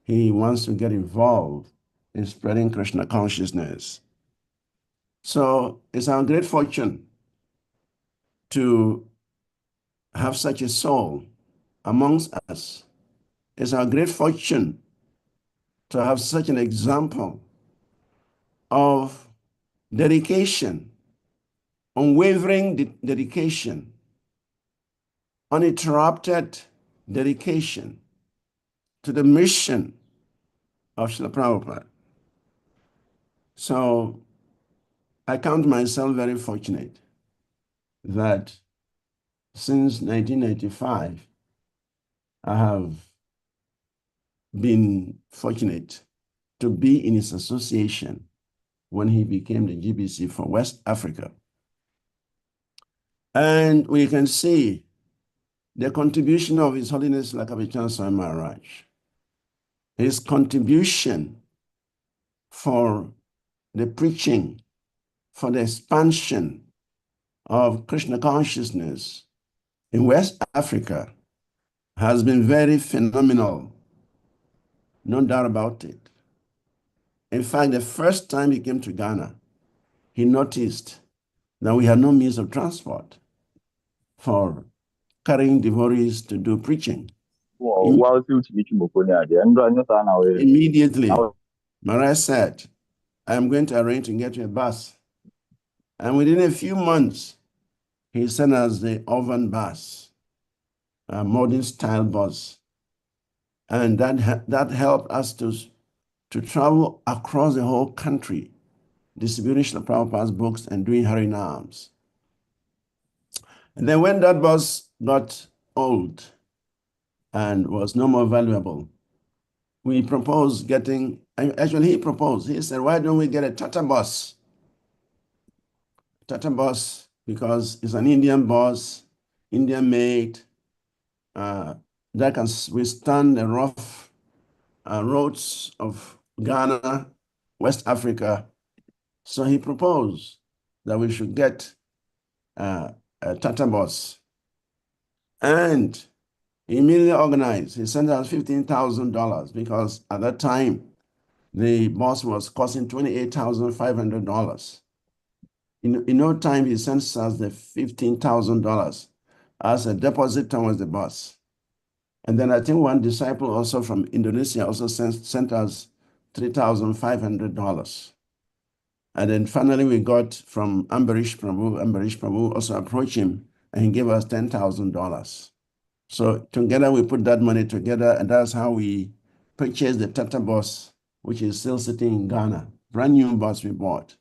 he wants to get involved in spreading Krishna consciousness. So it's our great fortune to have such a soul amongst us. It's our great fortune to have such an example of dedication, unwavering dedication, uninterrupted dedication to the mission of Srila Prabhupada. So I count myself very fortunate that since 1995, I have been fortunate to be in his association when he became the GBC for West Africa. And we can see the contribution of His Holiness Kavicandra Swami Maharaj, his contribution for the preaching, for the expansion of Krishna consciousness in West Africa has been very phenomenal, no doubt about it. In fact, the first time he came to Ghana, he noticed that we had no means of transport for carrying devotees to do preaching. Immediately, Maharaj said, I am going to arrange to get you a bus. And within a few months, he sent us the oven bus, a modern style bus. And that helped us to travel across the whole country, distributing Srila Prabhupada's books and doing Harinams. And then when that bus got old and was no more valuable, we proposed getting, actually he proposed, he said, why don't we get a Tata bus? Tata bus, because it's an Indian bus, Indian made, that can withstand the rough roads of Ghana, West Africa. So he proposed that we should get a Tata bus. And he immediately organized. He sent us $15,000 because at that time, the bus was costing $28,500. In no time, he sent us the $15,000 as a deposit towards the bus. And then I think one disciple also from Indonesia also sent us $3,500. And then finally we got from Ambarish Prabhu also approached him and he gave us $10,000. So together we put that money together and that's how we purchased the Tata bus, which is still sitting in Ghana. Brand new bus we bought.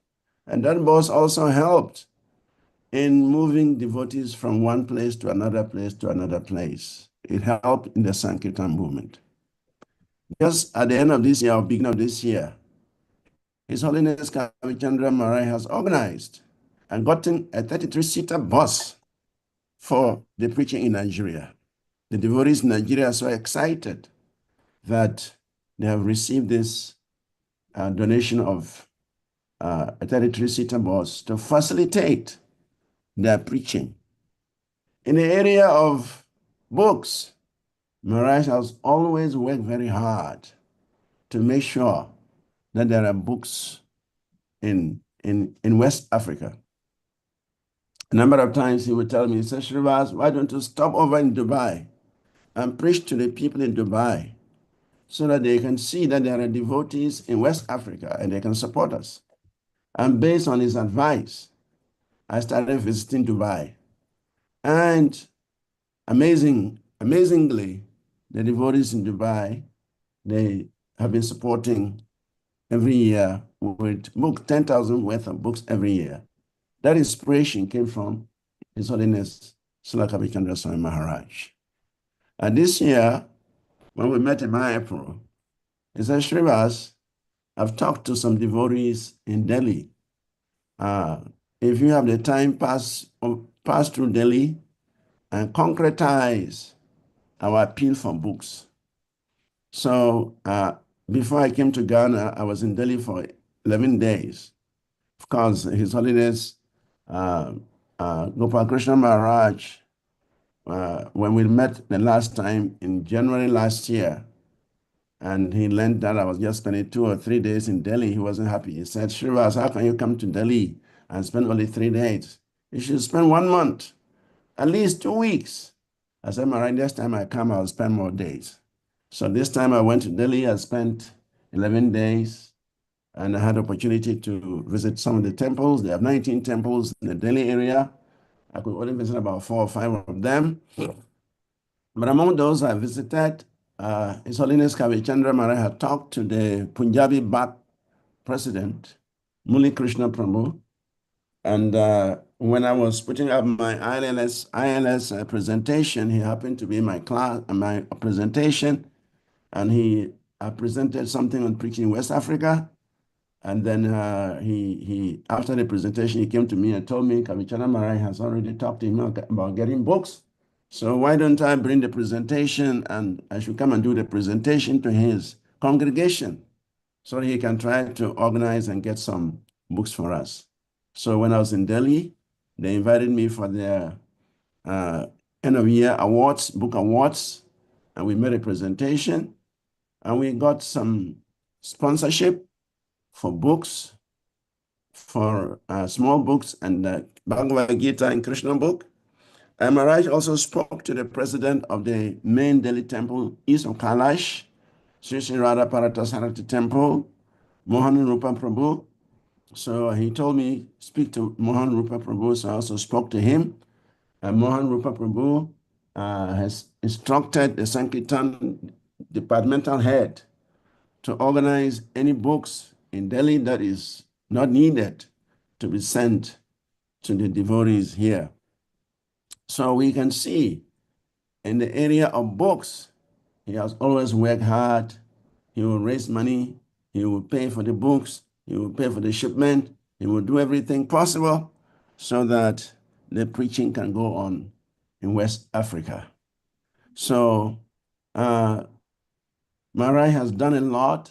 And that bus also helped in moving devotees from one place to another place to another place. It helped in the Sankirtan movement. Just at the end of this year, or beginning of this year, His Holiness Kavicandra Maharaj has organized and gotten a 33-seater bus for the preaching in Nigeria. The devotees in Nigeria are so excited that they have received this donation of a 33-seater bus to facilitate their preaching. In the area of books, Maharaj has always worked very hard to make sure that there are books in West Africa. A number of times he would tell me, he said, Srivas, why don't you stop over in Dubai and preach to the people in Dubai so that they can see that there are devotees in West Africa and they can support us. And based on his advice, I started visiting Dubai. And amazingly, the devotees in Dubai, they have been supporting every year with 10,000 worth of books every year. That inspiration came from His Holiness Srila Kavicandra Swami Maharaj. And this year, when we met in April, he said, Srivas, I've talked to some devotees in Delhi. If you have the time, pass through Delhi and concretize our appeal for books. So before I came to Ghana, I was in Delhi for 11 days. Of course, His Holiness Gopal Krishna Maharaj, when we met the last time in January last year, and he learned that I was just spending 2 or 3 days in Delhi, he wasn't happy. He said, Srivas, how can you come to Delhi and spend only 3 days? You should spend 1 month, at least 2 weeks. I said, Maharaj, this time I come, I'll spend more days. So this time I went to Delhi, I spent 11 days, and I had opportunity to visit some of the temples. They have 19 temples in the Delhi area. I could only visit about 4 or 5 of them. But among those I visited, His Holiness Kavicandra Maharaj had talked to the Punjabi Bhat president, Muli Krishna Prabhu. And when I was putting up my ILS presentation, he happened to be in my class, my presentation, and he presented something on preaching in West Africa. And then he after the presentation, he came to me and told me Kavicandra Maharaj has already talked to him about getting books. So why don't I bring the presentation and I should come and do the presentation to his congregation so he can try to organize and get some books for us. So when I was in Delhi, they invited me for their end of year awards, book awards, and we made a presentation and we got some sponsorship for books, for small books and Bhagavad Gita and Krishna book. And Maharaj also spoke to the president of the main Delhi temple, east of Kailash, Sri Sri Radha Paratasarati Temple, Mohan Rupa Prabhu. So he told me, speak to Mohan Rupa Prabhu. So I also spoke to him. And Mohan Rupa Prabhu has instructed the Sankirtan departmental head to organize any books in Delhi that is not needed to be sent to the devotees here. So we can see in the area of books, he has always worked hard. He will raise money. He will pay for the books. He will pay for the shipment. He will do everything possible so that the preaching can go on in West Africa. So Maharaj has done a lot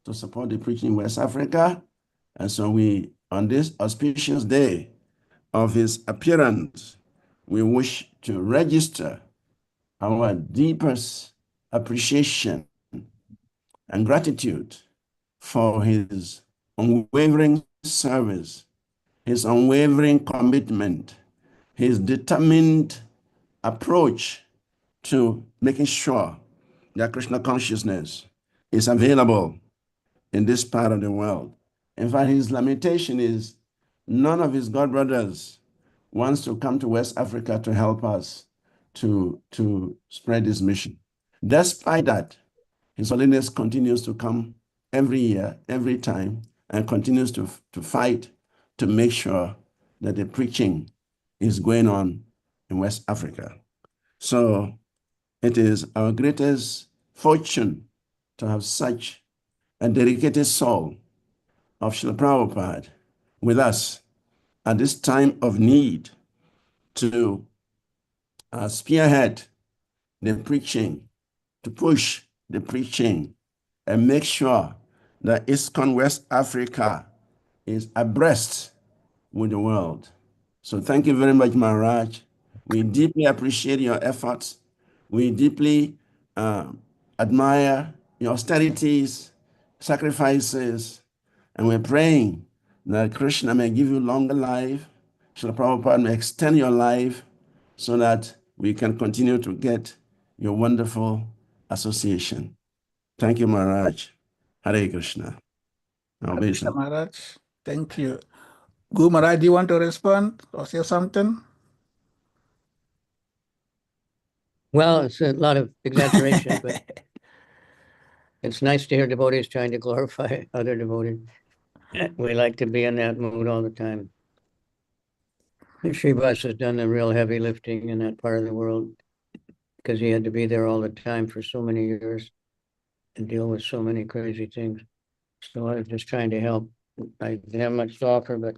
to support the preaching in West Africa. And so we, on this auspicious day of his appearance, we wish to register our deepest appreciation and gratitude for his unwavering service, his unwavering commitment, his determined approach to making sure that Krishna consciousness is available in this part of the world. In fact, his lamentation is none of his god brothers wants to come to West Africa to help us to spread this mission. Despite that, His Holiness continues to come every year, every time, and continues to fight to make sure that the preaching is going on in West Africa. So it is our greatest fortune to have such a dedicated soul of Srila Prabhupada with us at this time of need to spearhead the preaching, to push the preaching, and make sure that ISKCON West Africa is abreast with the world. So thank you very much, Maharaj. We deeply appreciate your efforts. We deeply admire your austerities, sacrifices, and we're praying that Krishna may give you longer life, Srila Prabhupada may extend your life so that we can continue to get your wonderful association. Thank you, Maharaj. Hare Krishna. Krishna Maharaj, thank you. Guru Maharaj, do you want to respond or say something? Well, it's a lot of exaggeration, but it's nice to hear devotees trying to glorify other devotees. We like to be in that mood all the time. Sri Vyasa has done the real heavy lifting in that part of the world because he had to be there all the time for so many years and deal with so many crazy things. So I was just trying to help. I didn't have much to offer, but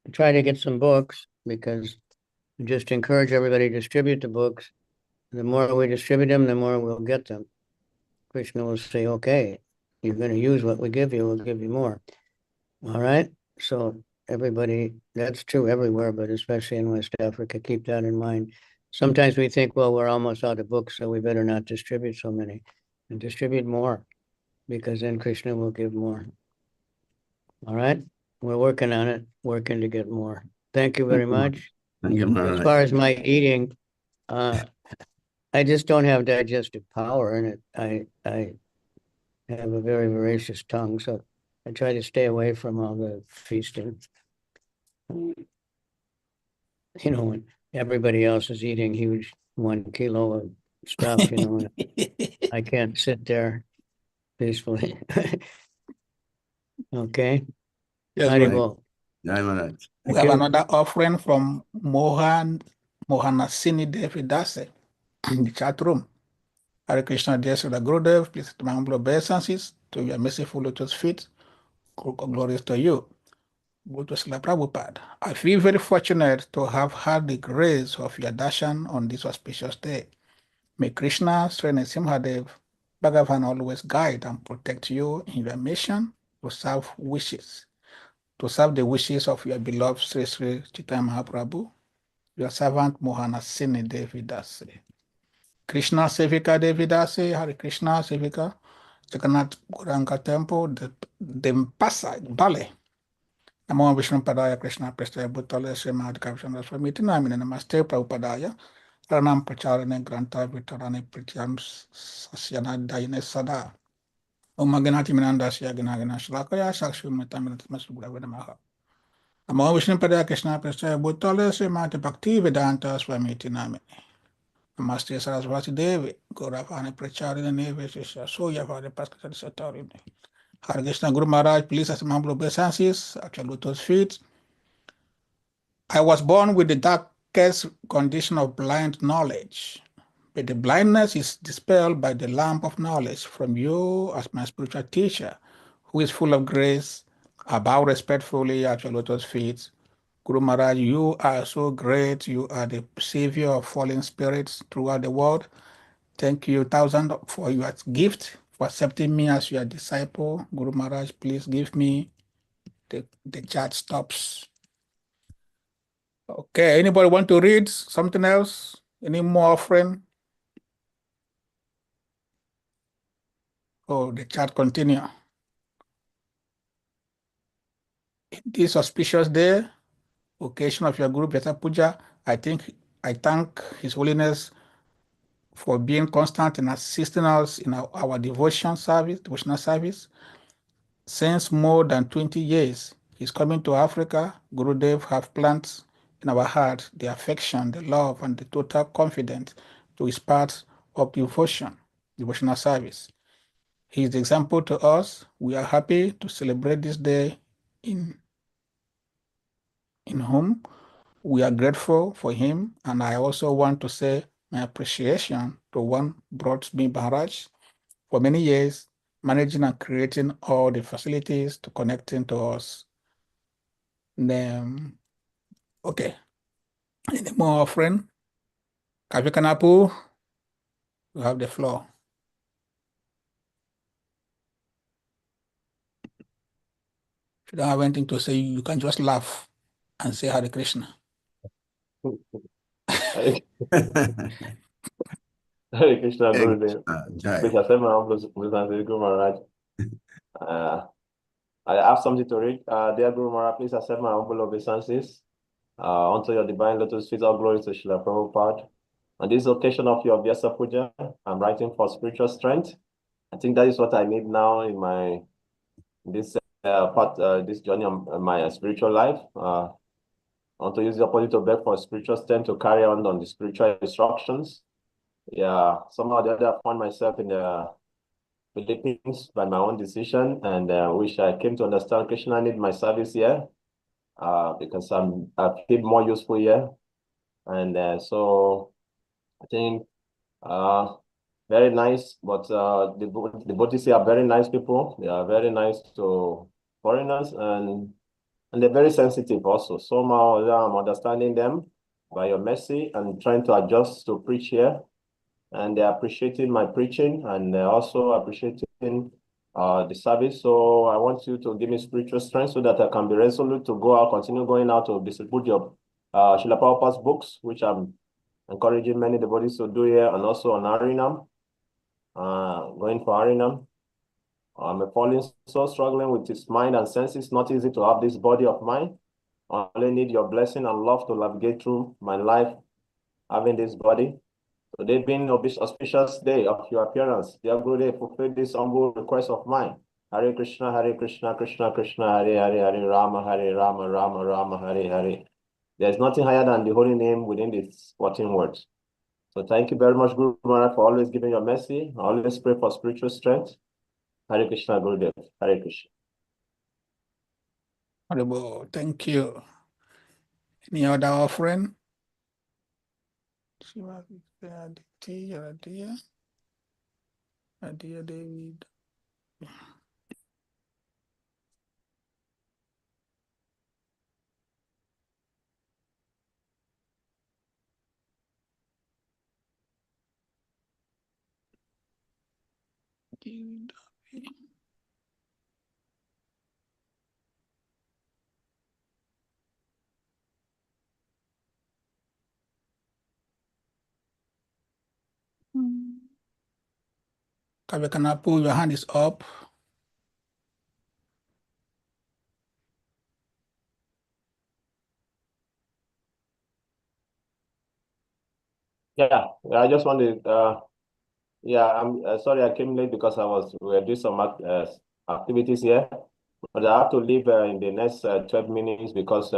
I try to get some books because I just encourage everybody to distribute the books. The more we distribute them, the more we'll get them. Krishna will say, okay, you're going to use what we give you, we'll give you more. All right? So everybody, that's true everywhere, but especially in West Africa, keep that in mind. Sometimes we think, well, we're almost out of books, so we better not distribute so many. And distribute more, because then Krishna will give more. All right? We're working on it, working to get more. Thank you very much. Thank you, Maharaj. As far as my eating, I just don't have digestive power in it. I have a very voracious tongue, so I try to stay away from all the feasting. You know, when everybody else is eating huge 1 kilo of stuff, you know, and I can't sit there peacefully. Okay. Yes, Haribol. we have another offering from Mohanasini Devidase in the chat room. Hare Krishna, dear Srila Gurudev, please my humble obeisances to your merciful lotus feet. Glories to you. Go to Srila Prabhupada. I feel very fortunate to have had the grace of your darshan on this auspicious day. May Krishna, Sri Nrsimhadev, Bhagavan always guide and protect you in your mission to serve the wishes of your beloved Sri Sri Chaitanya Mahaprabhu, your servant Mohanasini Devidase. Krishna Sevika Devidase, Hare Krishna Sevika, Jagannath Gauranga Temple, Dempasa, Bale. Namo Vishnu Padaya Krishna Prestaya Bhutale Srimad Kavicandra Swami Tinamine Namaste Prabhupadaya Ranam Pracharane Granta Vitarane Prityam Sasyana Dayane Sada Om Maganati Minandasya Ganagana Shlakaya Sakshu Metaminat Masubra Vedamaha Namo Vishnu Padaya Krishna Prestaya Bhutale Srimad Bhakti Vedanta Swami Tinamine Namaste Sarasvati Devi Gauravane Pracharane Neve Shishya Soya Vare Paskatari Satarine Hare Krishna Guru Maharaj, please as my humble obeisances at your lotus feet. I was born with the darkest condition of blind knowledge, but the blindness is dispelled by the lamp of knowledge from you as my spiritual teacher, who is full of grace. I bow respectfully at your lotus feet. Guru Maharaj, you are so great. You are the savior of fallen spirits throughout the world. Thank you, thousand, for your gift, for accepting me as your disciple. Guru Maharaj, please give me the chat stops. Okay, anybody want to read something else? Any more offering? Oh, the chat continue. This auspicious day, occasion of your group, Vyasa Puja, I thank His Holiness for being constant in assisting us in our devotional service. Since more than 20 years, He's coming to Africa. Gurudev have planted in our heart the affection, the love, and the total confidence to His path of devotional service. He is the example to us. We are happy to celebrate this day in whom we are grateful for him. And I also want to say my appreciation to one brought me Maharaj for many years, managing and creating all the facilities to connecting to us. Then, okay. Any more offering? Kavicandra, you have the floor. If you don't have anything to say, you can just laugh and say Hare Krishna. Hare Krishna, Gurudev. Please accept my humble obeisances, Guru Maharaj. I have something to read. Dear Guru Maharaj, please accept my humble obeisances unto your divine lotus feet. All glory to Srila Prabhupada. On this occasion of your Vyasa Puja, I'm writing for spiritual strength. I think that is what I need now in this journey of my spiritual life. I want to use the opportunity to beg for spiritual strength to carry on the spiritual instructions. Yeah, somehow or the other, I found myself in the Philippines by my own decision, and which I came to understand Krishna need my service here because I feel more useful here. And so I think very nice, but the devotees are very nice people. They are very nice to foreigners, and they're very sensitive also. Somehow I'm understanding them by your mercy and trying to adjust to preach here. And they're appreciating my preaching, and they're also appreciating the service. So I want you to give me spiritual strength so that I can be resolute to go out, continue going out to distribute your Srila Prabhupada's books, which I'm encouraging many devotees to do here, and also on Harinam, going for Harinam. I'm a fallen soul struggling with its mind and senses. Not easy to have this body of mine. I only need your blessing and love to navigate through my life, having this body. Today being an auspicious day of your appearance, dear Gurudev, fulfill this humble request of mine. Hare Krishna, Krishna Krishna, Hare Rama, Rama Rama, Hare Hare. There's nothing higher than the holy name within these 14 words. So thank you very much, Guru Maharaj, for always giving your mercy. I always pray for spiritual strength. Hare Krishna, Gurudev. Hare Krishna. Horrible. Thank you. Any other offering? Aditya David. Kavicandra, pull your hand is up. Yeah, I just wanted, I'm sorry I came late because we were doing some activities here, but I have to leave in the next 12 minutes because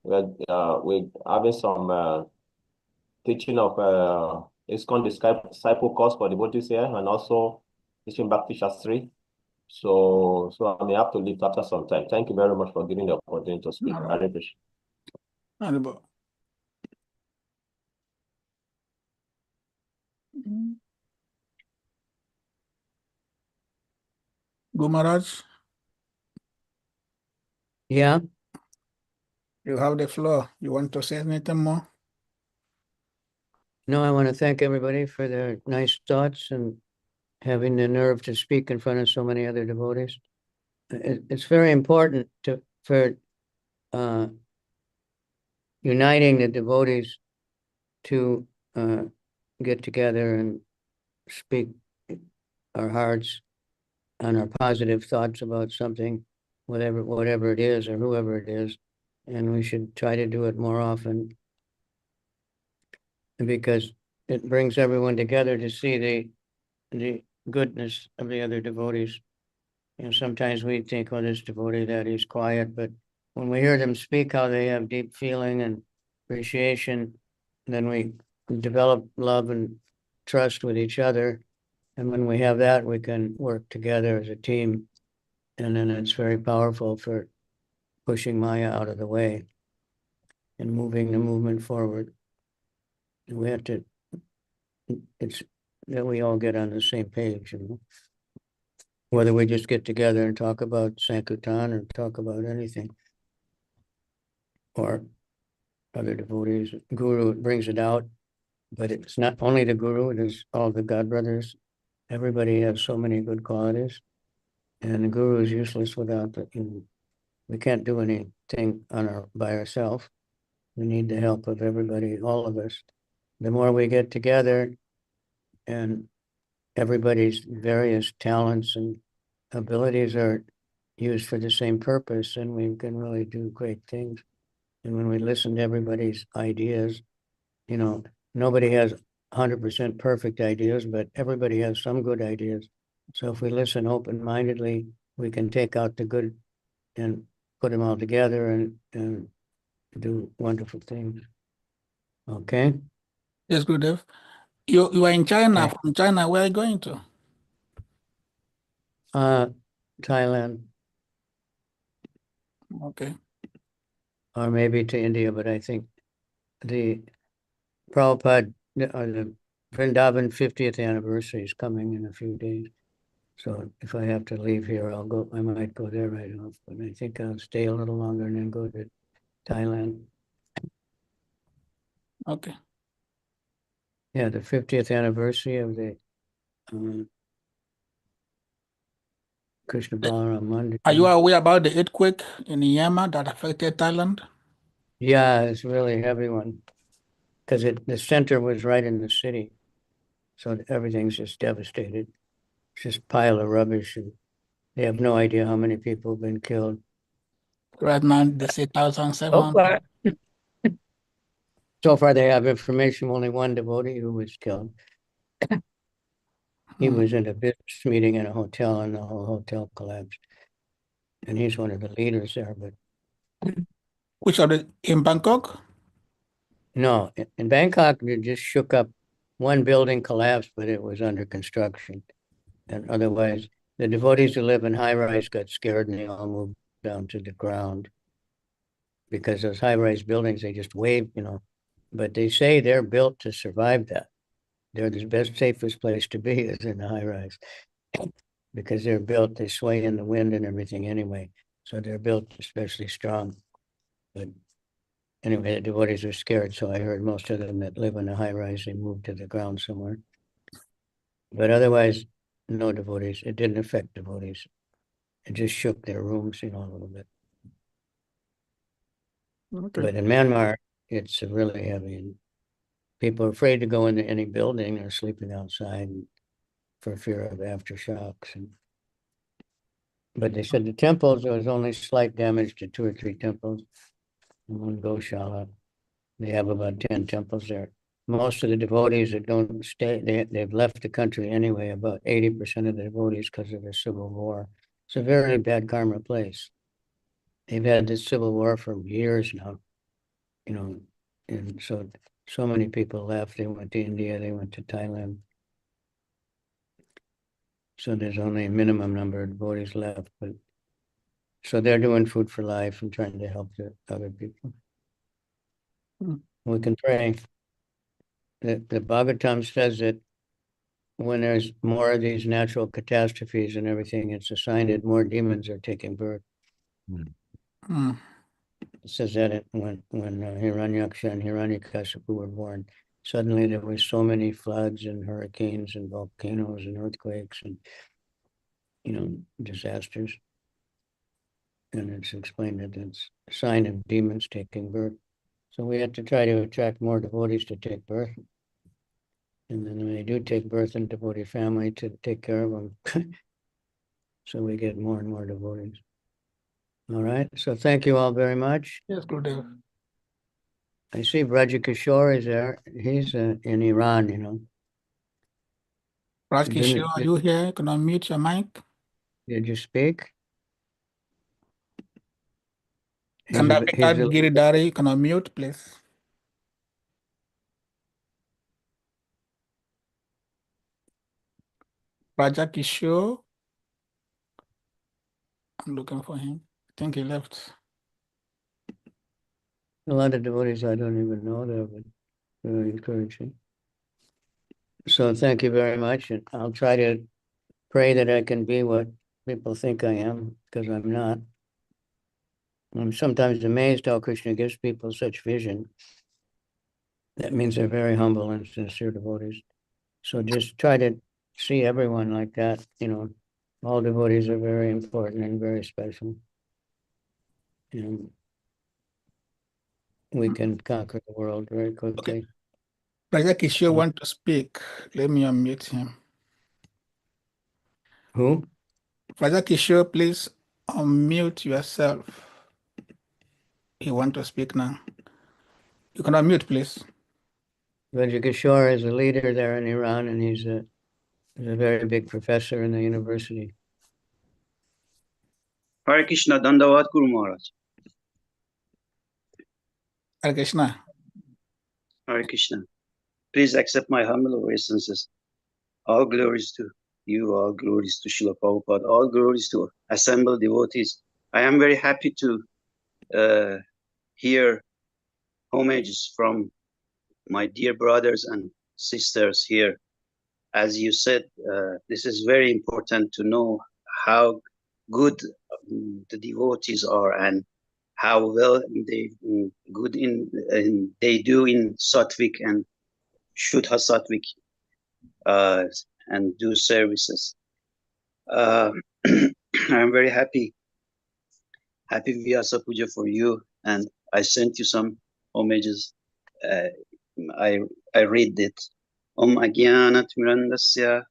we're having some teaching of ISKCON disciple course for devotees here, and also teaching Bhakti Shastri. So I may have to leave after some time. Thank you very much for giving the opportunity to speak. Hare Krishna. Horrible. Guru Maharaj? Yeah. You have the floor. You want to say anything more? No, I want to thank everybody for their nice thoughts and having the nerve to speak in front of so many other devotees. It's very important for uniting the devotees to get together and speak our hearts and our positive thoughts about something, whatever it is or whoever it is. And we should try to do it more often because it brings everyone together to see the goodness of the other devotees. You know, sometimes we think, oh, this devotee, that he's quiet, but when we hear them speak how they have deep feeling and appreciation, then we develop love and trust with each other. And when we have that, we can work together as a team. And then it's very powerful for pushing Maya out of the way and moving the movement forward. We have to, it's that we all get on the same page, you know? Whether we just get together and talk about Sankirtan or talk about anything, or other devotees. Guru brings it out, but it's not only the Guru, it is all the God brothers. Everybody has so many good qualities, and the Guru is useless without we can't do anything by ourselves. We need the help of everybody, all of us. The more we get together and everybody's various talents and abilities are used for the same purpose, and we can really do great things. And when we listen to everybody's ideas, you know, nobody has 100% perfect ideas, but everybody has some good ideas. So if we listen open-mindedly, we can take out the good and put them all together and do wonderful things. Okay? Yes, Gurudev. You are in China. Okay. From China, where are you going to? Thailand. Okay. Or maybe to India, but I think the Prabhupada, the Vrindavan 50th anniversary is coming in a few days. So if I have to leave here, I might go there right off, but I think I'll stay a little longer and then go to Thailand. Okay. Yeah, the 50th anniversary of the Krishna Balaram Mandir. Are you aware about the earthquake in Myanmar that affected Thailand? Yeah, it's a really heavy one because the center was right in the city. So everything's just devastated. It's just a pile of rubbish, and they have no idea how many people have been killed. Right now, they say 1,700. So far, they have information only one devotee who was killed. He was in a business meeting in a hotel and the whole hotel collapsed. And he's one of the leaders there, but Which are the in Bangkok? no, in Bangkok, it just shook up. One building collapsed, but it was under construction. And otherwise, the devotees who live in high-rise got scared and they all moved down to the ground. Because those high-rise buildings, they just wave, but they say they're built to survive that. They're the best, safest place to be is in the high-rise. Because they're built, they sway in the wind and everything anyway. So they're built especially strong. But anyway, the devotees are scared, so I heard most of them that live in a high-rise, they moved to the ground somewhere. But no devotees. It didn't affect devotees. It just shook their rooms, a little bit. Okay. But in Myanmar, it's really heavy. And people are afraid to go into any building or sleeping outside for fear of aftershocks. But they said the temples, there was only slight damage to 2 or 3 temples. In one Goshala, they have about 10 temples there. Most of the devotees that don't stay, they've left the country anyway, about 80% of the devotees because of the civil war. It's a very bad karma place. They've had this civil war for years now, and so many people left. They went to India, they went to Thailand. So there's only a minimum number of devotees left, but so they're doing food for life and trying to help the other people. We can pray. The Bhagavatam says that when there's more of these natural catastrophes and everything, it's a sign that more demons are taking birth. It says that when Hiranyaksha and Hiranyakashipu were born, suddenly there were so many floods and hurricanes and volcanoes and earthquakes and disasters. And it's explained that it's a sign of demons taking birth. So we have to try to attract more devotees to take birth. And then when they do take birth in devotee family, to take care of them. So we get more and more devotees. All right. So thank you all very much. Yes, Gurudev. I see Braja Kishore is there. He's in Iran, Raj Kishore, are you here? Can I unmute your mic? Did you speak? Giridhari, can I unmute, please? Raja Kishore. I'm looking for him. I think he left. A lot of devotees I don't even know there, but very encouraging. So thank you very much. And I'll try to pray that I can be what people think I am, because I'm not. I'm sometimes amazed how Krishna gives people such vision. That means they're very humble and sincere devotees. So just try to see everyone like that. All devotees are very important and very special. And we can conquer the world very quickly. Okay. Raja Kishore want to speak. Let me unmute him. Who? Raja Kishore, please unmute yourself. He want to speak now. You can unmute, please. Raja Kishore is a leader there in Iran, and he's a very big professor in the university. Hare Krishna, Dandavat Guru Maharaj. Hare Krishna. Hare Krishna. Please accept my humble obeisances. All glories to you, all glories to Srila Prabhupada, all glories to assembled devotees. I am very happy to hear homages from my dear brothers and sisters here. As you said, this is very important to know how good the devotees are and how well they they do in Sattvic and Shuddha Sattvic and do services. I'm very happy Vyasa Puja for you, and I sent you some homages. I read it. Om Agyanat Mirandasya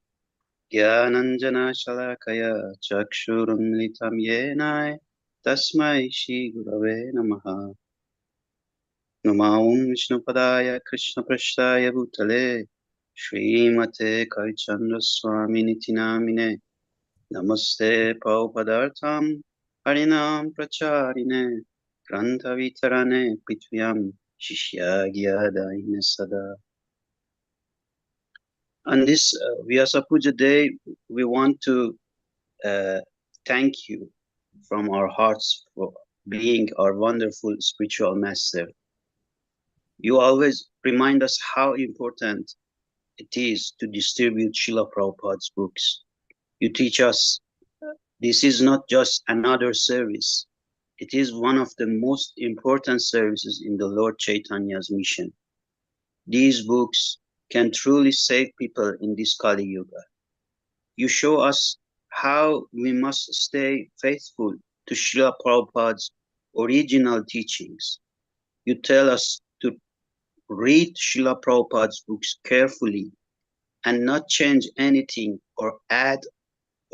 Gyananjana Shalakaya Chakshurum Litam Yenai Tasmai Shri Gurave Namaha. Namaum Vishnupadaya Krishna Prashtaya Bhutale Srimate Kavicandra Swami Nitinamine. Namaste Paupadartham Harinam Pracharine Grantha Vitarane Pitvyam Shishyagiyadaine Sada. On this Vyasa Puja day, we want to thank you from our hearts for being our wonderful spiritual master. You always remind us how important it is to distribute Srila Prabhupada's books. You teach us this is not just another service. It is one of the most important services in the Lord Chaitanya's mission. These books can truly save people in this Kali Yuga. You show us how we must stay faithful to Srila Prabhupada's original teachings. You tell us to read Srila Prabhupada's books carefully and not change anything or add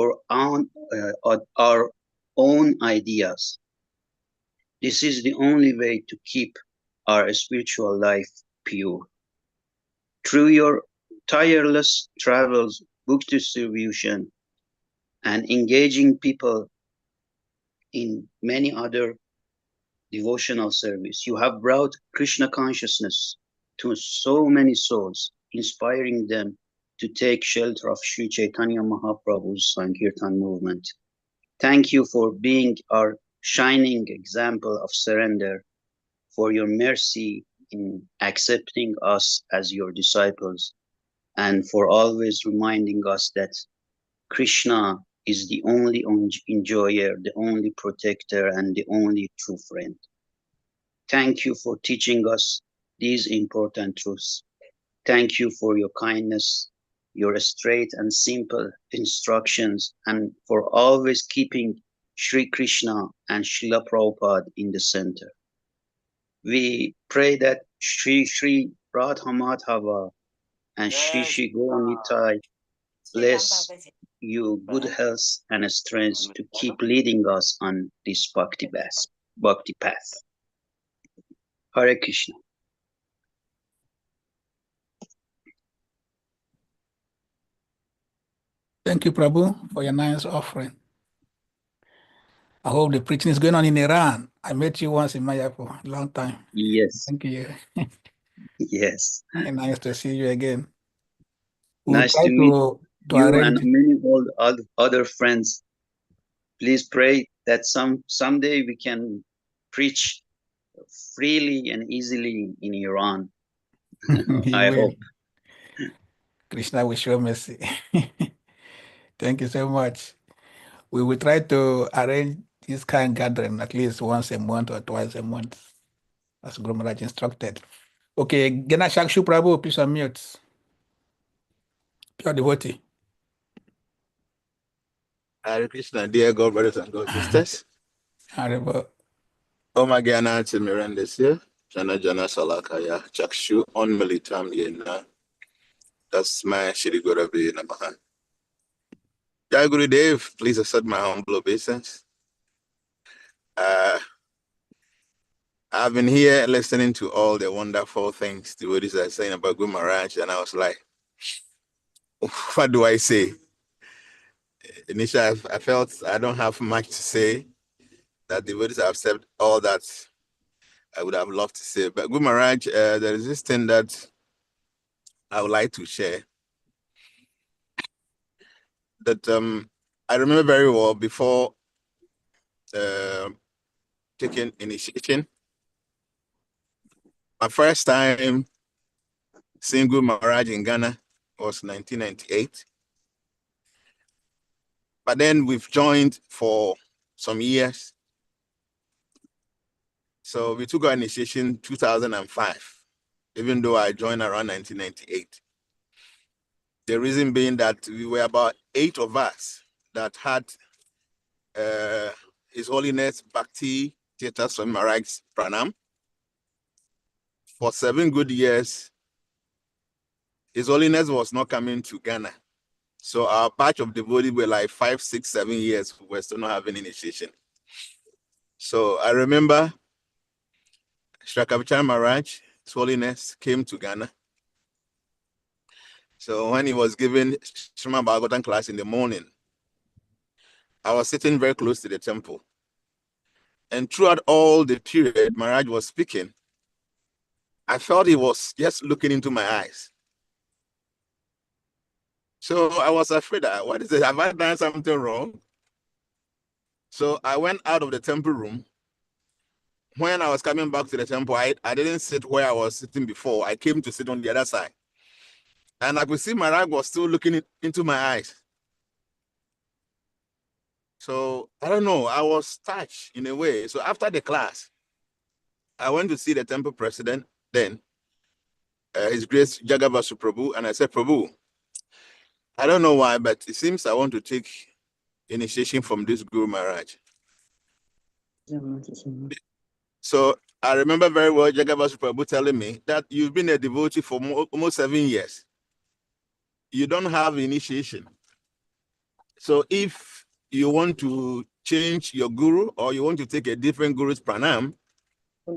our own ideas. This is the only way to keep our spiritual life pure. Through your tireless travels, book distribution, and engaging people in many other devotional service, you have brought Krishna consciousness to so many souls, inspiring them to take shelter of Sri Chaitanya Mahaprabhu's Sankirtan movement. Thank you for being our shining example of surrender, for your mercy in accepting us as your disciples, and for always reminding us that Krishna is the only enjoyer, the only protector, and the only true friend. Thank you for teaching us these important truths. Thank you for your kindness, your straight and simple instructions, and for always keeping Sri Krishna and Srila Prabhupada in the center. We pray that Sri Radha Madhava and Shri Gauranitai bless you good health and strength to keep leading us on this bhakti path. Hare Krishna. Thank you, Prabhu, for your nice offering. I hope the preaching is going on in Iran. I met you once in Maya for a long time. Yes. Thank you. Yes. And nice to see you again. We'll Nice try to meet to you and arrange. many other friends. Please pray that someday we can preach freely and easily in Iran. I hope. Krishna will show mercy. Thank you so much. We will try to arrange this kind of gathering at least once a month or twice a month, as Guru Maharaj instructed. Okay, Ganesh Shakshu Prabhu, please unmute. Pure devotee. Hare Krishna, dear God, brothers and God sisters. Hare Om Gyana Timirandesya, Jana Jana Salakaya, Chakshu, On Militam Yena, Tasmai Shri Gurave Namaha. Jai Guru Dev, please accept my humble obeisance. I've been here listening to all the wonderful things the devotees are saying about Guru Maharaj, and I was like, what do I say? Initially, I felt I don't have much to say, that the devotees have said all that I would have loved to say. But Guru Maharaj, there is this thing that I would like to share. That I remember very well before taking initiation. My first time seeing Guru Maharaj in Ghana was 1998. But then we've joined for some years. So we took our initiation 2005, even though I joined around 1998. The reason being that we were about 8 of us that had His Holiness Bhakti Tirtha Swami Maharaj's Pranam. For 7 good years, His Holiness was not coming to Ghana. So our batch of devotees were like 5, 6, 7 years. We were still not having initiation. So I remember Shri Kavicandra Maharaj, His Holiness, came to Ghana. So when he was giving Srimad Bhagavatam class in the morning, I was sitting very close to the temple. And throughout all the period Maharaj was speaking, I felt he was just looking into my eyes. So I was afraid, what is it? Have I done something wrong? So I went out of the temple room. When I was coming back to the temple, I didn't sit where I was sitting before. I came to sit on the other side. And I could see Maharaj was still looking into my eyes. So I don't know, I was touched in a way. So after the class, I went to see the temple president then, His Grace Jagavasu Prabhu, and I said, Prabhu, I don't know why, but it seems I want to take initiation from this Guru Maharaj. So I remember very well Jagavasu Prabhu telling me that you've been a devotee for almost 7 years. You don't have initiation. So if you want to change your guru or you want to take a different guru's pranam,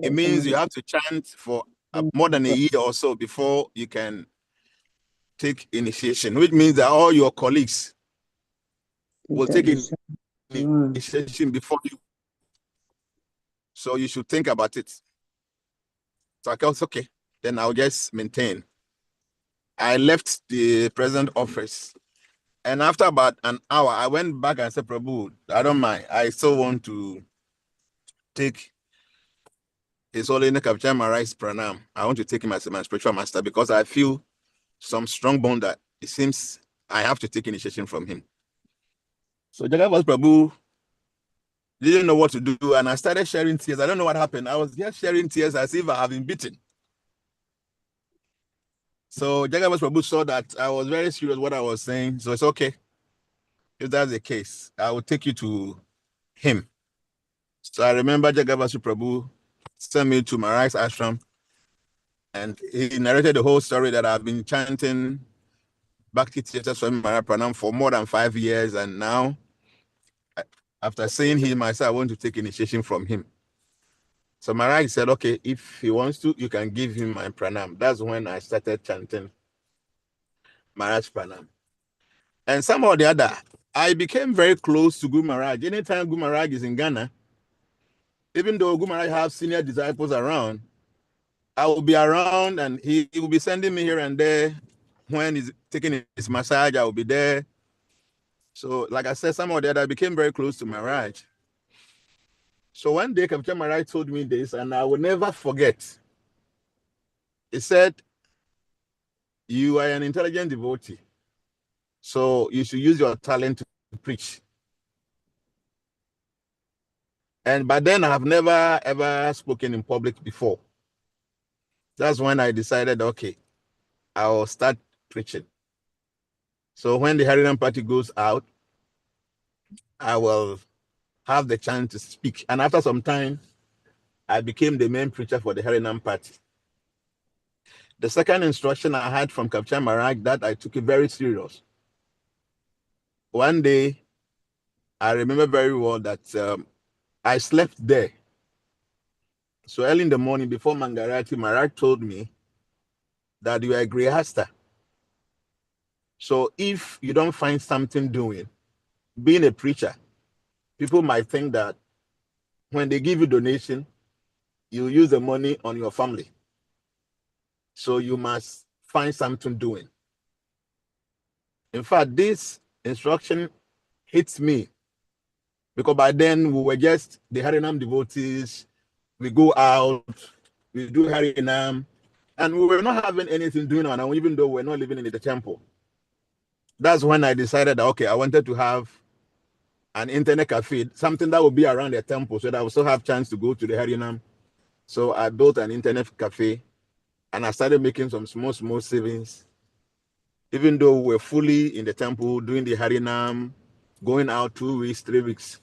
it means you have to chant for more than a year or so before you can take initiation, which means that all your colleagues will take initiation before you. So you should think about it. So I thought, okay, then I'll just maintain. I left the present office. And after about an hour, I went back and said, Prabhu, I don't mind. I still want to take His Holiness Kavicandra Maharaj's pranam. I want to take him as my spiritual master because I feel some strong bond that it seems I have to take initiation from him. So Jagavasu Prabhu didn't know what to do, and I started sharing tears. I don't know what happened. I was just sharing tears as if I have been beaten. So Jagavasu Prabhu saw that I was very serious what I was saying. So it's okay. If that's the case, I will take you to him. So I remember Jagavasu Prabhu sent me to Maharaj's ashram, and he narrated the whole story that I've been chanting Bhakti Tirtha Swami Maharaj Pranam for more than 5 years, and now, after seeing him, I said I want to take initiation from him. So Maharaj said, okay, if he wants to, you can give him my pranam. That's when I started chanting Maharaj Pranam. And somehow or the other, I became very close to Guru Maharaj. Anytime Guru Maharaj is in Ghana, even though Guru Maharaj has senior disciples around, I will be around and he will be sending me here and there. When he's taking his massage, I will be there. So like I said, somehow or the other, I became very close to Maharaj. So one day, Kavicandra Maharaj told me this, and I will never forget. He said, you are an intelligent devotee, so you should use your talent to preach. And by then, I have never, ever spoken in public before. That's when I decided, okay, I'll start preaching. So when the Harinam party goes out, I will have the chance to speak. And after some time, I became the main preacher for the Harinam party. The second instruction I had from Kavicandra Maharaj that I took it very serious. One day, I remember very well that I slept there. So early in the morning before Mangarati, Maharaj told me that you are a grihasta. So if you don't find something doing, being a preacher, people might think that when they give you donation, you use the money on your family. So you must find something doing. In fact, this instruction hits me because by then we were just the Harinam devotees. We go out, we do Harinam, and we were not having anything doing on our own, even though we're not living in the temple. That's when I decided that, okay, I wanted to have an internet cafe, something that would be around the temple so that I would still have chance to go to the Harinam. So I built an internet cafe and I started making some small savings. Even though we're fully in the temple doing the Harinam, going out 2 weeks, 3 weeks.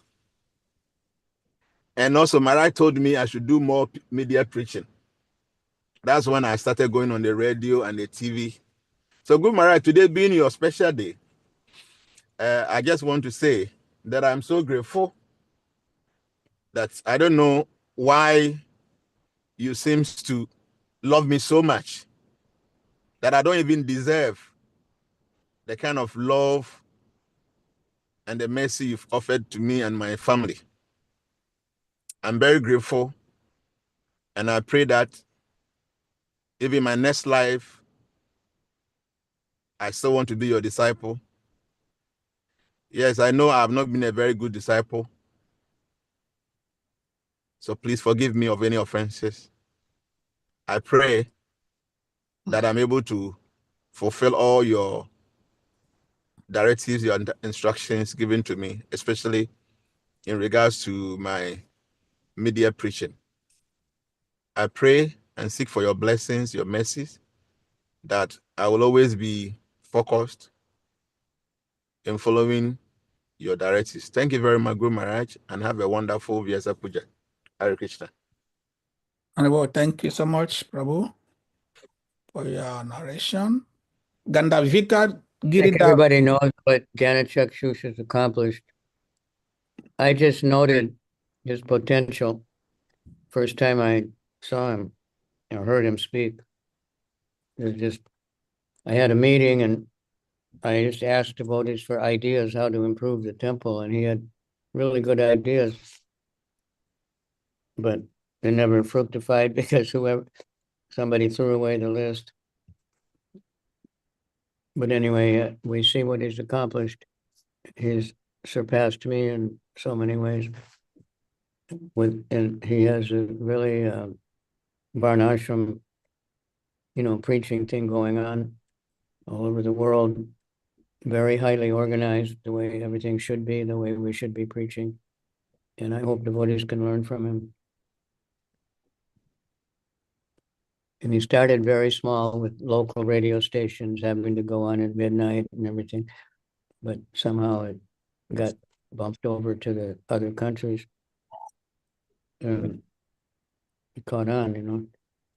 And also Maharaj told me I should do more media preaching. That's when I started going on the radio and the TV. So Guru Maharaj, today being your special day, I just want to say that I'm so grateful that I don't know why you seem to love me so much that I don't even deserve the kind of love and the mercy you've offered to me and my family. I'm very grateful, and I pray that even in my next life, I still want to be your disciple. Yes, I know I have not been a very good disciple, so please forgive me of any offenses. I pray that I'm able to fulfill all your directives, your instructions given to me, especially in regards to my media preaching. I pray and seek for your blessings, your mercies, that I will always be focused in following your directives. Thank you very much, Guru Maharaj, and have a wonderful Vyasa Puja. Hare Krishna. And well, thank you so much, Prabhu, for your narration. Gandavika I think Girida. everybody knows what Ganachak Shush has accomplished. I just noted his potential first time I saw him or heard him speak. It was just, I had a meeting and I just asked devotees for ideas how to improve the temple, and he had really good ideas, but they never fructified because somebody threw away the list. But anyway, we see what he's accomplished. He's surpassed me in so many ways. And he has a really Varnashram, preaching thing going on all over the world. Very highly organized, the way everything should be, the way we should be preaching. And I hope devotees can learn from him. And he started very small with local radio stations having to go on at midnight and everything. But somehow it got bumped over to the other countries. It caught on,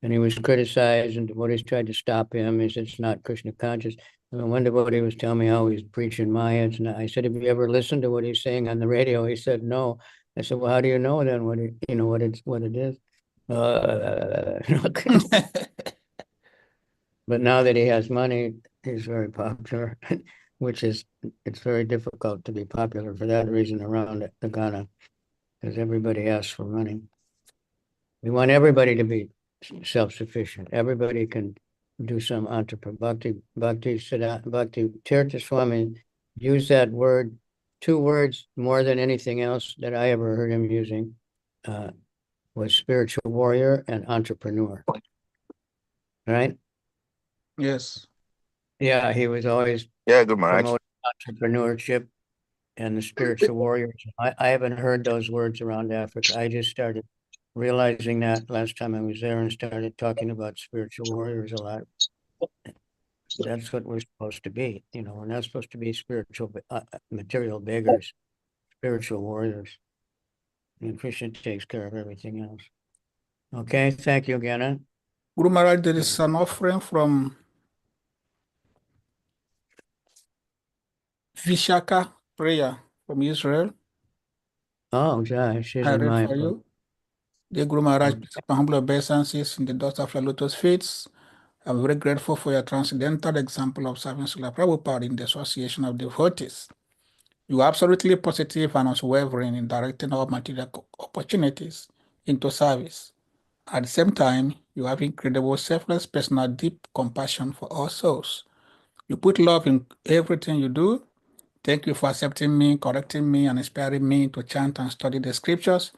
And he was criticized, and devotees tried to stop him. He said, it's not Krishna conscious. And one devotee was telling me how he's preaching Mayas. And I said, have you ever listened to what he's saying on the radio? He said, no. I said, well, how do you know then what it is? But now that he has money, he's very popular, it's very difficult to be popular for that reason around the Ghana, because everybody asks for money. We want everybody to be self-sufficient. Everybody can do some entrepreneur. Bhakti Tirtha Swami used that word, 2 words more than anything else that I ever heard him using, was spiritual warrior and entrepreneur. Right? Yes. Yeah, he was always Good Maharaj. promoting entrepreneurship and the spiritual warriors. I haven't heard those words around Africa. I just started realizing that last time I was there and started talking about spiritual warriors a lot. That's what we're supposed to be, we're not supposed to be spiritual, material beggars, spiritual warriors. And Krishna takes care of everything else. Okay, thank you again. Guru Maharaj, there is an offering from Vishaka prayer from Israel. Oh, Josh, she's I in read my for you. Dear Guru Maharaj, please accept my humble obeisances in the dust of your lotus feet. I'm very grateful for your transcendental example of serving Srila Prabhupada in the association of devotees. You are absolutely positive and unwavering in directing our material opportunities into service. At the same time, you have incredible selfless personal deep compassion for all souls. You put love in everything you do. Thank you for accepting me, correcting me, and inspiring me to chant and study the scriptures.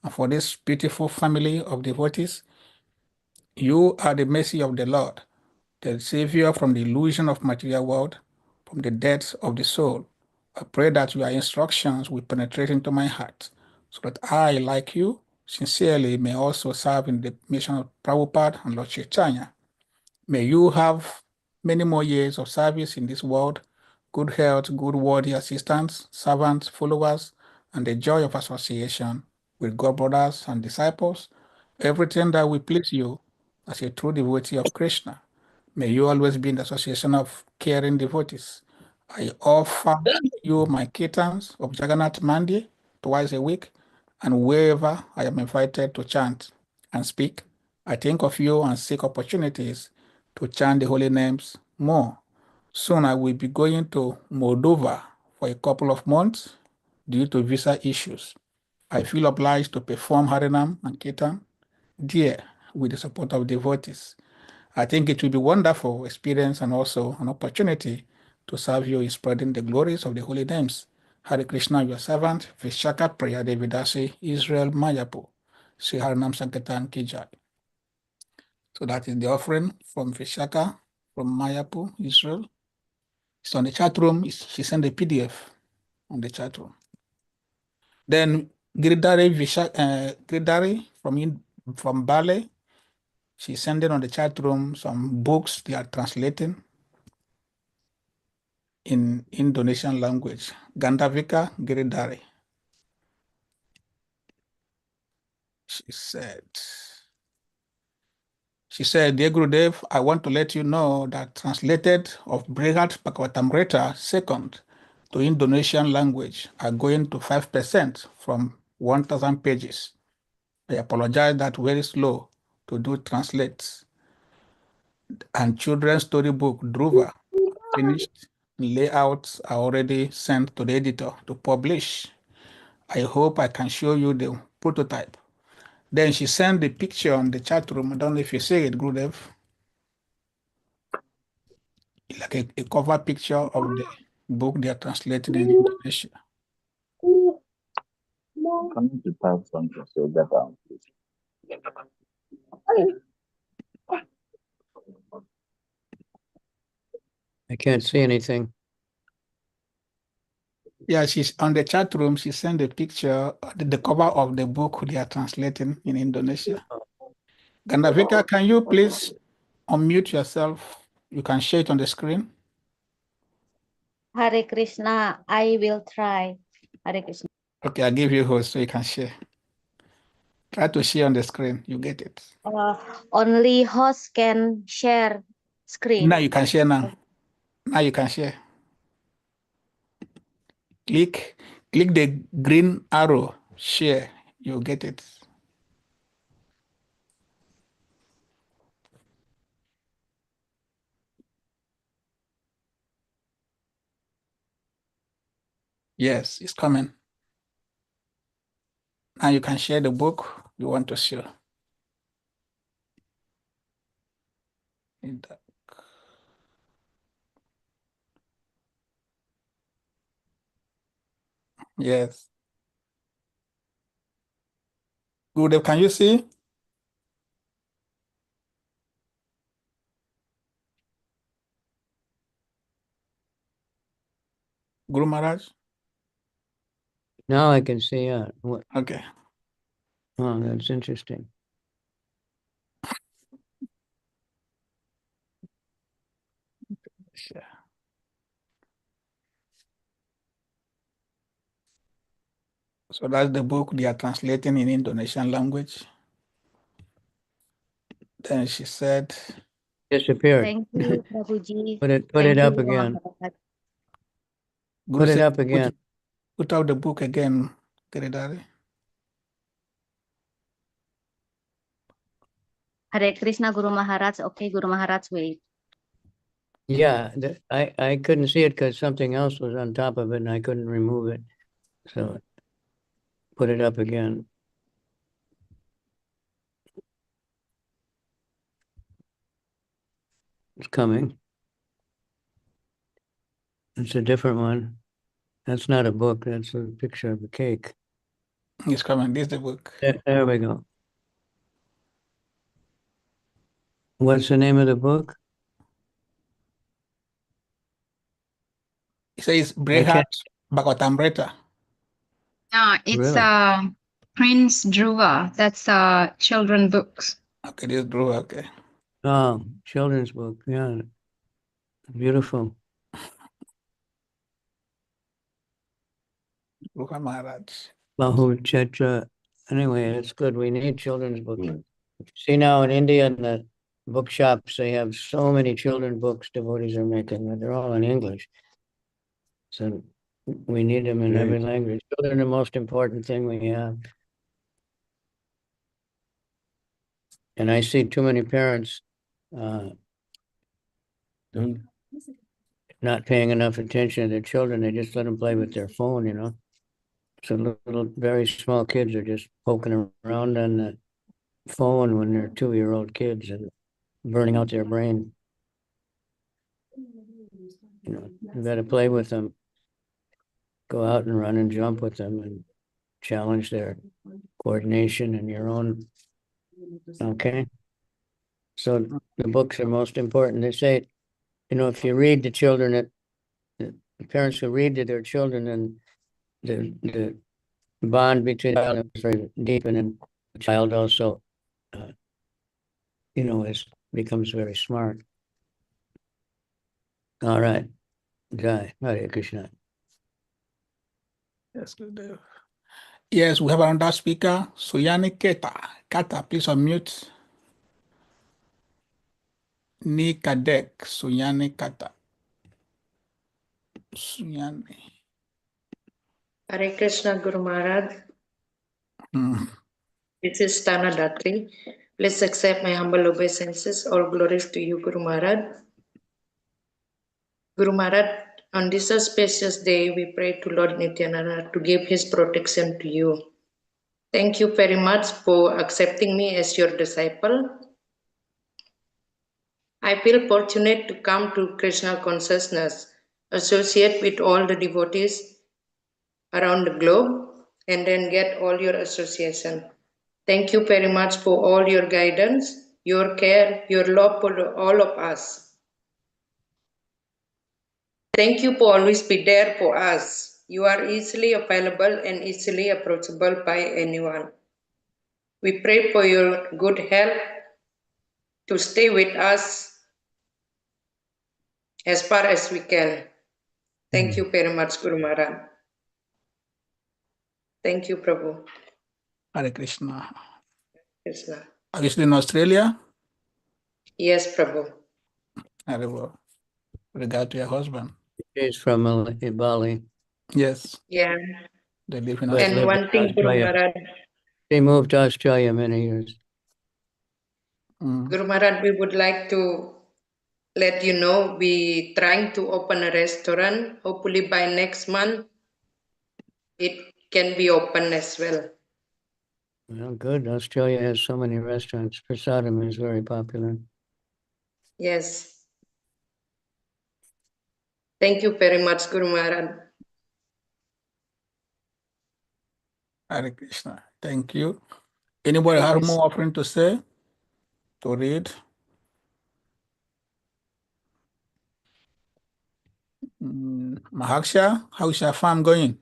And for this beautiful family of devotees, you are the mercy of the Lord, the Savior from the illusion of material world, from the depths of the soul. I pray that your instructions will penetrate into my heart, so that I, like you, sincerely may also serve in the mission of Prabhupada and Lord Chaitanya. May you have many more years of service in this world, good health, good worthy assistants, servants, followers, and the joy of association with God brothers and disciples, everything that will please you as a true devotee of Krishna. May you always be in the association of caring devotees. I offer you my kirtans of Jagannath Mandi twice a week, and wherever I am invited to chant and speak, I think of you and seek opportunities to chant the holy names more. Soon I will be going to Moldova for a couple of months due to visa issues. I feel obliged to perform Harinam and Kirtan there with the support of devotees. I think it will be wonderful experience and also an opportunity to serve you in spreading the glories of the holy names. Hare Krishna, your servant, Vishaka Priya Devidasi, Israel Mayapu, Sri Harinam Sankirtan Ki Jai. So that is the offering from Vishaka, from Mayapu, Israel. It's on the chat room. She sent a PDF on the chat room. Then Giridhari from Bali, she's sending on the chat room some books they are translating in Indonesian language. Gandavika Giridhari. She said, Dear Gurudev, I want to let you know that translated of Brihat Bhagavatamrita second to Indonesian language are going to 5% from 1,000 pages. I apologize that very slow to do translates. And children's storybook Dhruva finished. Layouts are already sent to the editor to publish. I hope I can show you the prototype. Then she sent the picture on the chat room. I don't know if you see it, Gurudev. Like a cover picture of the book they are translated in Indonesia. Come to type something so that down, please. I can't see anything. Yeah, she's on the chat room. She sent a picture, the cover of the book they are translating in Indonesia. Gandavika, can you please unmute yourself? You can share it on the screen. Hare Krishna, I will try. Hare Krishna. Okay, I'll give you host so you can share. Try to share on the screen. You get it. Only host can share screen. Now you can share now. Now you can share. Click the green arrow, share. You get it. Yes, it's coming. Now you can share the book you want to share. Yes. Good. Can you see? Guru Maharaj? Now I can see it. Okay. Oh, that's interesting. Sure. So that's the book they are translating in Indonesian language. Then she said, Disappeared. Thank you, Prabhuji. Put it Thank up you, again. Guru Put it said, up again. Put out the book again, Giridhari. Hare Krishna, Guru Maharaj. Okay, Guru Maharaj, wait. Yeah, I couldn't see it because something else was on top of it and I couldn't remove it. So put it up again. It's coming. It's a different one. That's not a book. That's a picture of a cake. It's coming. This is the book. There we go. What's the name of the book? It says Brihat Bhagavatamrita. It's Really? Prince Dhruva. That's children books. Okay, this is Dhruva. Okay. Oh, children's book. Yeah. Beautiful. Dhruva Maharaj. Bahu Chetra. Anyway, it's good. We need children's books. See now in India, in the bookshops, they have so many children's books devotees are making, but they're all in English. So we need them in every language. Children are the most important thing we have. And I see too many parents not paying enough attention to their children. They just let them play with their phone, you know. So little, very small kids are just poking around on the phone when they're 2-year-old kids and burning out their brain. You know, you got to play with them, go out and run and jump with them and challenge their coordination and your own. Okay. So the books are most important. They say, you know, if you read to children, the parents who read to their children, and the bond between the child is very deep, and then the child also, you know, becomes very smart. All right. Jai. Hare Krishna. Yes, good. Yes, we have another speaker, Suyani Keta. Kata, please unmute. Ni Kadek, Suyani Kata. Suyani. Hare Krishna Guru Maharaj. This is Tana Datri. Please accept my humble obeisances. All glories to you, Guru Maharaj. Guru Maharaj, on this auspicious day, we pray to Lord Nityananda to give his protection to you. Thank you very much for accepting me as your disciple. I feel fortunate to come to Krishna consciousness, associate with all the devotees around the globe, and then get all your association. Thank you very much for all your guidance, your care, your love for all of us. Thank you for always be there for us. You are easily available and easily approachable by anyone. We pray for your good health to stay with us as far as we can. Thank you very much, Guru Maharaj. Thank you, Prabhu. Hare Krishna. Krishna. Are you still in Australia? Yes, Prabhu. Very well. Regard to your husband. She's from Bali. Yes. Yeah. They live in But And Australia. one thing, Guru Maharaj. She moved to Australia many years. Guru Maharaj, we would like to let you know we trying to open a restaurant. Hopefully by next month, it can be open as well. Well, good. Australia has so many restaurants. Prasadam is very popular. Yes. Thank you very much, Guru Maharaj. Hare Krishna. Thank you. Anybody have more offering to say? To read? Mahaksha, how's your farm going?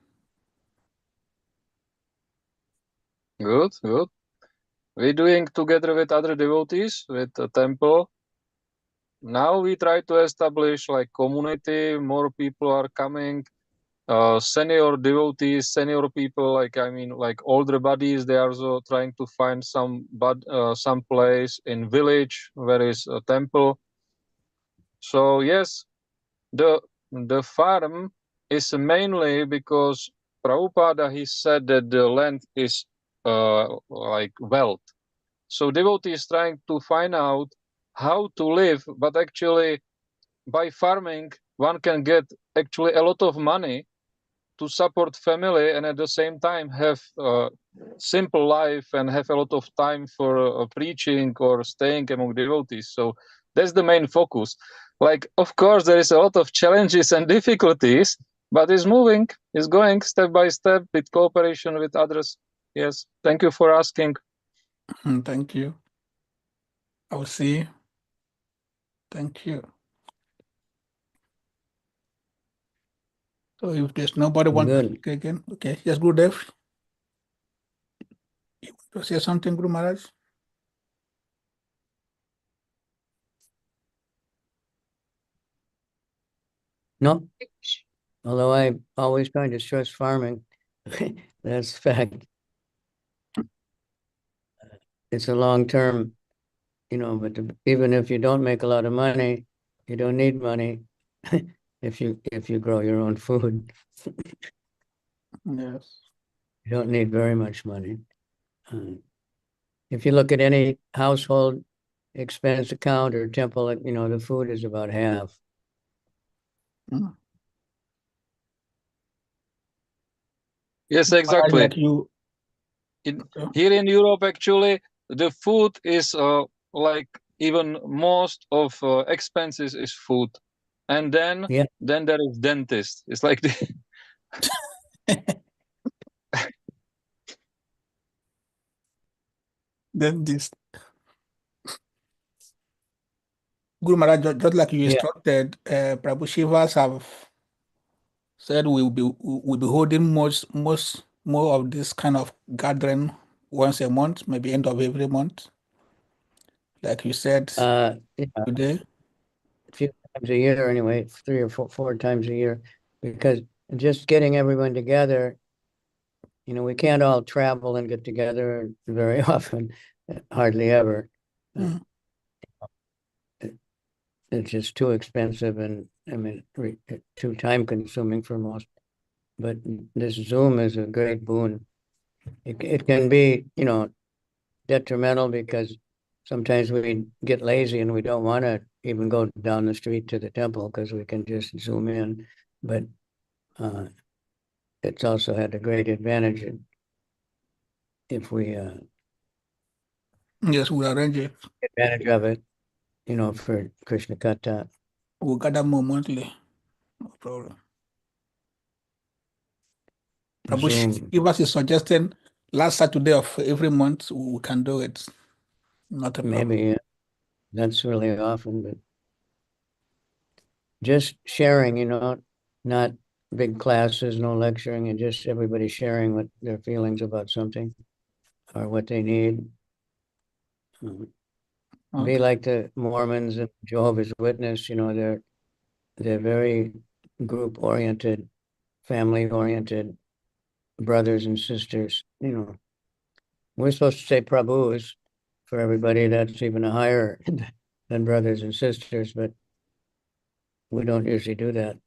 Good, good. We're doing together with other devotees, with the temple. Now we try to establish like community, more people are coming, senior devotees, senior people, like, I mean, like older buddies, they are also trying to find some place in village where is a temple. So yes, the farm is mainly because Prabhupada, he said that the land is like wealth. So devotee is trying to find out how to live, but actually by farming, one can get actually a lot of money to support family and at the same time have a simple life and have a lot of time for preaching or staying among devotees. So that's the main focus. Like, of course, there is a lot of challenges and difficulties, but it's moving, it's going step by step with cooperation with others. Yes, thank you for asking. Thank you. I will see. Thank you. So if there's nobody want to speak again, okay. Yes, Gurudev. You want to say something, Guru Maharaj? No. Although I always try to stress farming, that's fact. It's a long term, you know, but even if you don't make a lot of money, you don't need money if you grow your own food. Yes. You don't need very much money. If you look at any household expense account or temple, you know, the food is about half. Mm. Yes, exactly. Like you. Here in Europe, actually, the food is like even most of expenses is food, and then there is dentist. It's like the Dentist. Guru Maharaj, just like you instructed, Prabhu Shivas have said we'll be holding more of this kind of gathering once a month, maybe end of every month. Like you said today. A few times a year anyway, 3 or 4 times a year, because just getting everyone together, we can't all travel and get together very often, hardly ever. It's just too expensive and too time consuming for most. But this Zoom is a great boon. It can be, detrimental because sometimes we get lazy and we don't want to even go down the street to the temple because we can just Zoom in. But it's also had a great advantage if we yes, we'll arrange it. Advantage of it, for Krishna Kata. We'll gather more monthly. No problem. Prabhu Shivas is suggesting last Saturday of every month we can do it. Not a problem. Maybe that's really often, but just sharing, not big classes, no lecturing, and just everybody sharing what their feelings about something or what they need. Be like the Mormons and Jehovah's Witness, they're very group oriented, family oriented, brothers and sisters. We're supposed to say Prabhus for everybody. That's even higher than brothers and sisters, but we don't usually do that.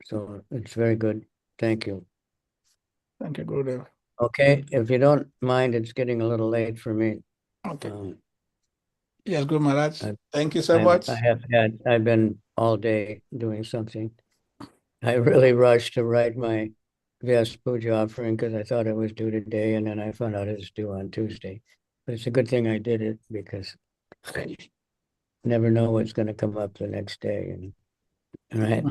So it's very good. Thank you. Thank you, Gurudev. Okay, if you don't mind, it's getting a little late for me. Okay. Yes, Guru Maharaj. Thank you so much. I've been all day doing something. I really rushed to write my Vyasa Puja offering because I thought it was due today, and then I found out it was due on Tuesday. But it's a good thing I did it because I never know what's going to come up the next day. Right.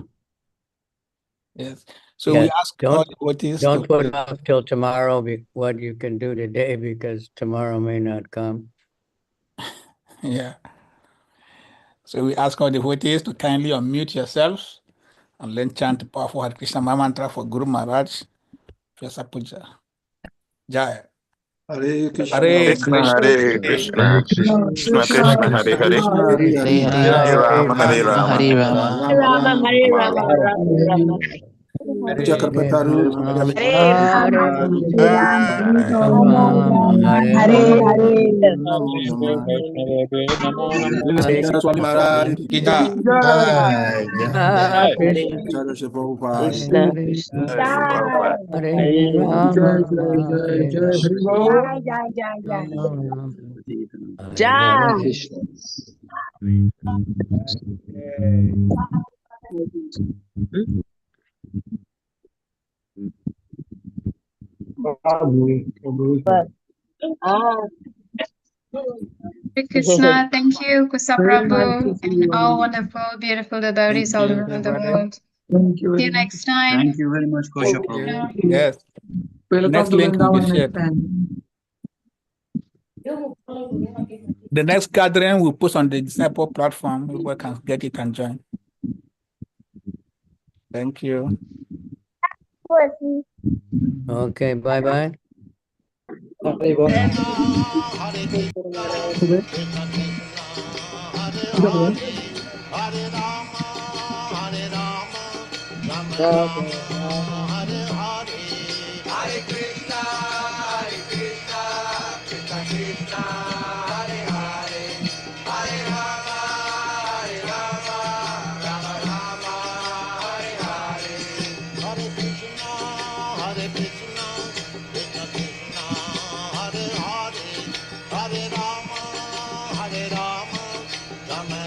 Yes. So we ask all devotees don't put off till tomorrow what you can do today because tomorrow may not come. Yeah. So we ask all devotees to kindly unmute yourselves and then chant the powerful Hare Krishna mantra for Guru Maharaj. Vyasa Puja. Jai. Hare Krishna, Hare Hare Krishna, Krishna Krishna, Hare Hare, Hare Rama, Hare Rama, Rama Rama, Hare Hare. Chakapataru, Swami Maharaj ki jai. Krishna Hare Krishna, thank you, Kusa Prabhu, and all wonderful, beautiful devotees all around the world. Thank you. See you next time. Thank you very much, Kosha Prabhu. Yes. Welcome Next to link will be Vrindavan shared. next time. The next gathering we'll post on the Disciple platform. Everyone can get it and join. Thank you. Okay, bye-bye. Hare Rama, Rama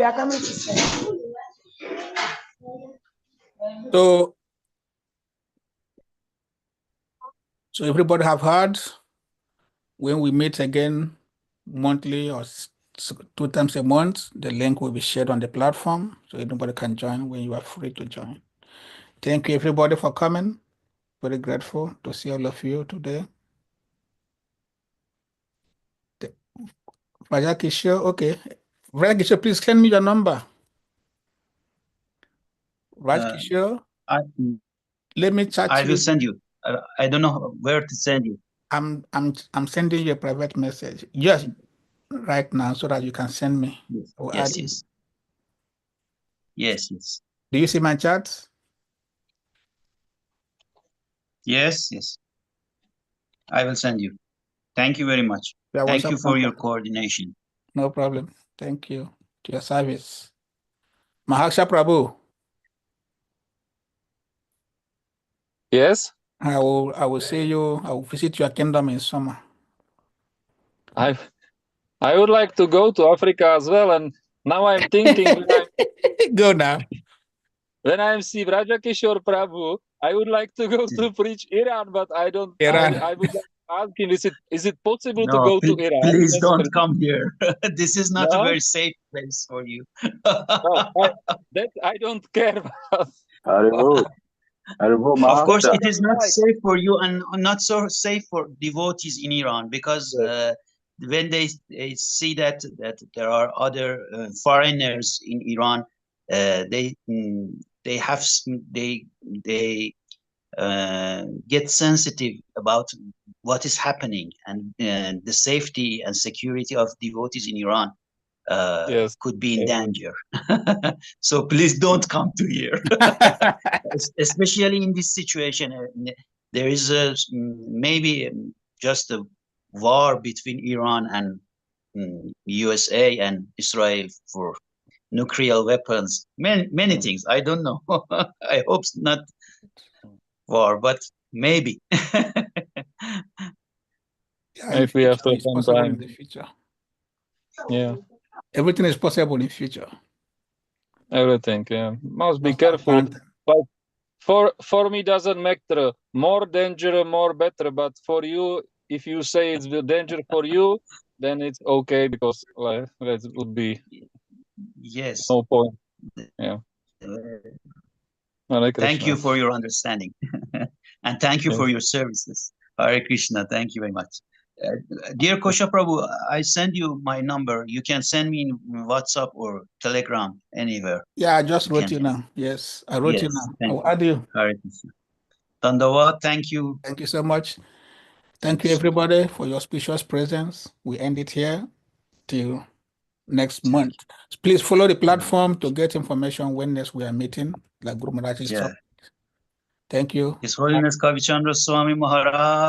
we are coming to say. So everybody have heard, when we meet again monthly or 2 times a month, the link will be shared on the platform so anybody can join when you are free to join. Thank you everybody for coming. Very grateful to see all of you today. Vajakisha, okay. Vajakisha, please send me your number. Vajakisha, let me chat I you. will send you. I don't know where to send you. I'm sending you a private message. Yes, right now so that you can send me. Yes, yes. Yes, yes. Do you see my chat? Yes, yes. I will send you. Thank you very much. Yeah, Thank you for your coordination. No problem. Thank you. To your service. Mahaksha Prabhu. Yes. I will see you. I will visit your kingdom in summer. I would like to go to Africa as well, and now I'm thinking go now. When I see Vrajakishore Prabhu, I would like to go to preach Iran, but I don't. Iran. I would like to ask him: Is it possible to No, go to Iran? please don't come here. This is not a No? very safe place for you. That I don't care about. Of course, it is not Right. safe for you and not so safe for devotees in Iran, because when they see that there are other foreigners in Iran, they get sensitive about what is happening, and the safety and security of devotees in Iran could be in danger. So please don't come to here. Especially in this situation, there is maybe just a war between Iran and USA and Israel for nuclear weapons. Many things. I don't know. I hope it's not war, but maybe. If we have to It's possible in the future. Yeah. Everything is possible in future. Everything, yeah. Must be careful. But for me, doesn't matter. More danger, more better. But for you, if you say it's the danger for you, then it's okay, because that would be Yes. no point. Yeah. Hare Thank you Krishna. for your understanding. And thank you for Yes. your services. Hare Krishna. Thank you very much. Dear Kosha Prabhu, I send you my number. You can send me in WhatsApp or Telegram, anywhere. Yeah, I just wrote you now. Yes, I wrote you Yes, now. thank I'll add you. Hare Krishna. Dandavat, thank you. Thank you so much. Thank you, everybody, for your auspicious presence. We end it here till next month. Please follow the platform to get information when next we are meeting, like Guru Maharaj is talking. Thank you. His Holiness Kavicandra Swami Maharaj.